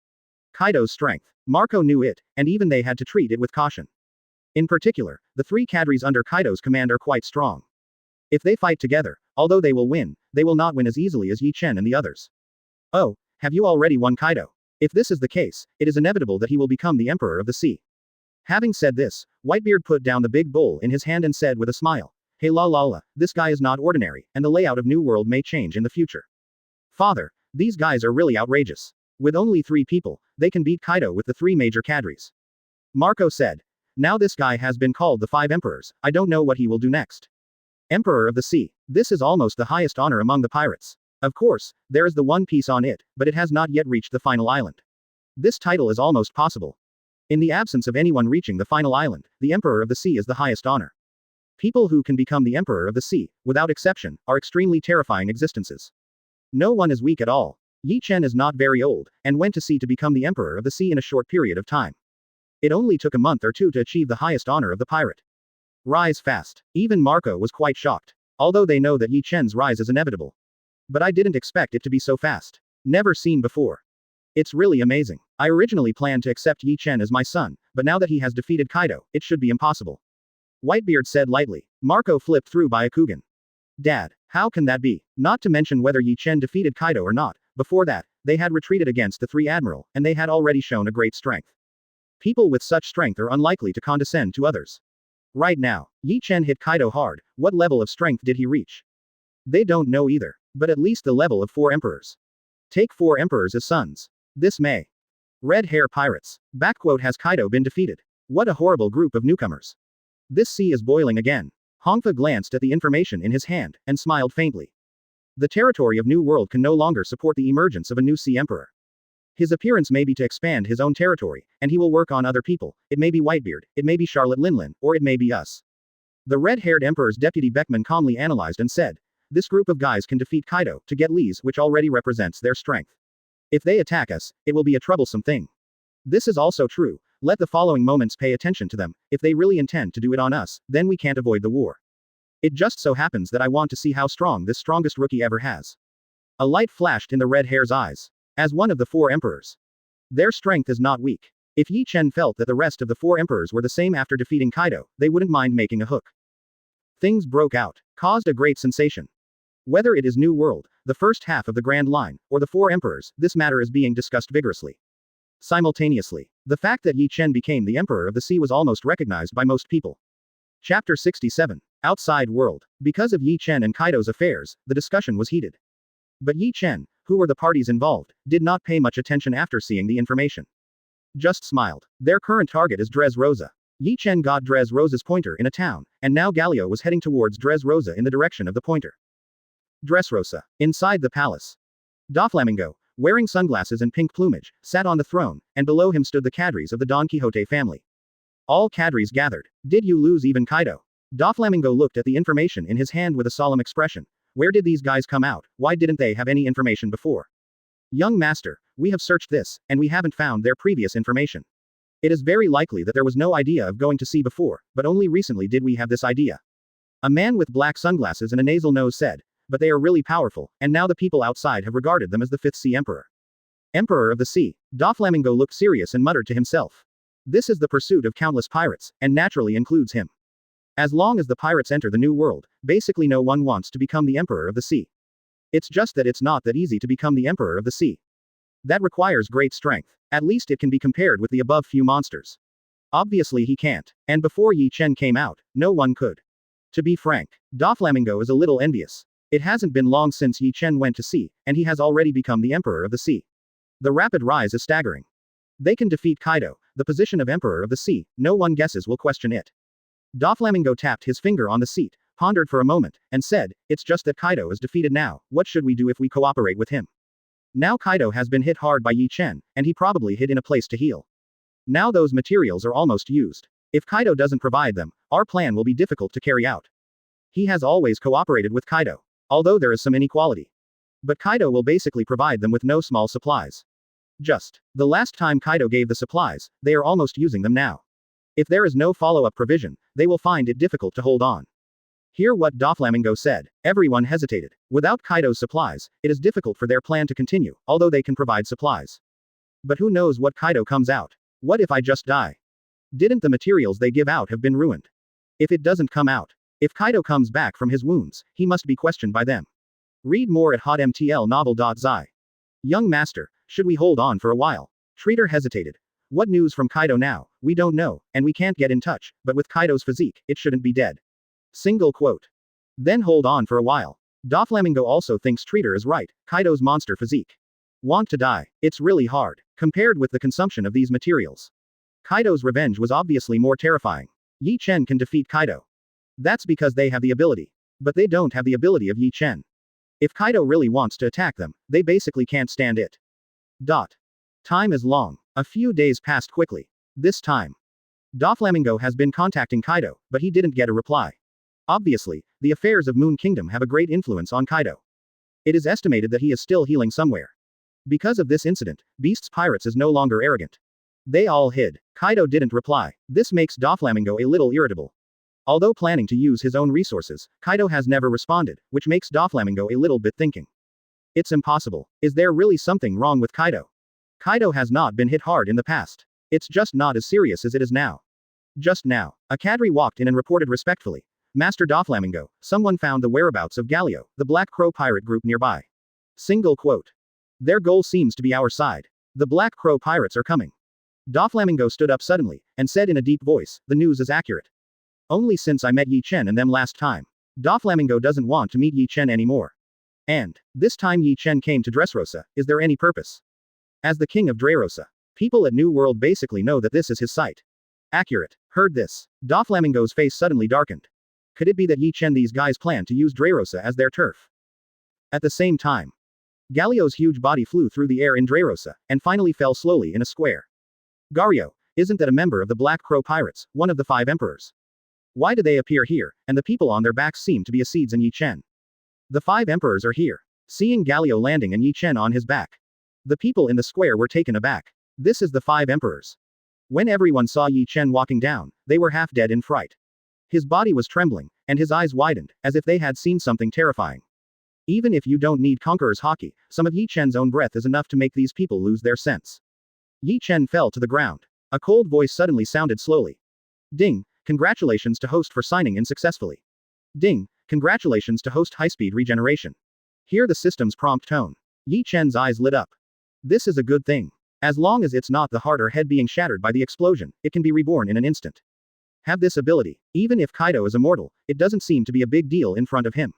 Kaido's strength. Marco knew it, and even they had to treat it with caution. In particular, the 3 cadres under Kaido's command are quite strong. If they fight together, although they will not win as easily as Ye Chen and the others. Oh, have you already won Kaido? If this is the case, it is inevitable that he will become the Emperor of the Sea. Having said this, Whitebeard put down the big bowl in his hand and said with a smile, Hey la, this guy is not ordinary, and the layout of New World may change in the future. Father, these guys are really outrageous. With only 3 people, they can beat Kaido with the 3 major cadres. Marco said. Now this guy has been called the 5 emperors, I don't know what he will do next. Emperor of the Sea. This is almost the highest honor among the pirates. Of course, there is the one piece on it, but it has not yet reached the final island. This title is almost possible. In the absence of anyone reaching the final island, the Emperor of the Sea is the highest honor. People who can become the Emperor of the Sea, without exception, are extremely terrifying existences. No one is weak at all. Ye Chen is not very old, and went to sea to become the Emperor of the Sea in a short period of time. It only took a month or 2 to achieve the highest honor of the pirate. Rise fast. Even Marco was quite shocked. Although they know that Ye Chen's rise is inevitable. But I didn't expect it to be so fast. Never seen before. It's really amazing. I originally planned to accept Ye Chen as my son, but now that he has defeated Kaido, it should be impossible. Whitebeard said lightly. Marco flipped through Byakugan. Dad, how can that be? Not to mention whether Ye Chen defeated Kaido or not, before that, they had retreated against the 3 admiral, and they had already shown a great strength. People with such strength are unlikely to condescend to others. Right now, Ye Chen hit Kaido hard. What level of strength did he reach? They don't know either, but at least the level of 4 emperors. Take 4 emperors as sons. This may. Red Hair Pirates. Has Kaido been defeated? What a horrible group of newcomers. This sea is boiling again. Hongfa glanced at the information in his hand, and smiled faintly. The territory of New World can no longer support the emergence of a new sea emperor. His appearance may be to expand his own territory, and he will work on other people. It may be Whitebeard, it may be Charlotte Linlin, or it may be us. The red-haired emperor's deputy Beckman calmly analyzed and said, this group of guys can defeat Kaido, to get Lee's, which already represents their strength. If they attack us, it will be a troublesome thing. This is also true. Let the following moments pay attention to them. If they really intend to do it on us, then we can't avoid the war. It just so happens that I want to see how strong this strongest rookie ever has. A light flashed in the red hair's eyes. As one of the 4 emperors. Their strength is not weak. If Ye Chen felt that the rest of the 4 emperors were the same after defeating Kaido, they wouldn't mind making a hook. Things broke out. Caused a great sensation. Whether it is New World, the first half of the Grand Line, or the 4 emperors, this matter is being discussed vigorously. Simultaneously, the fact that Ye Chen became the Emperor of the Sea was almost recognized by most people. Chapter 67. Outside World. Because of Ye Chen and Kaido's affairs, the discussion was heated. But Ye Chen, who were the parties involved, did not pay much attention after seeing the information. Just smiled. Their current target is Dressrosa. Ye Chen got Dressrosa's pointer in a town, and now Galio was heading towards Dressrosa in the direction of the pointer. Dressrosa. Inside the palace. Doflamingo, wearing sunglasses and pink plumage, sat on the throne, and below him stood the cadres of the Don Quixote family. All cadres gathered. Did you lose even Kaido? Doflamingo looked at the information in his hand with a solemn expression. Where did these guys come out? Why didn't they have any information before? Young master, we have searched this, and we haven't found their previous information. It is very likely that there was no idea of going to sea before, but only recently did we have this idea. A man with black sunglasses and a nasal nose said, but they are really powerful, and now the people outside have regarded them as the fifth sea emperor. Emperor of the sea. Doflamingo looked serious and muttered to himself. This is the pursuit of countless pirates, and naturally includes him. As long as the pirates enter the new world, basically no one wants to become the emperor of the sea. It's just that it's not that easy to become the emperor of the sea. That requires great strength. At least it can be compared with the above few monsters. Obviously he can't. And before Ye Chen came out, no one could. To be frank, Doflamingo is a little envious. It hasn't been long since Ye Chen went to sea, and he has already become the emperor of the sea. The rapid rise is staggering. They can defeat Kaido, the position of emperor of the sea, no one guesses will question it. Doflamingo tapped his finger on the seat, pondered for a moment, and said, it's just that Kaido is defeated now, what should we do if we cooperate with him? Now Kaido has been hit hard by Ye Chen, and he probably hid in a place to heal. Now those materials are almost used. If Kaido doesn't provide them, our plan will be difficult to carry out. He has always cooperated with Kaido, although there is some inequality. But Kaido will basically provide them with no small supplies. Just. The last time Kaido gave the supplies, they are almost using them now. If there is no follow-up provision, they will find it difficult to hold on. Hear what Doflamingo said. Everyone hesitated. Without Kaido's supplies, it is difficult for their plan to continue, although they can provide supplies. But who knows what Kaido comes out? What if I just die? Didn't the materials they give out have been ruined? If it doesn't come out. If Kaido comes back from his wounds, he must be questioned by them. Read more at hotmtlnovel.zi. Young master, should we hold on for a while? Treater hesitated. What news from Kaido now? We don't know, and we can't get in touch, but with Kaido's physique, it shouldn't be dead. Single quote. Then hold on for a while. Doflamingo also thinks Treater is right, Kaido's monster physique. Want to die? It's really hard, compared with the consumption of these materials. Kaido's revenge was obviously more terrifying. Ye Chen can defeat Kaido. That's because they have the ability. But they don't have the ability of Ye Chen. If Kaido really wants to attack them, they basically can't stand it. Time is long. A few days passed quickly. This time. Doflamingo has been contacting Kaido, but he didn't get a reply. Obviously, the affairs of Moon Kingdom have a great influence on Kaido. It is estimated that he is still healing somewhere. Because of this incident, Beast's Pirates is no longer arrogant. They all hid. Kaido didn't reply. This makes Doflamingo a little irritable. Although planning to use his own resources, Kaido has never responded, which makes Doflamingo a little bit thinking. It's impossible. Is there really something wrong with Kaido? Kaido has not been hit hard in the past. It's just not as serious as it is now. Just now, a cadre walked in and reported respectfully. Master Doflamingo, someone found the whereabouts of Galio, the Black Crow pirate group nearby. Single quote. Their goal seems to be our side. The Black Crow pirates are coming. Doflamingo stood up suddenly, and said in a deep voice, the news is accurate. Only since I met Ye Chen and them last time. Doflamingo doesn't want to meet Ye Chen anymore. And, this time Ye Chen came to Dressrosa, is there any purpose? As the king of Dressrosa, people at New World basically know that this is his site. Accurate. Heard this. Doflamingo's face suddenly darkened. Could it be that Ye Chen these guys plan to use Dressrosa as their turf? At the same time, Galio's huge body flew through the air in Dressrosa, and finally fell slowly in a square. Gario, isn't that a member of the Black Crow Pirates, one of the 5 emperors? Why do they appear here, and the people on their backs seem to be Asides and Ye Chen? The 5 emperors are here. Seeing Galio landing and Ye Chen on his back. The people in the square were taken aback. This is the 5 emperors. When everyone saw Ye Chen walking down, they were half dead in fright. His body was trembling, and his eyes widened, as if they had seen something terrifying. Even if you don't need Conqueror's Haki, some of Ye Chen's own breath is enough to make these people lose their sense. Ye Chen fell to the ground. A cold voice suddenly sounded slowly. Ding, congratulations to host for signing in successfully. Ding, congratulations to host high-speed regeneration. Hear the system's prompt tone. Ye Chen's eyes lit up. This is a good thing. As long as it's not the heart or head being shattered by the explosion, it can be reborn in an instant. Have this ability. Even if Kaido is immortal, it doesn't seem to be a big deal in front of him.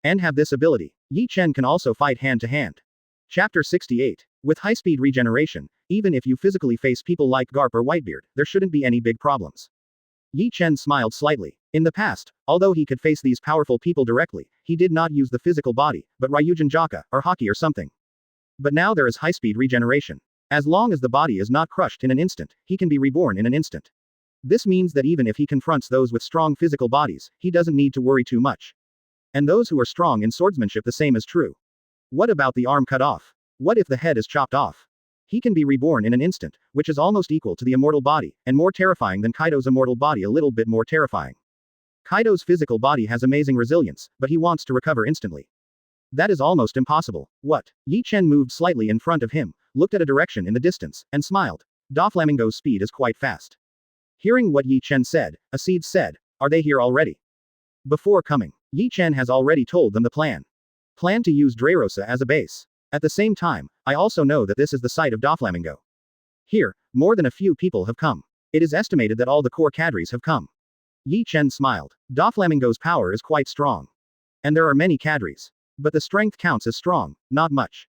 And have this ability. Ye Chen can also fight hand to hand. Chapter 68. With high-speed regeneration, even if you physically face people like Garp or Whitebeard, there shouldn't be any big problems. Ye Chen smiled slightly. In the past, although he could face these powerful people directly, he did not use the physical body, but Ryūjin Jakka, or Haki or something. But now there is high-speed regeneration. As long as the body is not crushed in an instant, he can be reborn in an instant. This means that even if he confronts those with strong physical bodies, he doesn't need to worry too much. And those who are strong in swordsmanship, the same is true. What about the arm cut off? What if the head is chopped off? He can be reborn in an instant, which is almost equal to the immortal body, and more terrifying than Kaido's immortal body, a little bit more terrifying. Kaido's physical body has amazing resilience, but he wants to recover instantly. That is almost impossible. What? Ye Chen moved slightly in front of him, looked at a direction in the distance, and smiled. Doflamingo's speed is quite fast. Hearing what Ye Chen said, a seed said, "Are they here already?" Before coming, Ye Chen has already told them the plan. Plan to use Dressrosa as a base. At the same time, I also know that this is the site of Doflamingo. Here, more than a few people have come. It is estimated that all the core cadres have come. Ye Chen smiled. Doflamingo's power is quite strong. And there are many cadres. But the strength counts as strong, not much.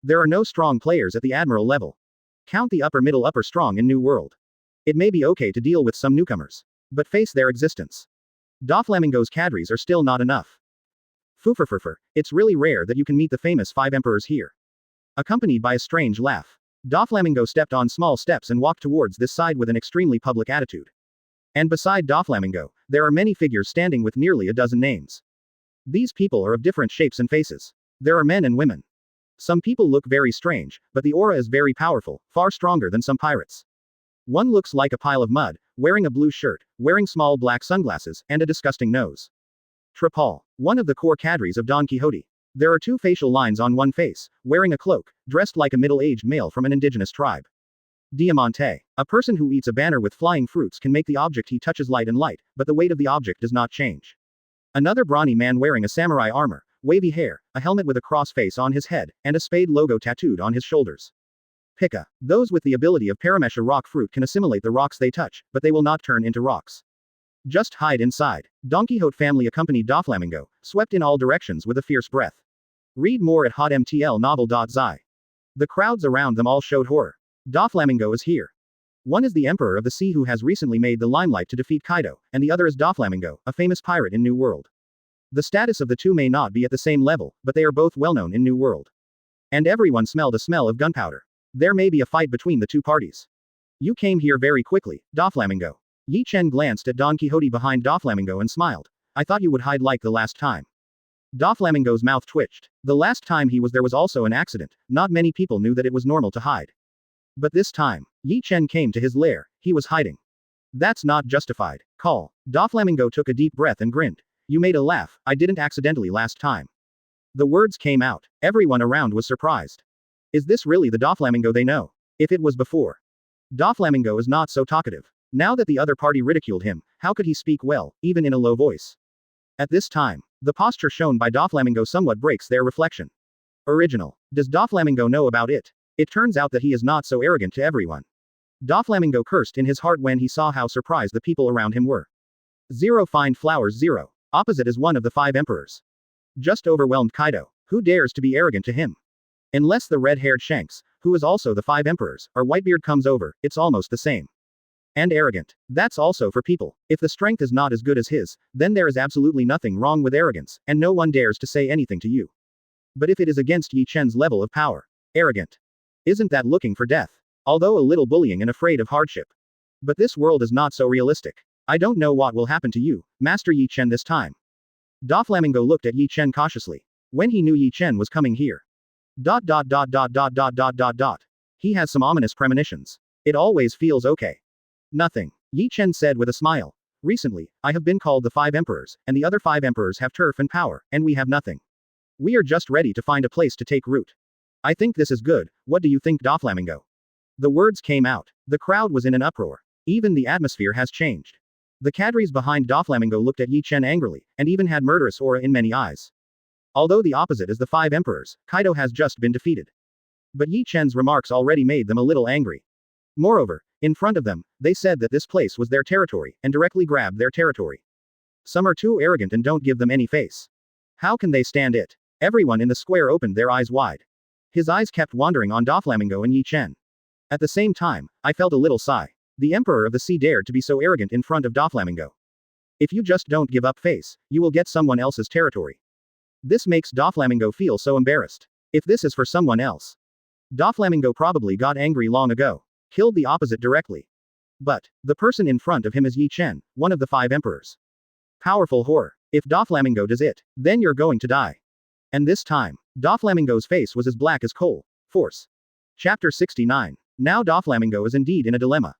There are no strong players at the admiral level. Count the upper strong in New World. It may be okay to deal with some newcomers. But face their existence. Doflamingo's cadres are still not enough. Fufurfurfur, it's really rare that you can meet the famous 5 emperors here. Accompanied by a strange laugh. Doflamingo stepped on small steps and walked towards this side with an extremely public attitude. And beside Doflamingo, there are many figures standing with nearly a dozen names. These people are of different shapes and faces. There are men and women. Some people look very strange, but the aura is very powerful, far stronger than some pirates. One looks like a pile of mud, wearing a blue shirt, wearing small black sunglasses, and a disgusting nose. Trapal, one of the core cadres of Don Quixote. There are 2 facial lines on one face, wearing a cloak, dressed like a middle-aged male from an indigenous tribe. Diamante, a person who eats a banana with flying fruits can make the object he touches light and light, but the weight of the object does not change. Another brawny man wearing a samurai armor, wavy hair, a helmet with a cross face on his head, and a spade logo tattooed on his shoulders. Pika, those with the ability of Paramesha rock fruit can assimilate the rocks they touch, but they will not turn into rocks. Just hide inside. Don Quixote family accompanied Doflamingo, swept in all directions with a fierce breath. Read more at hotmtlnovel.zi. The crowds around them all showed horror. Doflamingo is here. One is the Emperor of the Sea who has recently made the limelight to defeat Kaido, and the other is Doflamingo, a famous pirate in New World. The status of the two may not be at the same level, but they are both well known in New World. And everyone smelled a smell of gunpowder. There may be a fight between the two parties. You came here very quickly, Doflamingo. Ye Chen glanced at Don Quixote behind Doflamingo and smiled. I thought you would hide like the last time. Doflamingo's mouth twitched. The last time he was there was also an accident, not many people knew that it was normal to hide. But this time, Ye Chen came to his lair, he was hiding. That's not justified. Call. Doflamingo took a deep breath and grinned. You made a laugh, I didn't accidentally last time. The words came out. Everyone around was surprised. Is this really the Doflamingo they know? If it was before. Doflamingo is not so talkative. Now that the other party ridiculed him, how could he speak well, even in a low voice? At this time, the posture shown by Doflamingo somewhat breaks their reflection. Original. Does Doflamingo know about it? It turns out that he is not so arrogant to everyone. Doflamingo cursed in his heart when he saw how surprised the people around him were. 0 Find flowers 0. Opposite is one of the 5 emperors. Just overwhelmed Kaido. Who dares to be arrogant to him? Unless the red-haired Shanks, who is also the 5 emperors, or Whitebeard comes over, it's almost the same. And arrogant. That's also for people. If the strength is not as good as his, then there is absolutely nothing wrong with arrogance, and no one dares to say anything to you. But if it is against Ye Chen's level of power, arrogant. Isn't that looking for death? Although a little bullying and afraid of hardship. But this world is not so realistic. I don't know what will happen to you, Master Ye Chen this time. Doflamingo looked at Ye Chen cautiously. When he knew Ye Chen was coming here. He has some ominous premonitions. It always feels okay. Nothing. Ye Chen said with a smile. Recently, I have been called the 5 emperors, and the other 5 emperors have turf and power, and we have nothing. We are just ready to find a place to take root. I think this is good, what do you think, Doflamingo? The words came out. The crowd was in an uproar. Even the atmosphere has changed. The cadres behind Doflamingo looked at Ye Chen angrily, and even had murderous aura in many eyes. Although the opposite is the 5 emperors, Kaido has just been defeated. But Ye Chen's remarks already made them a little angry. Moreover, in front of them, they said that this place was their territory, and directly grabbed their territory. Some are too arrogant and don't give them any face. How can they stand it? Everyone in the square opened their eyes wide. His eyes kept wandering on Doflamingo and Ye Chen. At the same time, I felt a little sigh. The Emperor of the Sea dared to be so arrogant in front of Doflamingo. If you just don't give up face, you will get someone else's territory. This makes Doflamingo feel so embarrassed. If this is for someone else, Doflamingo probably got angry long ago. Killed the opposite directly. But the person in front of him is Ye Chen, one of the 5 emperors. Powerful horror. If Doflamingo does it, then you're going to die. And this time, Doflamingo's face was as black as coal. Force. Chapter 69. Now Doflamingo is indeed in a dilemma.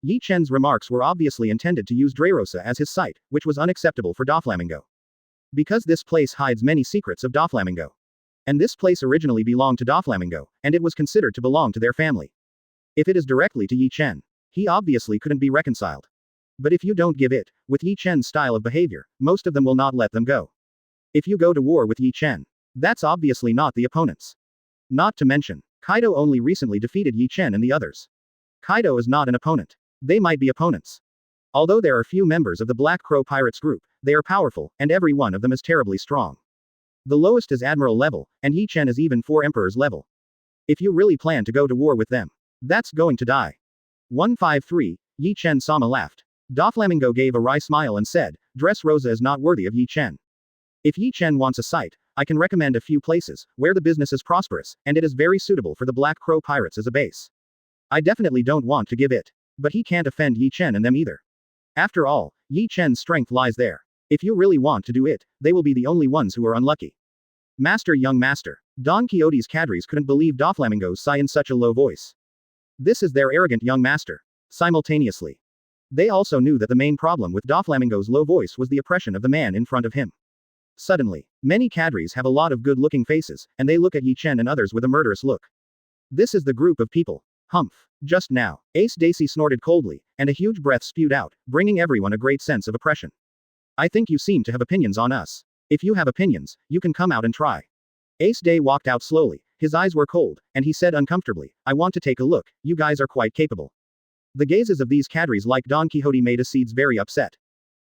Ye Chen's remarks were obviously intended to use Dressrosa as his site, which was unacceptable for Doflamingo. Because this place hides many secrets of Doflamingo. And this place originally belonged to Doflamingo, and it was considered to belong to their family. If it is directly to Ye Chen, he obviously couldn't be reconciled. But if you don't give it, with Ye Chen's style of behavior, most of them will not let them go. If you go to war with Ye Chen, that's obviously not the opponents. Not to mention, Kaido only recently defeated Ye Chen and the others. Kaido is not an opponent. They might be opponents. Although there are few members of the Black Crow Pirates group, they are powerful, and every one of them is terribly strong. The lowest is Admiral level, and Ye Chen is even 4 Emperors level. If you really plan to go to war with them, that's going to die. 153, Ye Chen-sama laughed. Doflamingo gave a wry smile and said, Dressrosa is not worthy of Ye Chen. If Ye Chen wants a site, I can recommend a few places, where the business is prosperous, and it is very suitable for the Black Crow Pirates as a base. I definitely don't want to give it. But he can't offend Ye Chen and them either. After all, Ye Chen's strength lies there. If you really want to do it, they will be the only ones who are unlucky. Master, young master. Don Quixote's cadres couldn't believe Doflamingo's sigh in such a low voice. This is their arrogant young master. Simultaneously. They also knew that the main problem with Doflamingo's low voice was the oppression of the man in front of him. Suddenly, many cadres have a lot of good-looking faces, and they look at Ye Chen and others with a murderous look. This is the group of people. Humph. Just now, Ace Daisy snorted coldly, and a huge breath spewed out, bringing everyone a great sense of oppression. I think you seem to have opinions on us. If you have opinions, you can come out and try. Ace Day walked out slowly, his eyes were cold, and he said uncomfortably, I want to take a look, you guys are quite capable. The gazes of these cadres like Don Quixote made Acedes very upset.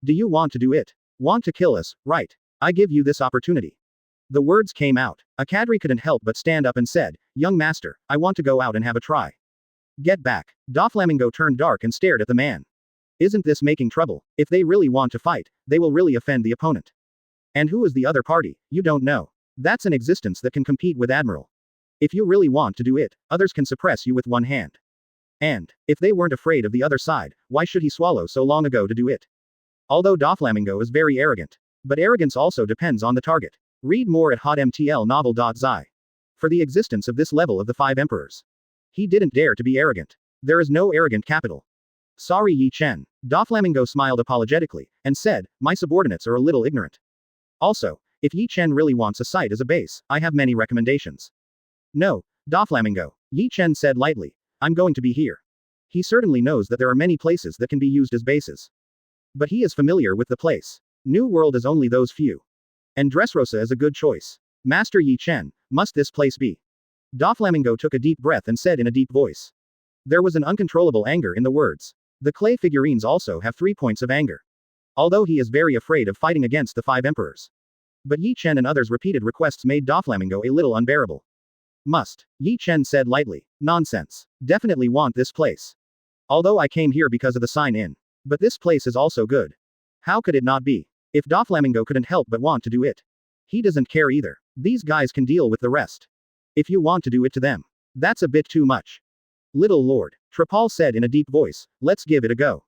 Do you want to do it? Want to kill us, right? I give you this opportunity. The words came out. A cadre couldn't help but stand up and said, Young master, I want to go out and have a try. Get back. Doflamingo turned dark and stared at the man. Isn't this making trouble? If they really want to fight, they will really offend the opponent. And who is the other party? You don't know. That's an existence that can compete with Admiral. If you really want to do it, others can suppress you with one hand. And, if they weren't afraid of the other side, why should he swallow so long ago to do it? Although Doflamingo is very arrogant. But arrogance also depends on the target. Read more at hotmtlnovel.zi. For the existence of this level of the 5 emperors. He didn't dare to be arrogant. There is no arrogant capital. Sorry Ye Chen. Doflamingo smiled apologetically, and said, my subordinates are a little ignorant. Also, if Ye Chen really wants a site as a base, I have many recommendations. No, Doflamingo, Ye Chen said lightly, I'm going to be here. He certainly knows that there are many places that can be used as bases. But he is familiar with the place. New World is only those few. And Dressrosa is a good choice. Master Ye Chen, must this place be? Doflamingo took a deep breath and said in a deep voice. There was an uncontrollable anger in the words. The clay figurines also have 3 points of anger. Although he is very afraid of fighting against the 5 emperors. But Ye Chen and others' repeated requests made Doflamingo a little unbearable. Must. Ye Chen said lightly. Nonsense. Definitely want this place. Although I came here because of the sign-in. But this place is also good. How could it not be? If Doflamingo couldn't help but want to do it. He doesn't care either. These guys can deal with the rest. If you want to do it to them. That's a bit too much. Little Lord. Trapal said in a deep voice, let's give it a go.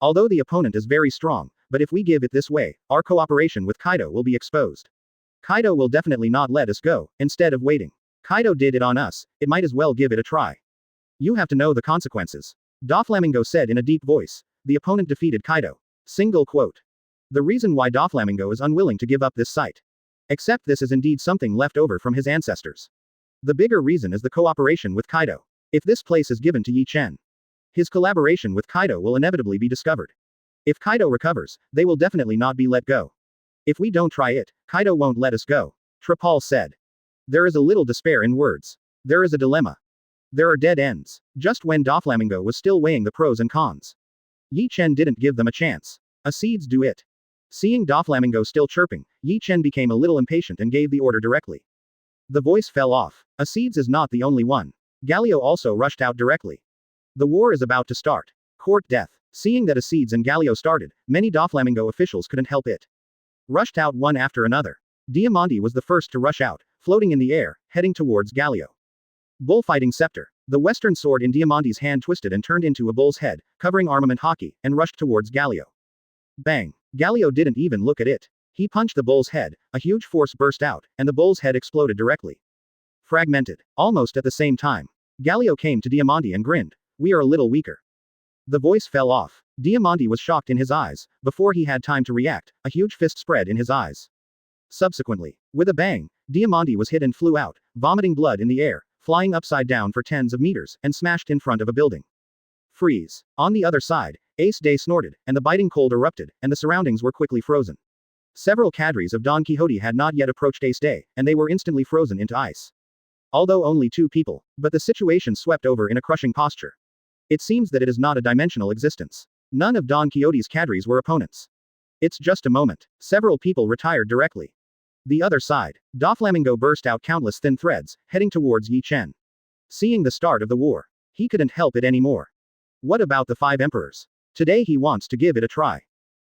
Although the opponent is very strong, but if we give it this way, our cooperation with Kaido will be exposed. Kaido will definitely not let us go, instead of waiting. Kaido did it on us, it might as well give it a try. You have to know the consequences. Doflamingo said in a deep voice, the opponent defeated Kaido. Single quote. The reason why Doflamingo is unwilling to give up this site. Except this is indeed something left over from his ancestors. The bigger reason is the cooperation with Kaido. If this place is given to Ye Chen, his collaboration with Kaido will inevitably be discovered. If Kaido recovers, they will definitely not be let go. If we don't try it, Kaido won't let us go. Trapal said. There is a little despair in words. There is a dilemma. There are dead ends. Just when Doflamingo was still weighing the pros and cons. Ye Chen didn't give them a chance. Acedes do it. Seeing Doflamingo still chirping, Ye Chen became a little impatient and gave the order directly. The voice fell off. Acedes is not the only one. Galio also rushed out directly. The war is about to start. Court death. Seeing that Acedes and Galio started, many Doflamingo officials couldn't help it. Rushed out one after another. Diamante was the first to rush out, floating in the air, heading towards Galio. Bullfighting scepter. The western sword in Diamante's hand twisted and turned into a bull's head, covering armament Haki, and rushed towards Galio. Bang. Galio didn't even look at it. He punched the bull's head, a huge force burst out, and the bull's head exploded directly. Fragmented. Almost at the same time. Galio came to Diamante and grinned. We are a little weaker. The voice fell off. Diamante was shocked in his eyes. Before he had time to react, a huge fist spread in his eyes. Subsequently, with a bang, Diamante was hit and flew out, vomiting blood in the air, flying upside down for tens of meters, and smashed in front of a building. Freeze. On the other side, Ace Day snorted, and the biting cold erupted, and the surroundings were quickly frozen. Several cadres of Don Quixote had not yet approached Ace Day, and they were instantly frozen into ice. Although only 2 people, but the situation swept over in a crushing posture. It seems that it is not a dimensional existence. None of Don Quixote's cadres were opponents. It's just a moment. Several people retired directly. The other side, Doflamingo burst out countless thin threads, heading towards Ye Chen. Seeing the start of the war, he couldn't help it anymore. What about the 5 emperors? Today he wants to give it a try.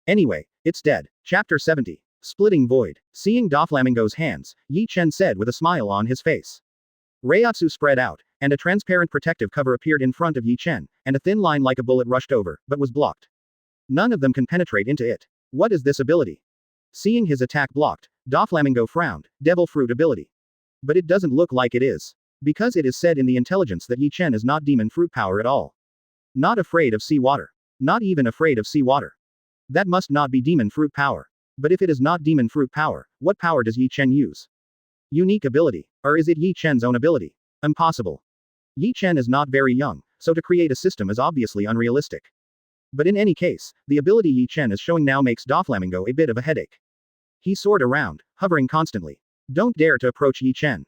Anyway, it's dead. Chapter 70. Splitting Void. Seeing Doflamingo's hands, Ye Chen said with a smile on his face. Reiatsu spread out, and a transparent protective cover appeared in front of Ye Chen, and a thin line like a bullet rushed over, but was blocked. None of them can penetrate into it. What is this ability? Seeing his attack blocked, Doflamingo frowned. Devil Fruit ability. But it doesn't look like it is. Because it is said in the intelligence that Ye Chen is not demon fruit power at all. Not afraid of sea water. Not even afraid of sea water. That must not be demon fruit power. But if it is not demon fruit power, what power does Ye Chen use? Unique ability. Or is it Ye Chen's own ability? Impossible. Ye Chen is not very young, so to create a system is obviously unrealistic. But in any case, the ability Ye Chen is showing now makes Doflamingo a bit of a headache. He soared around, hovering constantly. Don't dare to approach Ye Chen.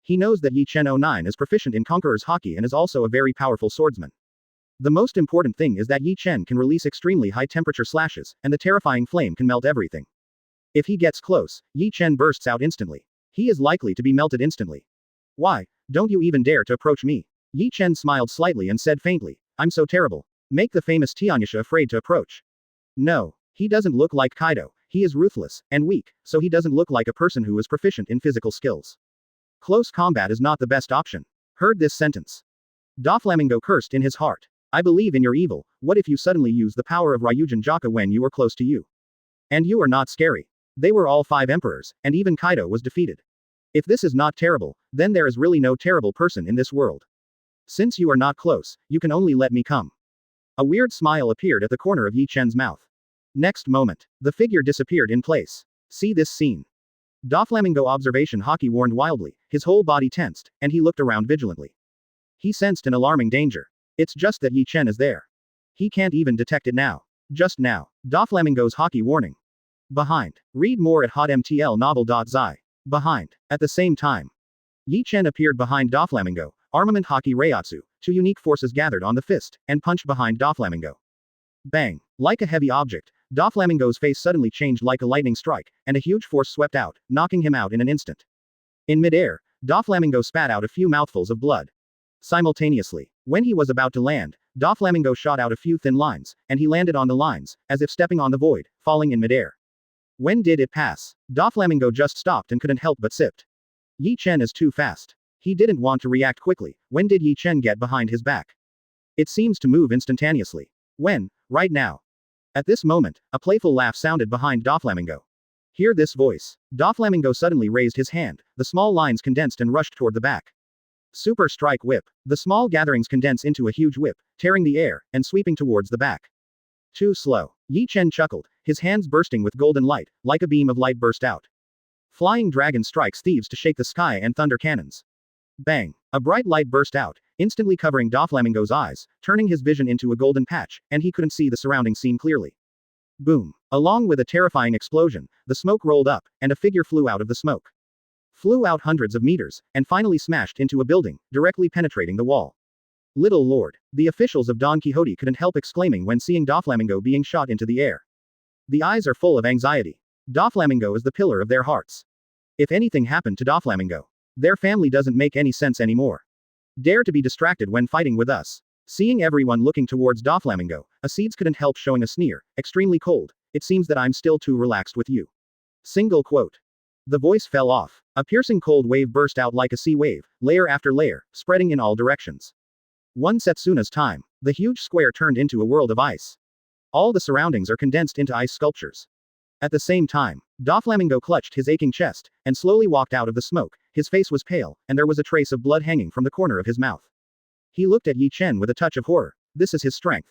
He knows that Ye Chen 09 is proficient in Conqueror's Haki and is also a very powerful swordsman. The most important thing is that Ye Chen can release extremely high temperature slashes, and the terrifying flame can melt everything. If he gets close, Ye Chen bursts out instantly. He is likely to be melted instantly. Why, don't you even dare to approach me? Ye Chen smiled slightly and said faintly, I'm so terrible. Make the famous Tianyasha afraid to approach. No, he doesn't look like Kaido. He is ruthless and weak, so he doesn't look like a person who is proficient in physical skills. Close combat is not the best option. Heard this sentence. Doflamingo cursed in his heart. I believe in your evil. What if you suddenly use the power of Ryūjin Jakka when you are close to you? And you are not scary. They were all 5 emperors, and even Kaido was defeated. If this is not terrible, then there is really no terrible person in this world. Since you are not close, you can only let me come. A weird smile appeared at the corner of Ye Chen's mouth. Next moment, the figure disappeared in place. See this scene. Doflamingo observation Haki warned wildly, his whole body tensed, and he looked around vigilantly. He sensed an alarming danger. It's just that Ye Chen is there. He can't even detect it now. Just now. Doflamingo's Haki warning. Behind. Read more at hotmtlnovel.zi. Behind. At the same time. Ye Chen appeared behind Doflamingo, armament Haki Reiatsu, 2 unique forces gathered on the fist, and punched behind Doflamingo. Bang. Like a heavy object, Doflamingo's face suddenly changed like a lightning strike, and a huge force swept out, knocking him out in an instant. In midair, Doflamingo spat out a few mouthfuls of blood. Simultaneously, when he was about to land, Doflamingo shot out a few thin lines, and he landed on the lines, as if stepping on the void, falling in midair. When did it pass? Doflamingo just stopped and couldn't help but sipped. Ye Chen is too fast. He didn't want to react quickly. When did Ye Chen get behind his back? It seems to move instantaneously. When? Right now. At this moment, a playful laugh sounded behind Doflamingo. Hear this voice. Doflamingo suddenly raised his hand, the small lines condensed and rushed toward the back. Super Strike Whip. The small gatherings condense into a huge whip, tearing the air, and sweeping towards the back. Too slow. Ye Chen chuckled, his hands bursting with golden light, like a beam of light burst out. Flying Dragon strikes thieves to shake the sky and thunder cannons. Bang. A bright light burst out, instantly covering Doflamingo's eyes, turning his vision into a golden patch, and he couldn't see the surrounding scene clearly. Boom. Along with a terrifying explosion, the smoke rolled up, and a figure flew out of the smoke. Flew out hundreds of meters, and finally smashed into a building, directly penetrating the wall. Little Lord. The officials of Don Quixote couldn't help exclaiming when seeing Doflamingo being shot into the air. The eyes are full of anxiety. Doflamingo is the pillar of their hearts. If anything happened to Doflamingo, their family doesn't make any sense anymore. Dare to be distracted when fighting with us. Seeing everyone looking towards Doflamingo, Acedes couldn't help showing a sneer. Extremely cold. It seems that I'm still too relaxed with you. Single quote. The voice fell off. A piercing cold wave burst out like a sea wave, layer after layer, spreading in all directions. One Setsuna's time. The huge square turned into a world of ice. All the surroundings are condensed into ice sculptures. At the same time, Doflamingo clutched his aching chest, and slowly walked out of the smoke. His face was pale, and there was a trace of blood hanging from the corner of his mouth. He looked at Ye Chen with a touch of horror. This is his strength.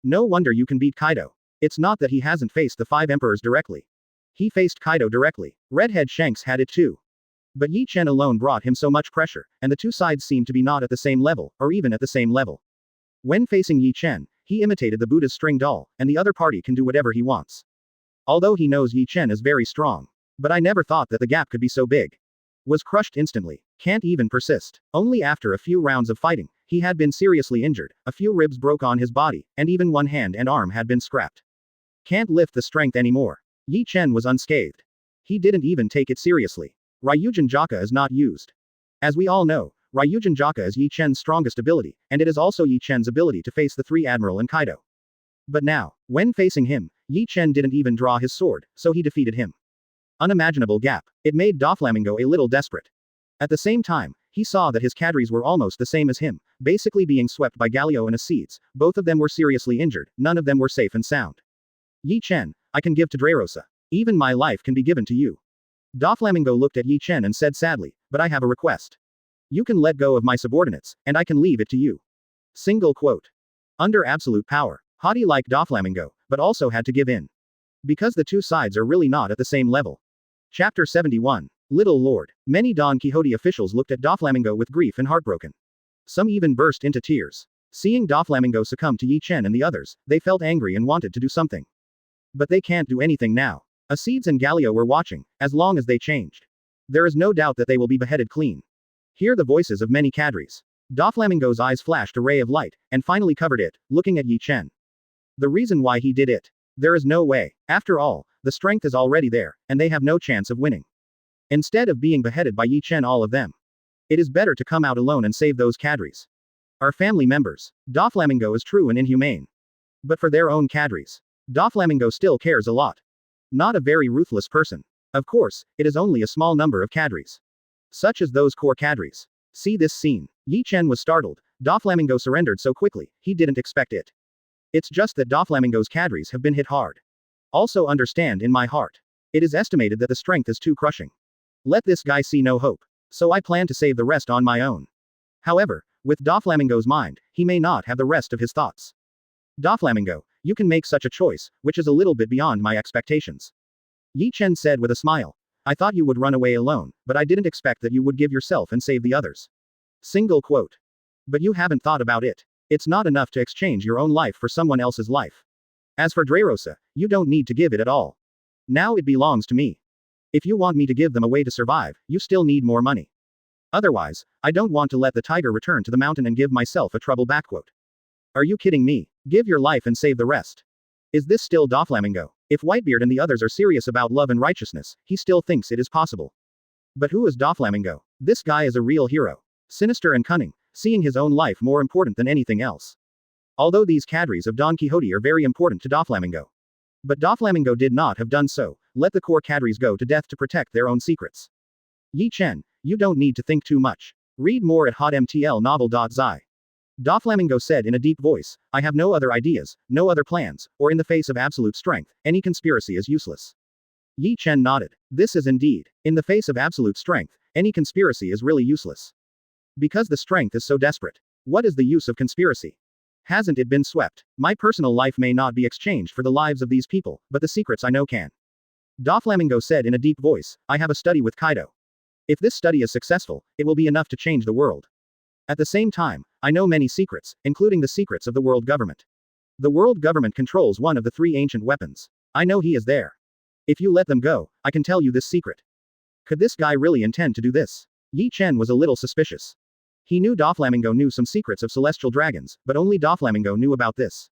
No wonder you can beat Kaido. It's not that he hasn't faced the 5 emperors directly. He faced Kaido directly. Redhead Shanks had it too. But Ye Chen alone brought him so much pressure, and the two sides seemed to be not at the same level, or even at the same level. When facing Ye Chen, he imitated the Buddha's string doll, and the other party can do whatever he wants. Although he knows Ye Chen is very strong. But I never thought that the gap could be so big. Was crushed instantly. Can't even persist. Only after a few rounds of fighting, he had been seriously injured, a few ribs broke on his body, and even one hand and arm had been scrapped. Can't lift the strength anymore. Ye Chen was unscathed. He didn't even take it seriously. Ryūjin Jakka is not used. As we all know, Ryūjin Jakka is Ye Chen's strongest ability, and it is also Ye Chen's ability to face the 3 Admiral and Kaido. But now, when facing him, Ye Chen didn't even draw his sword, so he defeated him. Unimaginable gap. It made Doflamingo a little desperate. At the same time, he saw that his cadres were almost the same as him, basically being swept by Galio and Acedes. Both of them were seriously injured, none of them were safe and sound. Ye Chen, I can give to Dressrosa. Even my life can be given to you. Doflamingo looked at Ye Chen and said sadly, but I have a request. You can let go of my subordinates, and I can leave it to you. Single quote. Under absolute power, Haki liked Doflamingo, but also had to give in. Because the two sides are really not at the same level. Chapter 71. Little Lord. Many Don Quixote officials looked at Doflamingo with grief and heartbroken. Some even burst into tears. Seeing Doflamingo succumb to Ye Chen and the others, they felt angry and wanted to do something. But they can't do anything now. Acedes and Galio were watching, as long as they changed. There is no doubt that they will be beheaded clean. Hear the voices of many cadres. Doflamingo's eyes flashed a ray of light, and finally covered it, looking at Ye Chen. The reason why he did it. There is no way. After all, the strength is already there, and they have no chance of winning. Instead of being beheaded by Ye Chen all of them. It is better to come out alone and save those cadres. Our family members. Doflamingo is true and inhumane. But for their own cadres. Doflamingo still cares a lot. Not a very ruthless person. Of course, it is only a small number of cadres. Such as those core cadres. See this scene. Ye Chen was startled. Doflamingo surrendered so quickly, he didn't expect it. It's just that Doflamingo's cadres have been hit hard. Also understand in my heart. It is estimated that the strength is too crushing. Let this guy see no hope. So I plan to save the rest on my own. However, with Doflamingo's mind, he may not have the rest of his thoughts. Doflamingo, you can make such a choice, which is a little bit beyond my expectations. Ye Chen said with a smile. I thought you would run away alone, but I didn't expect that you would give yourself and save the others. Single quote. But you haven't thought about it. It's not enough to exchange your own life for someone else's life. As for Dressrosa, you don't need to give it at all. Now it belongs to me. If you want me to give them away to survive, you still need more money. Otherwise, I don't want to let the tiger return to the mountain and give myself a trouble backquote. Are you kidding me? Give your life and save the rest. Is this still Doflamingo? If Whitebeard and the others are serious about love and righteousness, he still thinks it is possible. But who is Doflamingo? This guy is a real hero. Sinister and cunning, seeing his own life more important than anything else. Although these cadres of Don Quixote are very important to Doflamingo. But Doflamingo did not have done so, let the core cadres go to death to protect their own secrets. Ye Chen, you don't need to think too much. Read more at hotmtlnovel.zi. Doflamingo said in a deep voice, I have no other ideas, no other plans, or in the face of absolute strength, any conspiracy is useless. Ye Chen nodded. This is indeed. In the face of absolute strength, any conspiracy is really useless. Because the strength is so desperate. What is the use of conspiracy? Hasn't it been swept? My personal life may not be exchanged for the lives of these people, but the secrets I know can. Doflamingo said in a deep voice, I have a study with Kaido. If this study is successful, it will be enough to change the world. At the same time, I know many secrets, including the secrets of the world government. The world government controls one of the 3 ancient weapons. I know he is there. If you let them go, I can tell you this secret. Could this guy really intend to do this? Ye Chen was a little suspicious. He knew Doflamingo knew some secrets of celestial dragons, but only Doflamingo knew about this.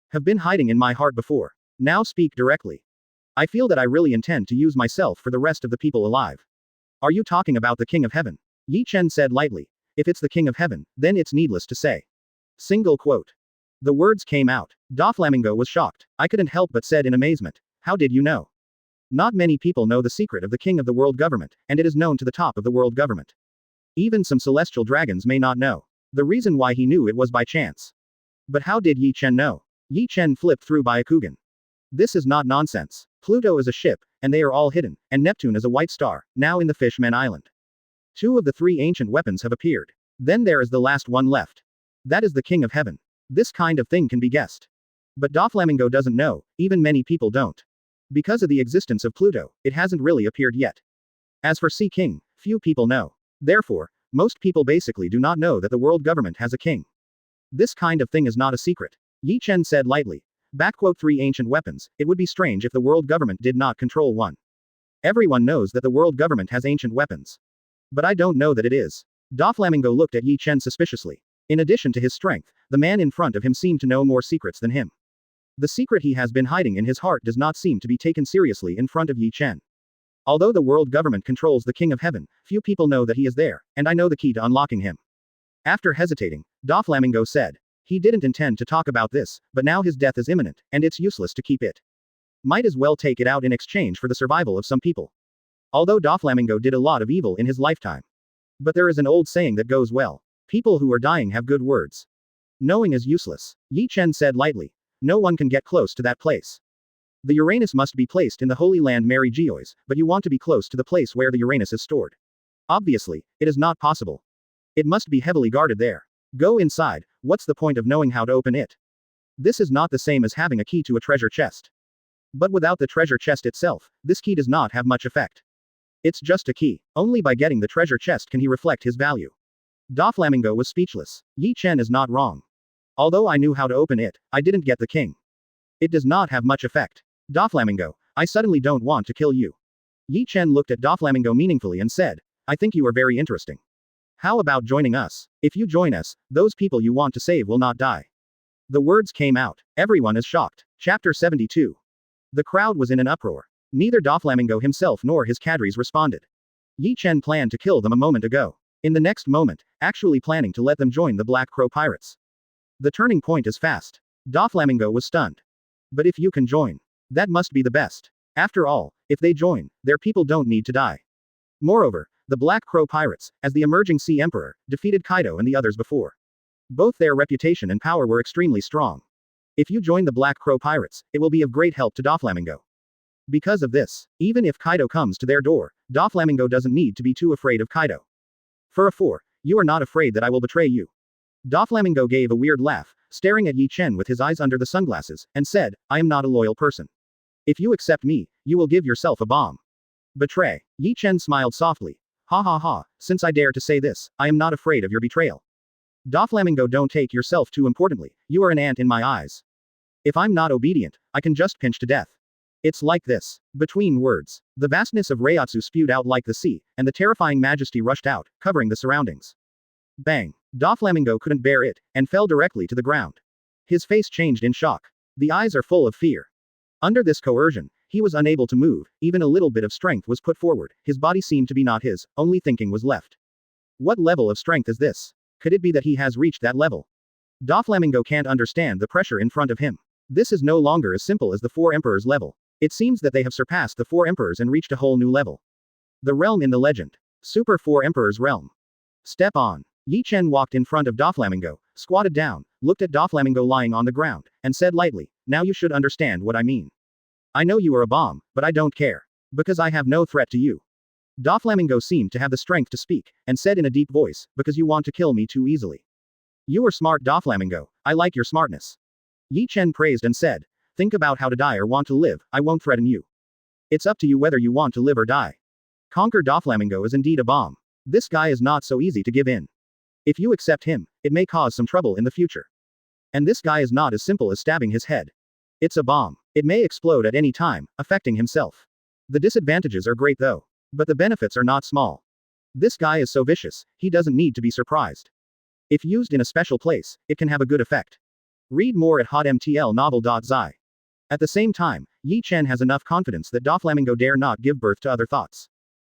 Have been hiding in my heart before. Now speak directly. I feel that I really intend to use myself for the rest of the people alive. Are you talking about the King of Heaven? Ye Chen said lightly. If it's the King of Heaven, then it's needless to say. Single quote. The words came out. Doflamingo was shocked. I couldn't help but said in amazement. How did you know? Not many people know the secret of the king of the world government, and it is known to the top of the world government. Even some celestial dragons may not know. The reason why he knew it was by chance. But how did Ye Chen know? Ye Chen flipped through Byakugan. This is not nonsense. Pluto is a ship, and they are all hidden, and Neptune is a white star, now in the Fishman Island. 2 of the 3 ancient weapons have appeared. Then there is the last one left. That is the King of Heaven. This kind of thing can be guessed. But Doflamingo doesn't know, even many people don't. Because of the existence of Pluto, it hasn't really appeared yet. As for Sea King, few people know. Therefore, most people basically do not know that the world government has a king. This kind of thing is not a secret. Ye Chen said lightly. Backquote 3 ancient weapons, it would be strange if the world government did not control one. Everyone knows that the world government has ancient weapons. But I don't know that it is. Doflamingo looked at Ye Chen suspiciously. In addition to his strength, the man in front of him seemed to know more secrets than him. The secret he has been hiding in his heart does not seem to be taken seriously in front of Ye Chen. Although the world government controls the King of Heaven, few people know that he is there, and I know the key to unlocking him. After hesitating, Doflamingo said. He didn't intend to talk about this, but now his death is imminent, and it's useless to keep it. Might as well take it out in exchange for the survival of some people. Although Doflamingo did a lot of evil in his lifetime. But there is an old saying that goes well. People who are dying have good words. Knowing is useless. Ye Chen said lightly. No one can get close to that place. The Uranus must be placed in the Holy Land Mary Geois, but you want to be close to the place where the Uranus is stored. Obviously, it is not possible. It must be heavily guarded there. Go inside, what's the point of knowing how to open it? This is not the same as having a key to a treasure chest. But without the treasure chest itself, this key does not have much effect. It's just a key. Only by getting the treasure chest can he reflect his value. Doflamingo was speechless. Ye Chen is not wrong. Although I knew how to open it, I didn't get the king. It does not have much effect. Doflamingo, I suddenly don't want to kill you. Ye Chen looked at Doflamingo meaningfully and said, I think you are very interesting. How about joining us? If you join us, those people you want to save will not die. The words came out. Everyone is shocked. Chapter 72. The crowd was in an uproar. Neither Doflamingo himself nor his cadres responded. Ye Chen planned to kill them a moment ago. In the next moment, actually planning to let them join the Black Crow Pirates. The turning point is fast. Doflamingo was stunned. But if you can join, that must be the best. After all, if they join, their people don't need to die. Moreover, the Black Crow Pirates, as the emerging Sea Emperor, defeated Kaido and the others before. Both their reputation and power were extremely strong. If you join the Black Crow Pirates, it will be of great help to Doflamingo. Because of this, even if Kaido comes to their door, Doflamingo doesn't need to be too afraid of Kaido. For a 4, you are not afraid that I will betray you. Doflamingo gave a weird laugh, staring at Ye Chen with his eyes under the sunglasses, and said, I am not a loyal person. If you accept me, you will give yourself a bomb. Betray. Ye Chen smiled softly. Ha ha ha, since I dare to say this, I am not afraid of your betrayal. Doflamingo, don't take yourself too importantly, you are an ant in my eyes. If I'm not obedient, I can just pinch to death. It's like this. Between words, the vastness of Reiatsu spewed out like the sea, and the terrifying majesty rushed out, covering the surroundings. Bang. Doflamingo couldn't bear it, and fell directly to the ground. His face changed in shock. The eyes are full of fear. Under this coercion, he was unable to move, even a little bit of strength was put forward, his body seemed to be not his, only thinking was left. What level of strength is this? Could it be that he has reached that level? Doflamingo can't understand the pressure in front of him. This is no longer as simple as the 4 emperors level. It seems that they have surpassed the 4 emperors and reached a whole new level. The realm in the legend. Super 4 Emperors Realm. Step on. Ye Chen walked in front of Doflamingo, squatted down, looked at Doflamingo lying on the ground, and said lightly, now you should understand what I mean. I know you are a bomb, but I don't care. Because I have no threat to you. Doflamingo seemed to have the strength to speak, and said in a deep voice, because you want to kill me too easily. You are smart, Doflamingo, I like your smartness. Ye Chen praised and said, think about how to die or want to live, I won't threaten you. It's up to you whether you want to live or die. Conquer Doflamingo is indeed a bomb. This guy is not so easy to give in. If you accept him, it may cause some trouble in the future. And this guy is not as simple as stabbing his head. It's a bomb. It may explode at any time, affecting himself. The disadvantages are great though. But the benefits are not small. This guy is so vicious, he doesn't need to be surprised. If used in a special place, it can have a good effect. Read more at hotmtlnovel.zi. At the same time, Ye Chen has enough confidence that Doflamingo dare not give birth to other thoughts.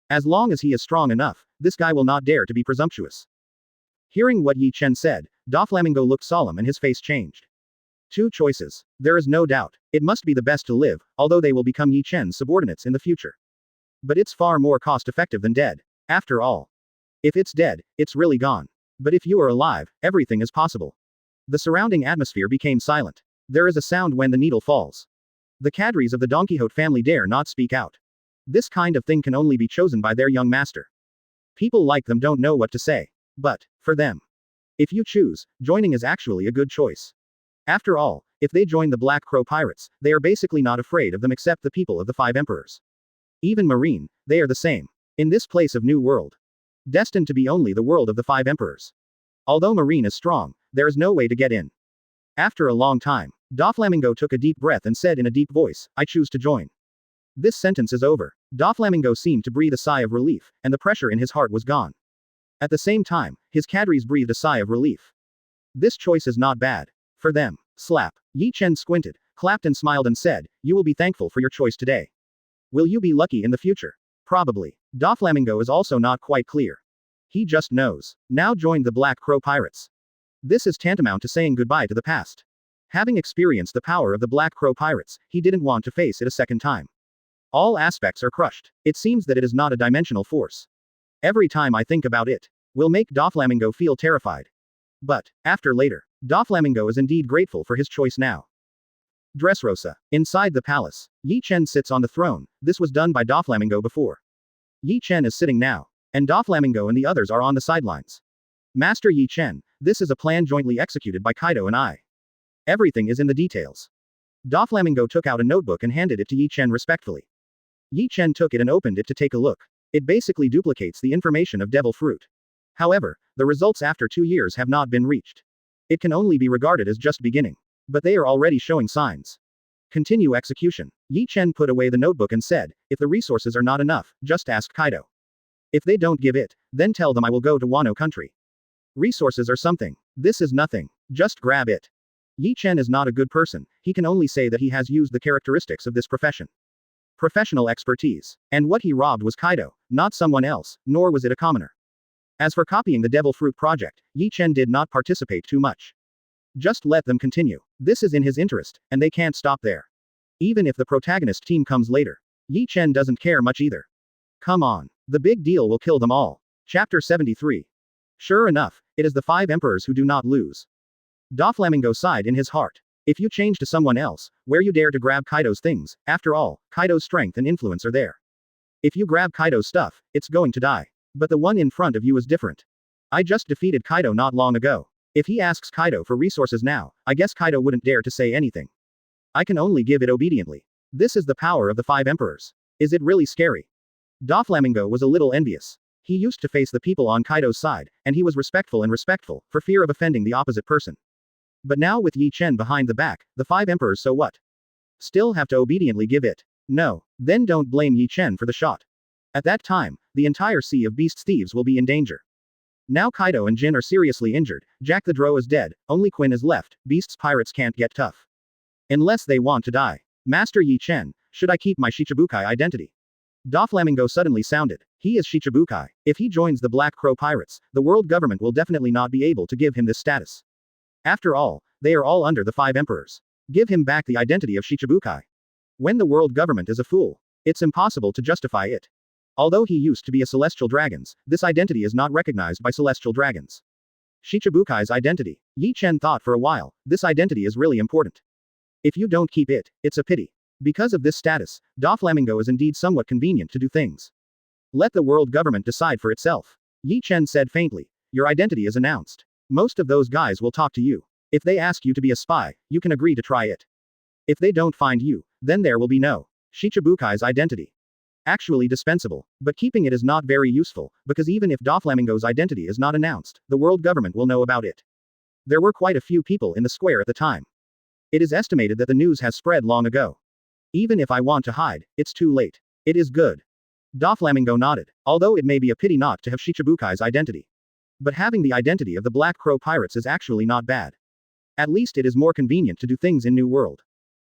As long as he is strong enough, this guy will not dare to be presumptuous. Hearing what Ye Chen said, Doflamingo looked solemn and his face changed. Two choices. There is no doubt. It must be the best to live, although they will become Ye Chen's subordinates in the future. But it's far more cost-effective than dead. After all. If it's dead, it's really gone. But if you are alive, everything is possible. The surrounding atmosphere became silent. There is a sound when the needle falls. The cadres of the Don Quixote family dare not speak out. This kind of thing can only be chosen by their young master. People like them don't know what to say. But, for them. If you choose, joining is actually a good choice. After all, if they join the Black Crow Pirates, they are basically not afraid of them except the people of the Five Emperors. Even Marine, they are the same. In this place of New World. Destined to be only the world of the Five Emperors. Although Marine is strong, there is no way to get in. After a long time, Doflamingo took a deep breath and said in a deep voice, I choose to join. This sentence is over. Doflamingo seemed to breathe a sigh of relief, and the pressure in his heart was gone. At the same time, his cadres breathed a sigh of relief. This choice is not bad. For them. Slap. Ye Chen squinted, clapped and smiled and said, you will be thankful for your choice today. Will you be lucky in the future? Probably. Doflamingo is also not quite clear. He just knows. Now joined the Black Crow Pirates. This is tantamount to saying goodbye to the past. Having experienced the power of the Black Crow Pirates, he didn't want to face it a second time. All aspects are crushed. It seems that it is not a dimensional force. Every time I think about it, will make Doflamingo feel terrified. But, after later, Doflamingo is indeed grateful for his choice now. Dressrosa. Inside the palace, Ye Chen sits on the throne. This was done by Doflamingo before. Ye Chen is sitting now, and Doflamingo and the others are on the sidelines. Master Ye Chen, this is a plan jointly executed by Kaido and I. Everything is in the details. Doflamingo took out a notebook and handed it to Ye Chen respectfully. Ye Chen took it and opened it to take a look. It basically duplicates the information of Devil Fruit. However, the results after 2 years have not been reached. It can only be regarded as just beginning. But they are already showing signs. Continue execution. Ye Chen put away the notebook and said, if the resources are not enough, just ask Kaido. If they don't give it, then tell them I will go to Wano country. Resources are something. This is nothing. Just grab it. Ye Chen is not a good person, he can only say that he has used the characteristics of this profession. Professional expertise. And what he robbed was Kaido, not someone else, nor was it a commoner. As for copying the Devil Fruit project, Ye Chen did not participate too much. Just let them continue. This is in his interest, and they can't stop there. Even if the protagonist team comes later. Ye Chen doesn't care much either. Come on. The big deal will kill them all. Chapter 73. Sure enough, it is the 5 emperors who do not lose. Doflamingo sighed in his heart. If you change to someone else, where you dare to grab Kaido's things, after all, Kaido's strength and influence are there. If you grab Kaido's stuff, it's going to die. But the one in front of you is different. I just defeated Kaido not long ago. If he asks Kaido for resources now, I guess Kaido wouldn't dare to say anything. I can only give it obediently. This is the power of the 5 emperors. Is it really scary? Doflamingo was a little envious. He used to face the people on Kaido's side, and he was respectful, for fear of offending the opposite person. But now with Ye Chen behind the back, the 5 emperors, so what? Still have to obediently give it. No. Then don't blame Ye Chen for the shot. At that time, the entire sea of beast thieves will be in danger. Now Kaido and Jin are seriously injured, Jack the Drow is dead, only Quinn is left, beasts pirates can't get tough. Unless they want to die. Master Ye Chen, should I keep my Shichibukai identity? Doflamingo suddenly sounded. He is Shichibukai. If he joins the Black Crow Pirates, the world government will definitely not be able to give him this status. After all, they are all under the 5 emperors. Give him back the identity of Shichibukai. When the world government is a fool, it's impossible to justify it. Although he used to be a celestial dragons, this identity is not recognized by celestial dragons. Shichibukai's identity. Ye Chen thought for a while, this identity is really important. If you don't keep it, it's a pity. Because of this status, Doflamingo is indeed somewhat convenient to do things. Let the world government decide for itself. Ye Chen said faintly, your identity is announced. Most of those guys will talk to you. If they ask you to be a spy, you can agree to try it. If they don't find you, then there will be no Shichibukai's identity. Actually dispensable, but keeping it is not very useful, because even if Doflamingo's identity is not announced, the world government will know about it. There were quite a few people in the square at the time. It is estimated that the news has spread long ago. Even if I want to hide, it's too late. It is good. Doflamingo nodded, although it may be a pity not to have Shichibukai's identity. But having the identity of the Black Crow Pirates is actually not bad. At least it is more convenient to do things in New World.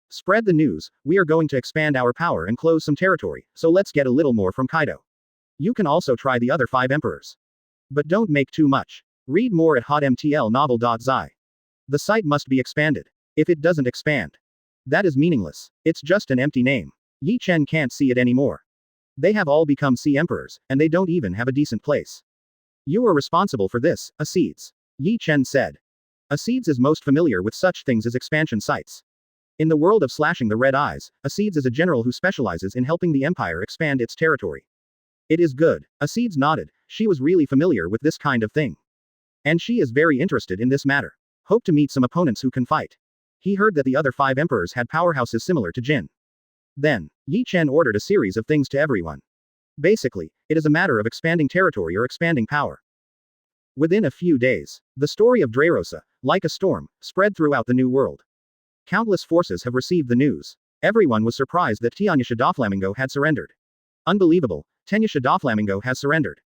Spread the news, we are going to expand our power and close some territory, so let's get a little more from Kaido. You can also try the other 5 emperors. But don't make too much. Read more at hotmtlnovel.zi. The site must be expanded. If it doesn't expand, that is meaningless. It's just an empty name. Ye Chen can't see it anymore. They have all become sea emperors, and they don't even have a decent place. You are responsible for this, Acedes. Ye Chen said. Acedes is most familiar with such things as expansion sites. In the world of slashing the red eyes, Acedes is a general who specializes in helping the empire expand its territory. It is good. Acedes nodded. She was really familiar with this kind of thing. And she is very interested in this matter. Hope to meet some opponents who can fight. He heard that the other 5 emperors had powerhouses similar to Jin. Then, Ye Chen ordered a series of things to everyone. Basically, it is a matter of expanding territory or expanding power. Within a few days, the story of Dressrosa, like a storm, spread throughout the New World. Countless forces have received the news. Everyone was surprised that Tianyasha Doflamingo had surrendered. Unbelievable, Tenyasha Doflamingo has surrendered.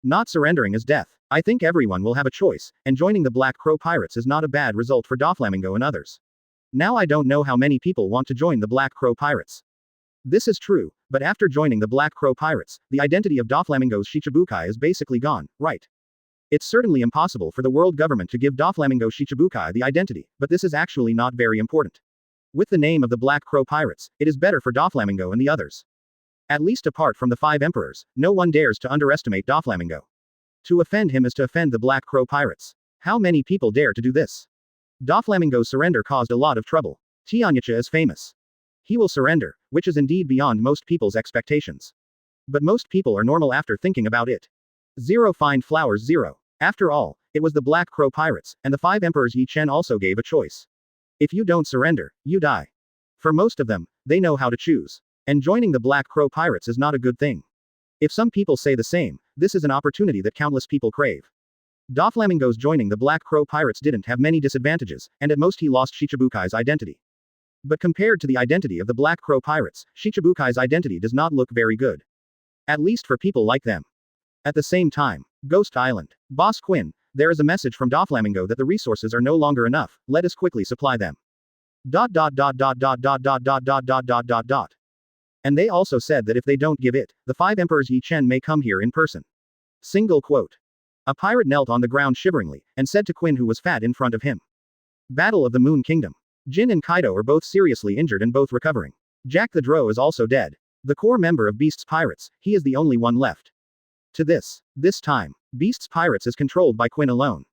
Not surrendering is death. I think everyone will have a choice, and joining the Black Crow Pirates is not a bad result for Doflamingo and others. Now I don't know how many people want to join the Black Crow Pirates. This is true, but after joining the Black Crow Pirates, the identity of Doflamingo's Shichibukai is basically gone, right? It's certainly impossible for the world government to give Doflamingo Shichibukai the identity, but this is actually not very important. With the name of the Black Crow Pirates, it is better for Doflamingo and the others. At least apart from the 5 emperors, no one dares to underestimate Doflamingo. To offend him is to offend the Black Crow Pirates. How many people dare to do this? Doflamingo's surrender caused a lot of trouble. Tianyasha is famous. He will surrender, which is indeed beyond most people's expectations. But most people are normal after thinking about it. 0 find flowers 0. After all, it was the Black Crow Pirates, and the 5 emperors Ye Chen also gave a choice. If you don't surrender, you die. For most of them, they know how to choose. And joining the Black Crow Pirates is not a good thing. If some people say the same, this is an opportunity that countless people crave. Doflamingo's joining the Black Crow Pirates didn't have many disadvantages, and at most he lost Shichibukai's identity. But compared to the identity of the Black Crow Pirates, Shichibukai's identity does not look very good. At least for people like them. At the same time, Ghost Island. Boss Quinn, there is a message from Doflamingo that the resources are no longer enough, let us quickly supply them. ... And they also said that if they don't give it, the 5 emperors Ye Chen may come here in person. Single quote. A pirate knelt on the ground shiveringly, and said to Quinn who was fat in front of him. Battle of the Moon Kingdom. Jin and Kaido are both seriously injured and both recovering. Jack the Drow is also dead. The core member of Beast's Pirates, he is the only one left. To this time, Beast's Pirates is controlled by Quinn alone.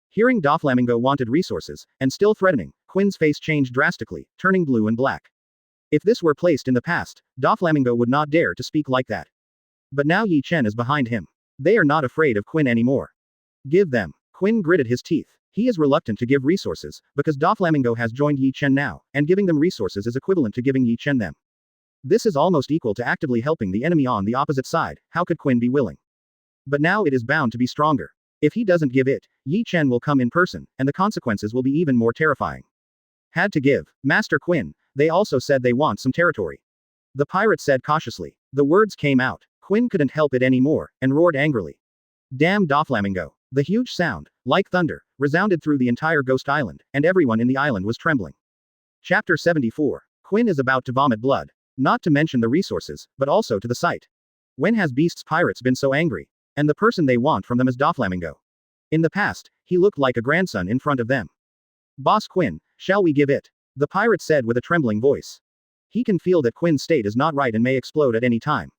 Hearing Doflamingo wanted resources, and still threatening, Quinn's face changed drastically, turning blue and black. If this were placed in the past, Doflamingo would not dare to speak like that. But now Ye Chen is behind him. They are not afraid of Quinn anymore. Give them. Quinn gritted his teeth. He is reluctant to give resources, because Doflamingo has joined Ye Chen now, and giving them resources is equivalent to giving Ye Chen them. This is almost equal to actively helping the enemy on the opposite side, how could Quinn be willing? But now it is bound to be stronger. If he doesn't give it, Ye Chen will come in person, and the consequences will be even more terrifying. Had to give. Master Quinn, they also said they want some territory. The pirate said cautiously. The words came out. Quinn couldn't help it anymore, and roared angrily. Damn Doflamingo. The huge sound, like thunder, resounded through the entire Ghost Island, and everyone in the island was trembling. Chapter 74. Quinn is about to vomit blood. Not to mention the resources, but also to the sight. When has Beast's Pirates been so angry? And the person they want from them is Doflamingo. In the past, he looked like a grandson in front of them. Boss Quinn, shall we give it? The pirate said with a trembling voice. He can feel that Quinn's state is not right and may explode at any time.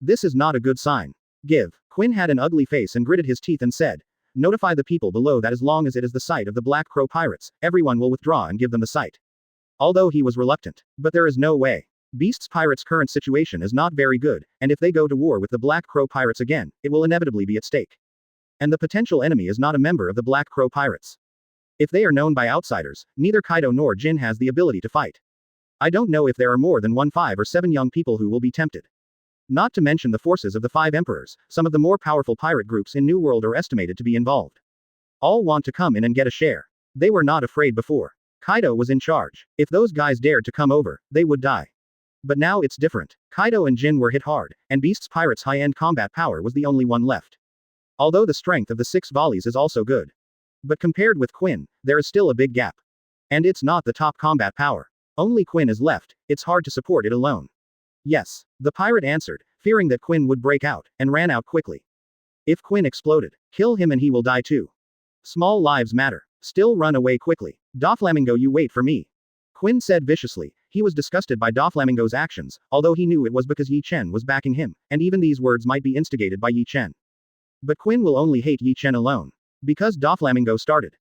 This is not a good sign. Give. Quinn had an ugly face and gritted his teeth and said, notify the people below that as long as it is the site of the Black Crow Pirates, everyone will withdraw and give them the site. Although he was reluctant. But there is no way. Beast's Pirates' current situation is not very good, and if they go to war with the Black Crow Pirates again, it will inevitably be at stake. And the potential enemy is not a member of the Black Crow Pirates. If they are known by outsiders, neither Kaido nor Jin has the ability to fight. I don't know if there are more than 5 or 7 young people who will be tempted. Not to mention the forces of the 5 emperors, some of the more powerful pirate groups in New World are estimated to be involved. All want to come in and get a share. They were not afraid before. Kaido was in charge. If those guys dared to come over, they would die. But now it's different. Kaido and Jin were hit hard, and Beast's Pirates' high-end combat power was the only one left. Although the strength of the 6 volleys is also good. But compared with Quinn, there is still a big gap. And it's not the top combat power. Only Quinn is left, it's hard to support it alone. Yes, the pirate answered, fearing that Quinn would break out, and ran out quickly. If Quinn exploded, kill him and he will die too. Small lives matter. Still run away quickly. Doflamingo, you wait for me. Quinn said viciously. He was disgusted by Doflamingo's actions, although he knew it was because Ye Chen was backing him, and even these words might be instigated by Ye Chen. But Quinn will only hate Ye Chen alone. Because Doflamingo started.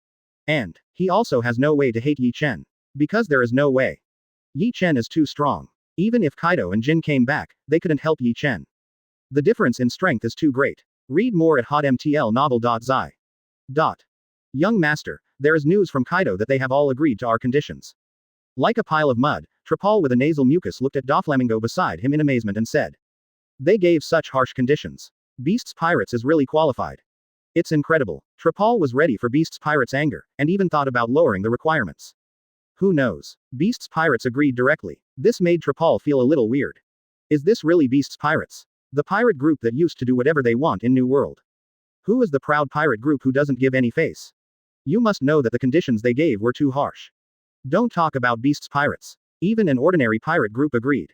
And he also has no way to hate Ye Chen. Because there is no way. Ye Chen is too strong. Even if Kaido and Jin came back, they couldn't help Ye Chen. The difference in strength is too great. Read more at hotmtlnovel.zi. Young master, there is news from Kaido that they have all agreed to our conditions. Like a pile of mud, Trapal with a nasal mucus looked at Doflamingo beside him in amazement and said. They gave such harsh conditions. Beast's Pirates is really qualified. It's incredible. Trapal was ready for Beast's Pirates' anger, and even thought about lowering the requirements. Who knows? Beast's Pirates agreed directly. This made Trapal feel a little weird. Is this really Beast's Pirates? The pirate group that used to do whatever they want in New World. Who is the proud pirate group who doesn't give any face? You must know that the conditions they gave were too harsh. Don't talk about Beast's Pirates. Even an ordinary pirate group agreed.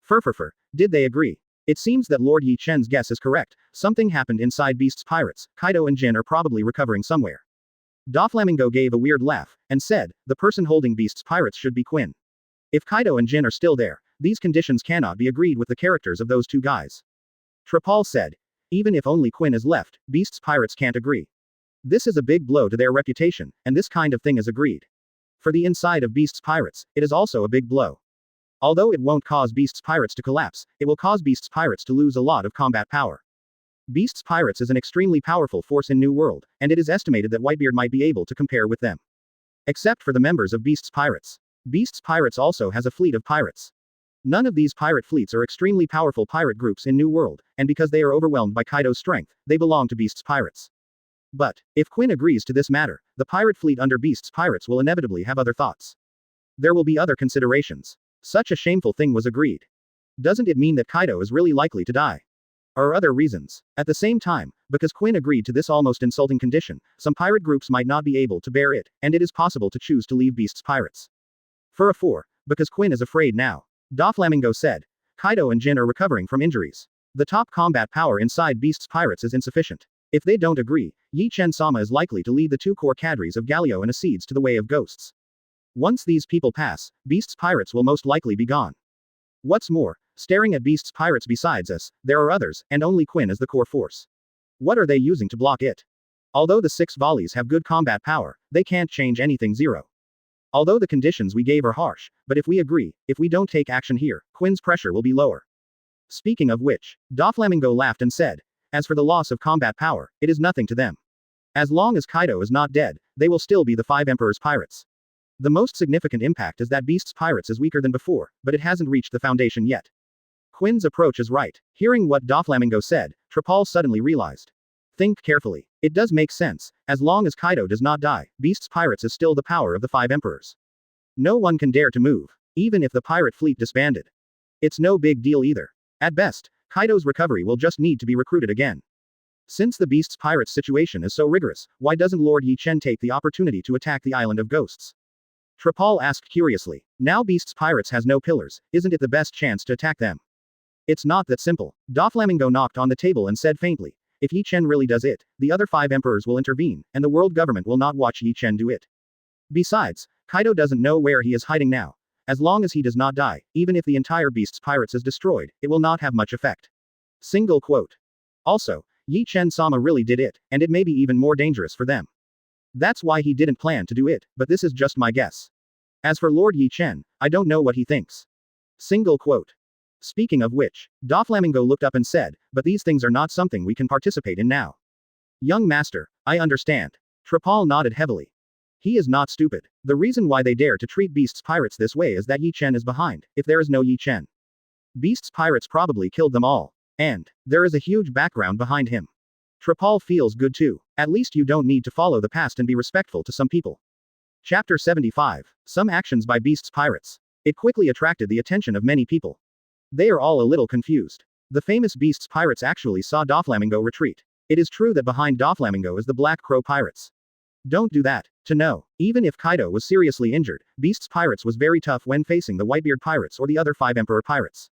Furfurfur, did they agree? It seems that Lord Ye Chen's guess is correct. Something happened inside Beast's Pirates. Kaido and Jin are probably recovering somewhere. Doflamingo gave a weird laugh, and said, the person holding Beast's Pirates should be Quinn. If Kaido and Jin are still there, these conditions cannot be agreed with the characters of those two guys. Trapal said. Even if only Quinn is left, Beast's Pirates can't agree. This is a big blow to their reputation, and this kind of thing is agreed. For the inside of Beast's Pirates, it is also a big blow. Although it won't cause Beast's Pirates to collapse, it will cause Beast's Pirates to lose a lot of combat power. Beast's Pirates is an extremely powerful force in New World, and it is estimated that Whitebeard might be able to compare with them. Except for the members of Beast's Pirates. Beast's Pirates also has a fleet of pirates. None of these pirate fleets are extremely powerful pirate groups in New World, and because they are overwhelmed by Kaido's strength, they belong to Beast's Pirates. But, if Quinn agrees to this matter, the pirate fleet under Beast's Pirates will inevitably have other thoughts. There will be other considerations. Such a shameful thing was agreed. Doesn't it mean that Kaido is really likely to die? Or other reasons? At the same time, because Quinn agreed to this almost insulting condition, some pirate groups might not be able to bear it, and it is possible to choose to leave Beast's Pirates. For a 4, because Quinn is afraid now. Doflamingo said. Kaido and Jin are recovering from injuries. The top combat power inside Beast's Pirates is insufficient. If they don't agree, Ye Chen-sama is likely to lead the 2 core cadres of Galio and Acids to the way of ghosts. Once these people pass, Beast's Pirates will most likely be gone. What's more, staring at Beast's Pirates besides us, there are others, and only Quinn is the core force. What are they using to block it? Although the 6 volleys have good combat power, they can't change anything 0. Although the conditions we gave are harsh, but if we agree, if we don't take action here, Quinn's pressure will be lower. Speaking of which, Doflamingo laughed and said, as for the loss of combat power, it is nothing to them. As long as Kaido is not dead, they will still be the 5 Emperor's pirates. The most significant impact is that Beast's Pirates is weaker than before, but it hasn't reached the foundation yet. Quinn's approach is right. Hearing what Doflamingo said, Trapal suddenly realized. Think carefully. It does make sense. As long as Kaido does not die, Beast's Pirates is still the power of the 5 Emperors. No one can dare to move, even if the pirate fleet disbanded. It's no big deal either. At best, Kaido's recovery will just need to be recruited again. Since the Beast's Pirates situation is so rigorous, why doesn't Lord Ye Chen take the opportunity to attack the Island of Ghosts? Trapal asked curiously. Now Beast's Pirates has no pillars, isn't it the best chance to attack them? It's not that simple. Doflamingo knocked on the table and said faintly. If Ye Chen really does it, the other 5 emperors will intervene, and the world government will not watch Ye Chen do it. Besides, Kaido doesn't know where he is hiding now. As long as he does not die, even if the entire Beast's Pirates is destroyed, it will not have much effect. Single quote. Also, Ye Chen-sama really did it, and it may be even more dangerous for them. That's why he didn't plan to do it, but this is just my guess. As for Lord Ye Chen, I don't know what he thinks. Single quote. Speaking of which, Doflamingo looked up and said, but these things are not something we can participate in now. Young master, I understand. Trapal nodded heavily. He is not stupid. The reason why they dare to treat Beast's Pirates this way is that Ye Chen is behind. If there is no Ye Chen, Beast's Pirates probably killed them all. And there is a huge background behind him. Trapal feels good too. At least you don't need to follow the past and be respectful to some people. Chapter 75. Some actions by Beast's Pirates. It quickly attracted the attention of many people. They are all a little confused. The famous Beast's Pirates actually saw Doflamingo retreat. It is true that behind Doflamingo is the Black Crow Pirates. Don't do that. To know. Even if Kaido was seriously injured, Beast's Pirates was very tough when facing the Whitebeard Pirates or the other 5 Emperor Pirates.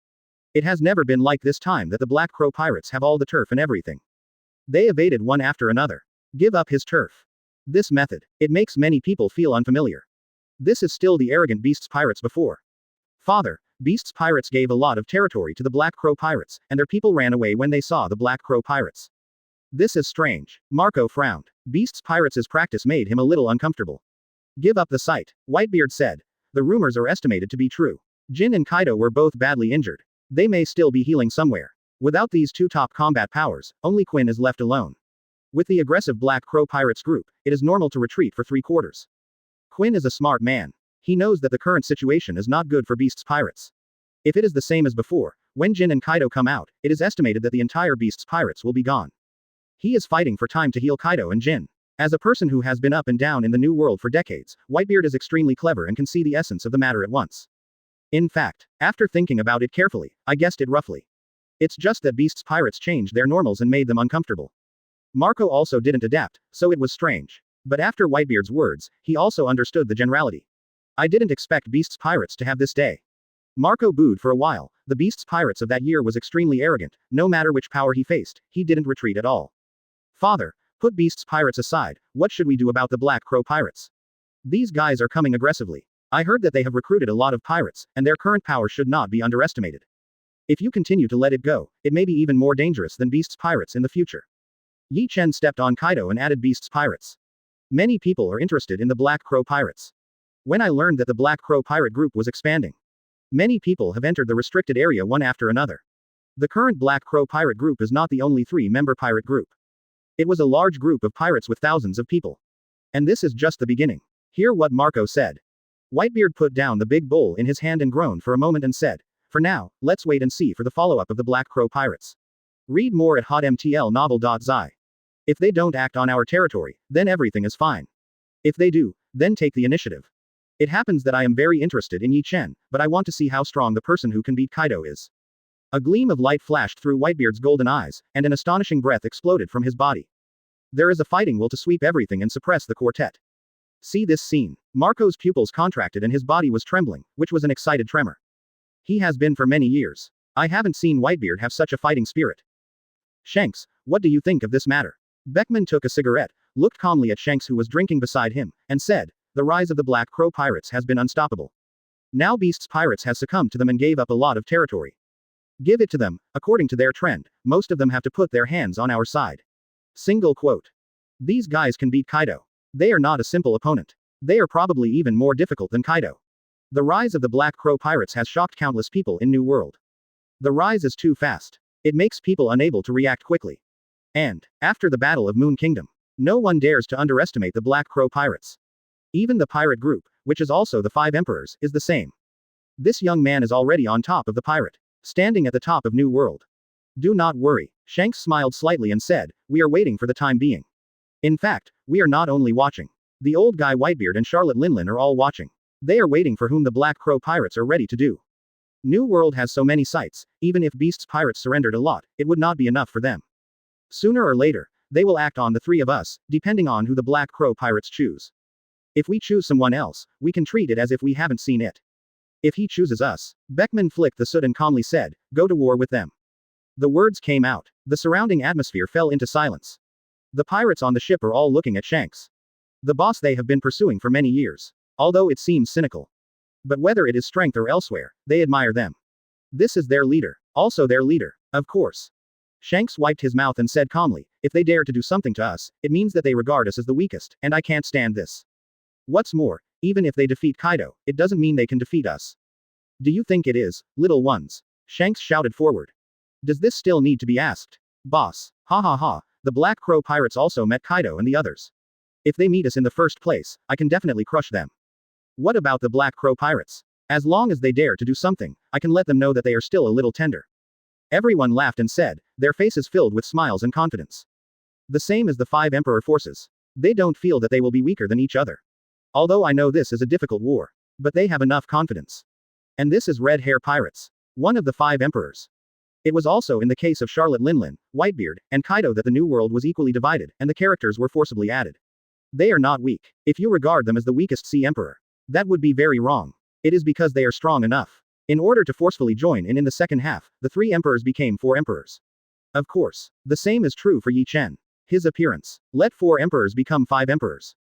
It has never been like this time that the Black Crow Pirates have all the turf and everything. They evaded one after another. Give up his turf. This method. It makes many people feel unfamiliar. This is still the arrogant beasts pirates before. Father, beasts pirates gave a lot of territory to the Black Crow pirates, and their people ran away when they saw the Black Crow pirates. This is strange. Marco frowned. Beasts pirates' practice made him a little uncomfortable. Give up the sight, Whitebeard said. The rumors are estimated to be true. Jin and Kaido were both badly injured. They may still be healing somewhere. Without these two top combat powers, only Quinn is left alone. With the aggressive Black Crow pirates group, it is normal to retreat for 3/4. Quinn is a smart man. He knows that the current situation is not good for beasts pirates. If it is the same as before, when Jin and Kaido come out, it is estimated that the entire beasts pirates will be gone. He is fighting for time to heal Kaido and Jin. As a person who has been up and down in the New World for decades, Whitebeard is extremely clever and can see the essence of the matter at once. In fact, after thinking about it carefully, I guessed it roughly. It's just that beasts pirates changed their normals and made them uncomfortable. Marco also didn't adapt, so it was strange. But after Whitebeard's words, he also understood the generality. I didn't expect beasts pirates to have this day. Marco booed for a while. The beasts pirates of that year was extremely arrogant. No matter which power he faced, he didn't retreat at all. Father, put beasts pirates aside. What should we do about the Black Crow pirates? These guys are coming aggressively. I heard that they have recruited a lot of pirates, and their current power should not be underestimated. If you continue to let it go, it may be even more dangerous than beasts pirates in the future. Ye Chen stepped on Kaido and added beasts pirates. Many people are interested in the Black Crow pirates. When I learned that the Black Crow pirate group was expanding, many people have entered the restricted area one after another. The current Black Crow pirate group is not the only 3-member pirate group. It was a large group of pirates with thousands of people. And this is just the beginning. Hear what Marco said. Whitebeard put down the big bowl in his hand and groaned for a moment and said, for now, let's wait and see for the follow-up of the Black Crow pirates. Read more at hotmtlnovel.zi. If they don't act on our territory, then everything is fine. If they do, then take the initiative. It happens that I am very interested in Ye Chen, but I want to see how strong the person who can beat Kaido is. A gleam of light flashed through Whitebeard's golden eyes, and an astonishing breath exploded from his body. There is a fighting will to sweep everything and suppress the quartet. See this scene. Marco's pupils contracted and his body was trembling, which was an excited tremor. He has been for many years. I haven't seen Whitebeard have such a fighting spirit. Shanks, what do you think of this matter? Beckman took a cigarette, looked calmly at Shanks who was drinking beside him, and said, the rise of the Black Crow pirates has been unstoppable. Now beasts pirates has succumbed to them and gave up a lot of territory. Give it to them, according to their trend, most of them have to put their hands on our side. Single quote. These guys can beat Kaido. They are not a simple opponent. They are probably even more difficult than Kaido. The rise of the Black Crow pirates has shocked countless people in New World. The rise is too fast. It makes people unable to react quickly. And, after the Battle of Moon Kingdom, no one dares to underestimate the Black Crow pirates. Even the pirate group, which is also the 5 emperors, is the same. This young man is already on top of the pirate, standing at the top of New World. Do not worry, Shanks smiled slightly and said, we are waiting for the time being. In fact, we are not only watching. The old guy Whitebeard and Charlotte Linlin are all watching. They are waiting for whom the Black Crow pirates are ready to do. New World has so many sites, even if beasts pirates surrendered a lot, it would not be enough for them. Sooner or later, they will act on the 3 of us, depending on who the Black Crow pirates choose. If we choose someone else, we can treat it as if we haven't seen it. If he chooses us, Beckman flicked the soot and calmly said, go to war with them. The words came out. The surrounding atmosphere fell into silence. The pirates on the ship are all looking at Shanks. The boss they have been pursuing for many years. Although it seems cynical. But whether it is strength or elsewhere, they admire them. This is their leader. Also their leader. Of course. Shanks wiped his mouth and said calmly, if they dare to do something to us, it means that they regard us as the weakest, and I can't stand this. What's more, even if they defeat Kaido, it doesn't mean they can defeat us. Do you think it is, little ones? Shanks shouted forward. Does this still need to be asked? Boss. Ha ha ha. The Black Crow pirates also met Kaido and the others. If they meet us in the first place, I can definitely crush them. What about the Black Crow pirates? As long as they dare to do something, I can let them know that they are still a little tender. Everyone laughed and said, their faces filled with smiles and confidence. The same as the 5 emperor forces. They don't feel that they will be weaker than each other. Although I know this is a difficult war. But they have enough confidence. And this is Red Hair Pirates. One of the 5 emperors. It was also in the case of Charlotte Linlin, Whitebeard, and Kaido that the New World was equally divided, and the characters were forcibly added. They are not weak. If you regard them as the weakest Sea Emperor, that would be very wrong. It is because they are strong enough. In order to forcefully join in the second half, the 3 emperors became 4 emperors. Of course, the same is true for Ye Chen. His appearance. Let 4 emperors become 5 emperors.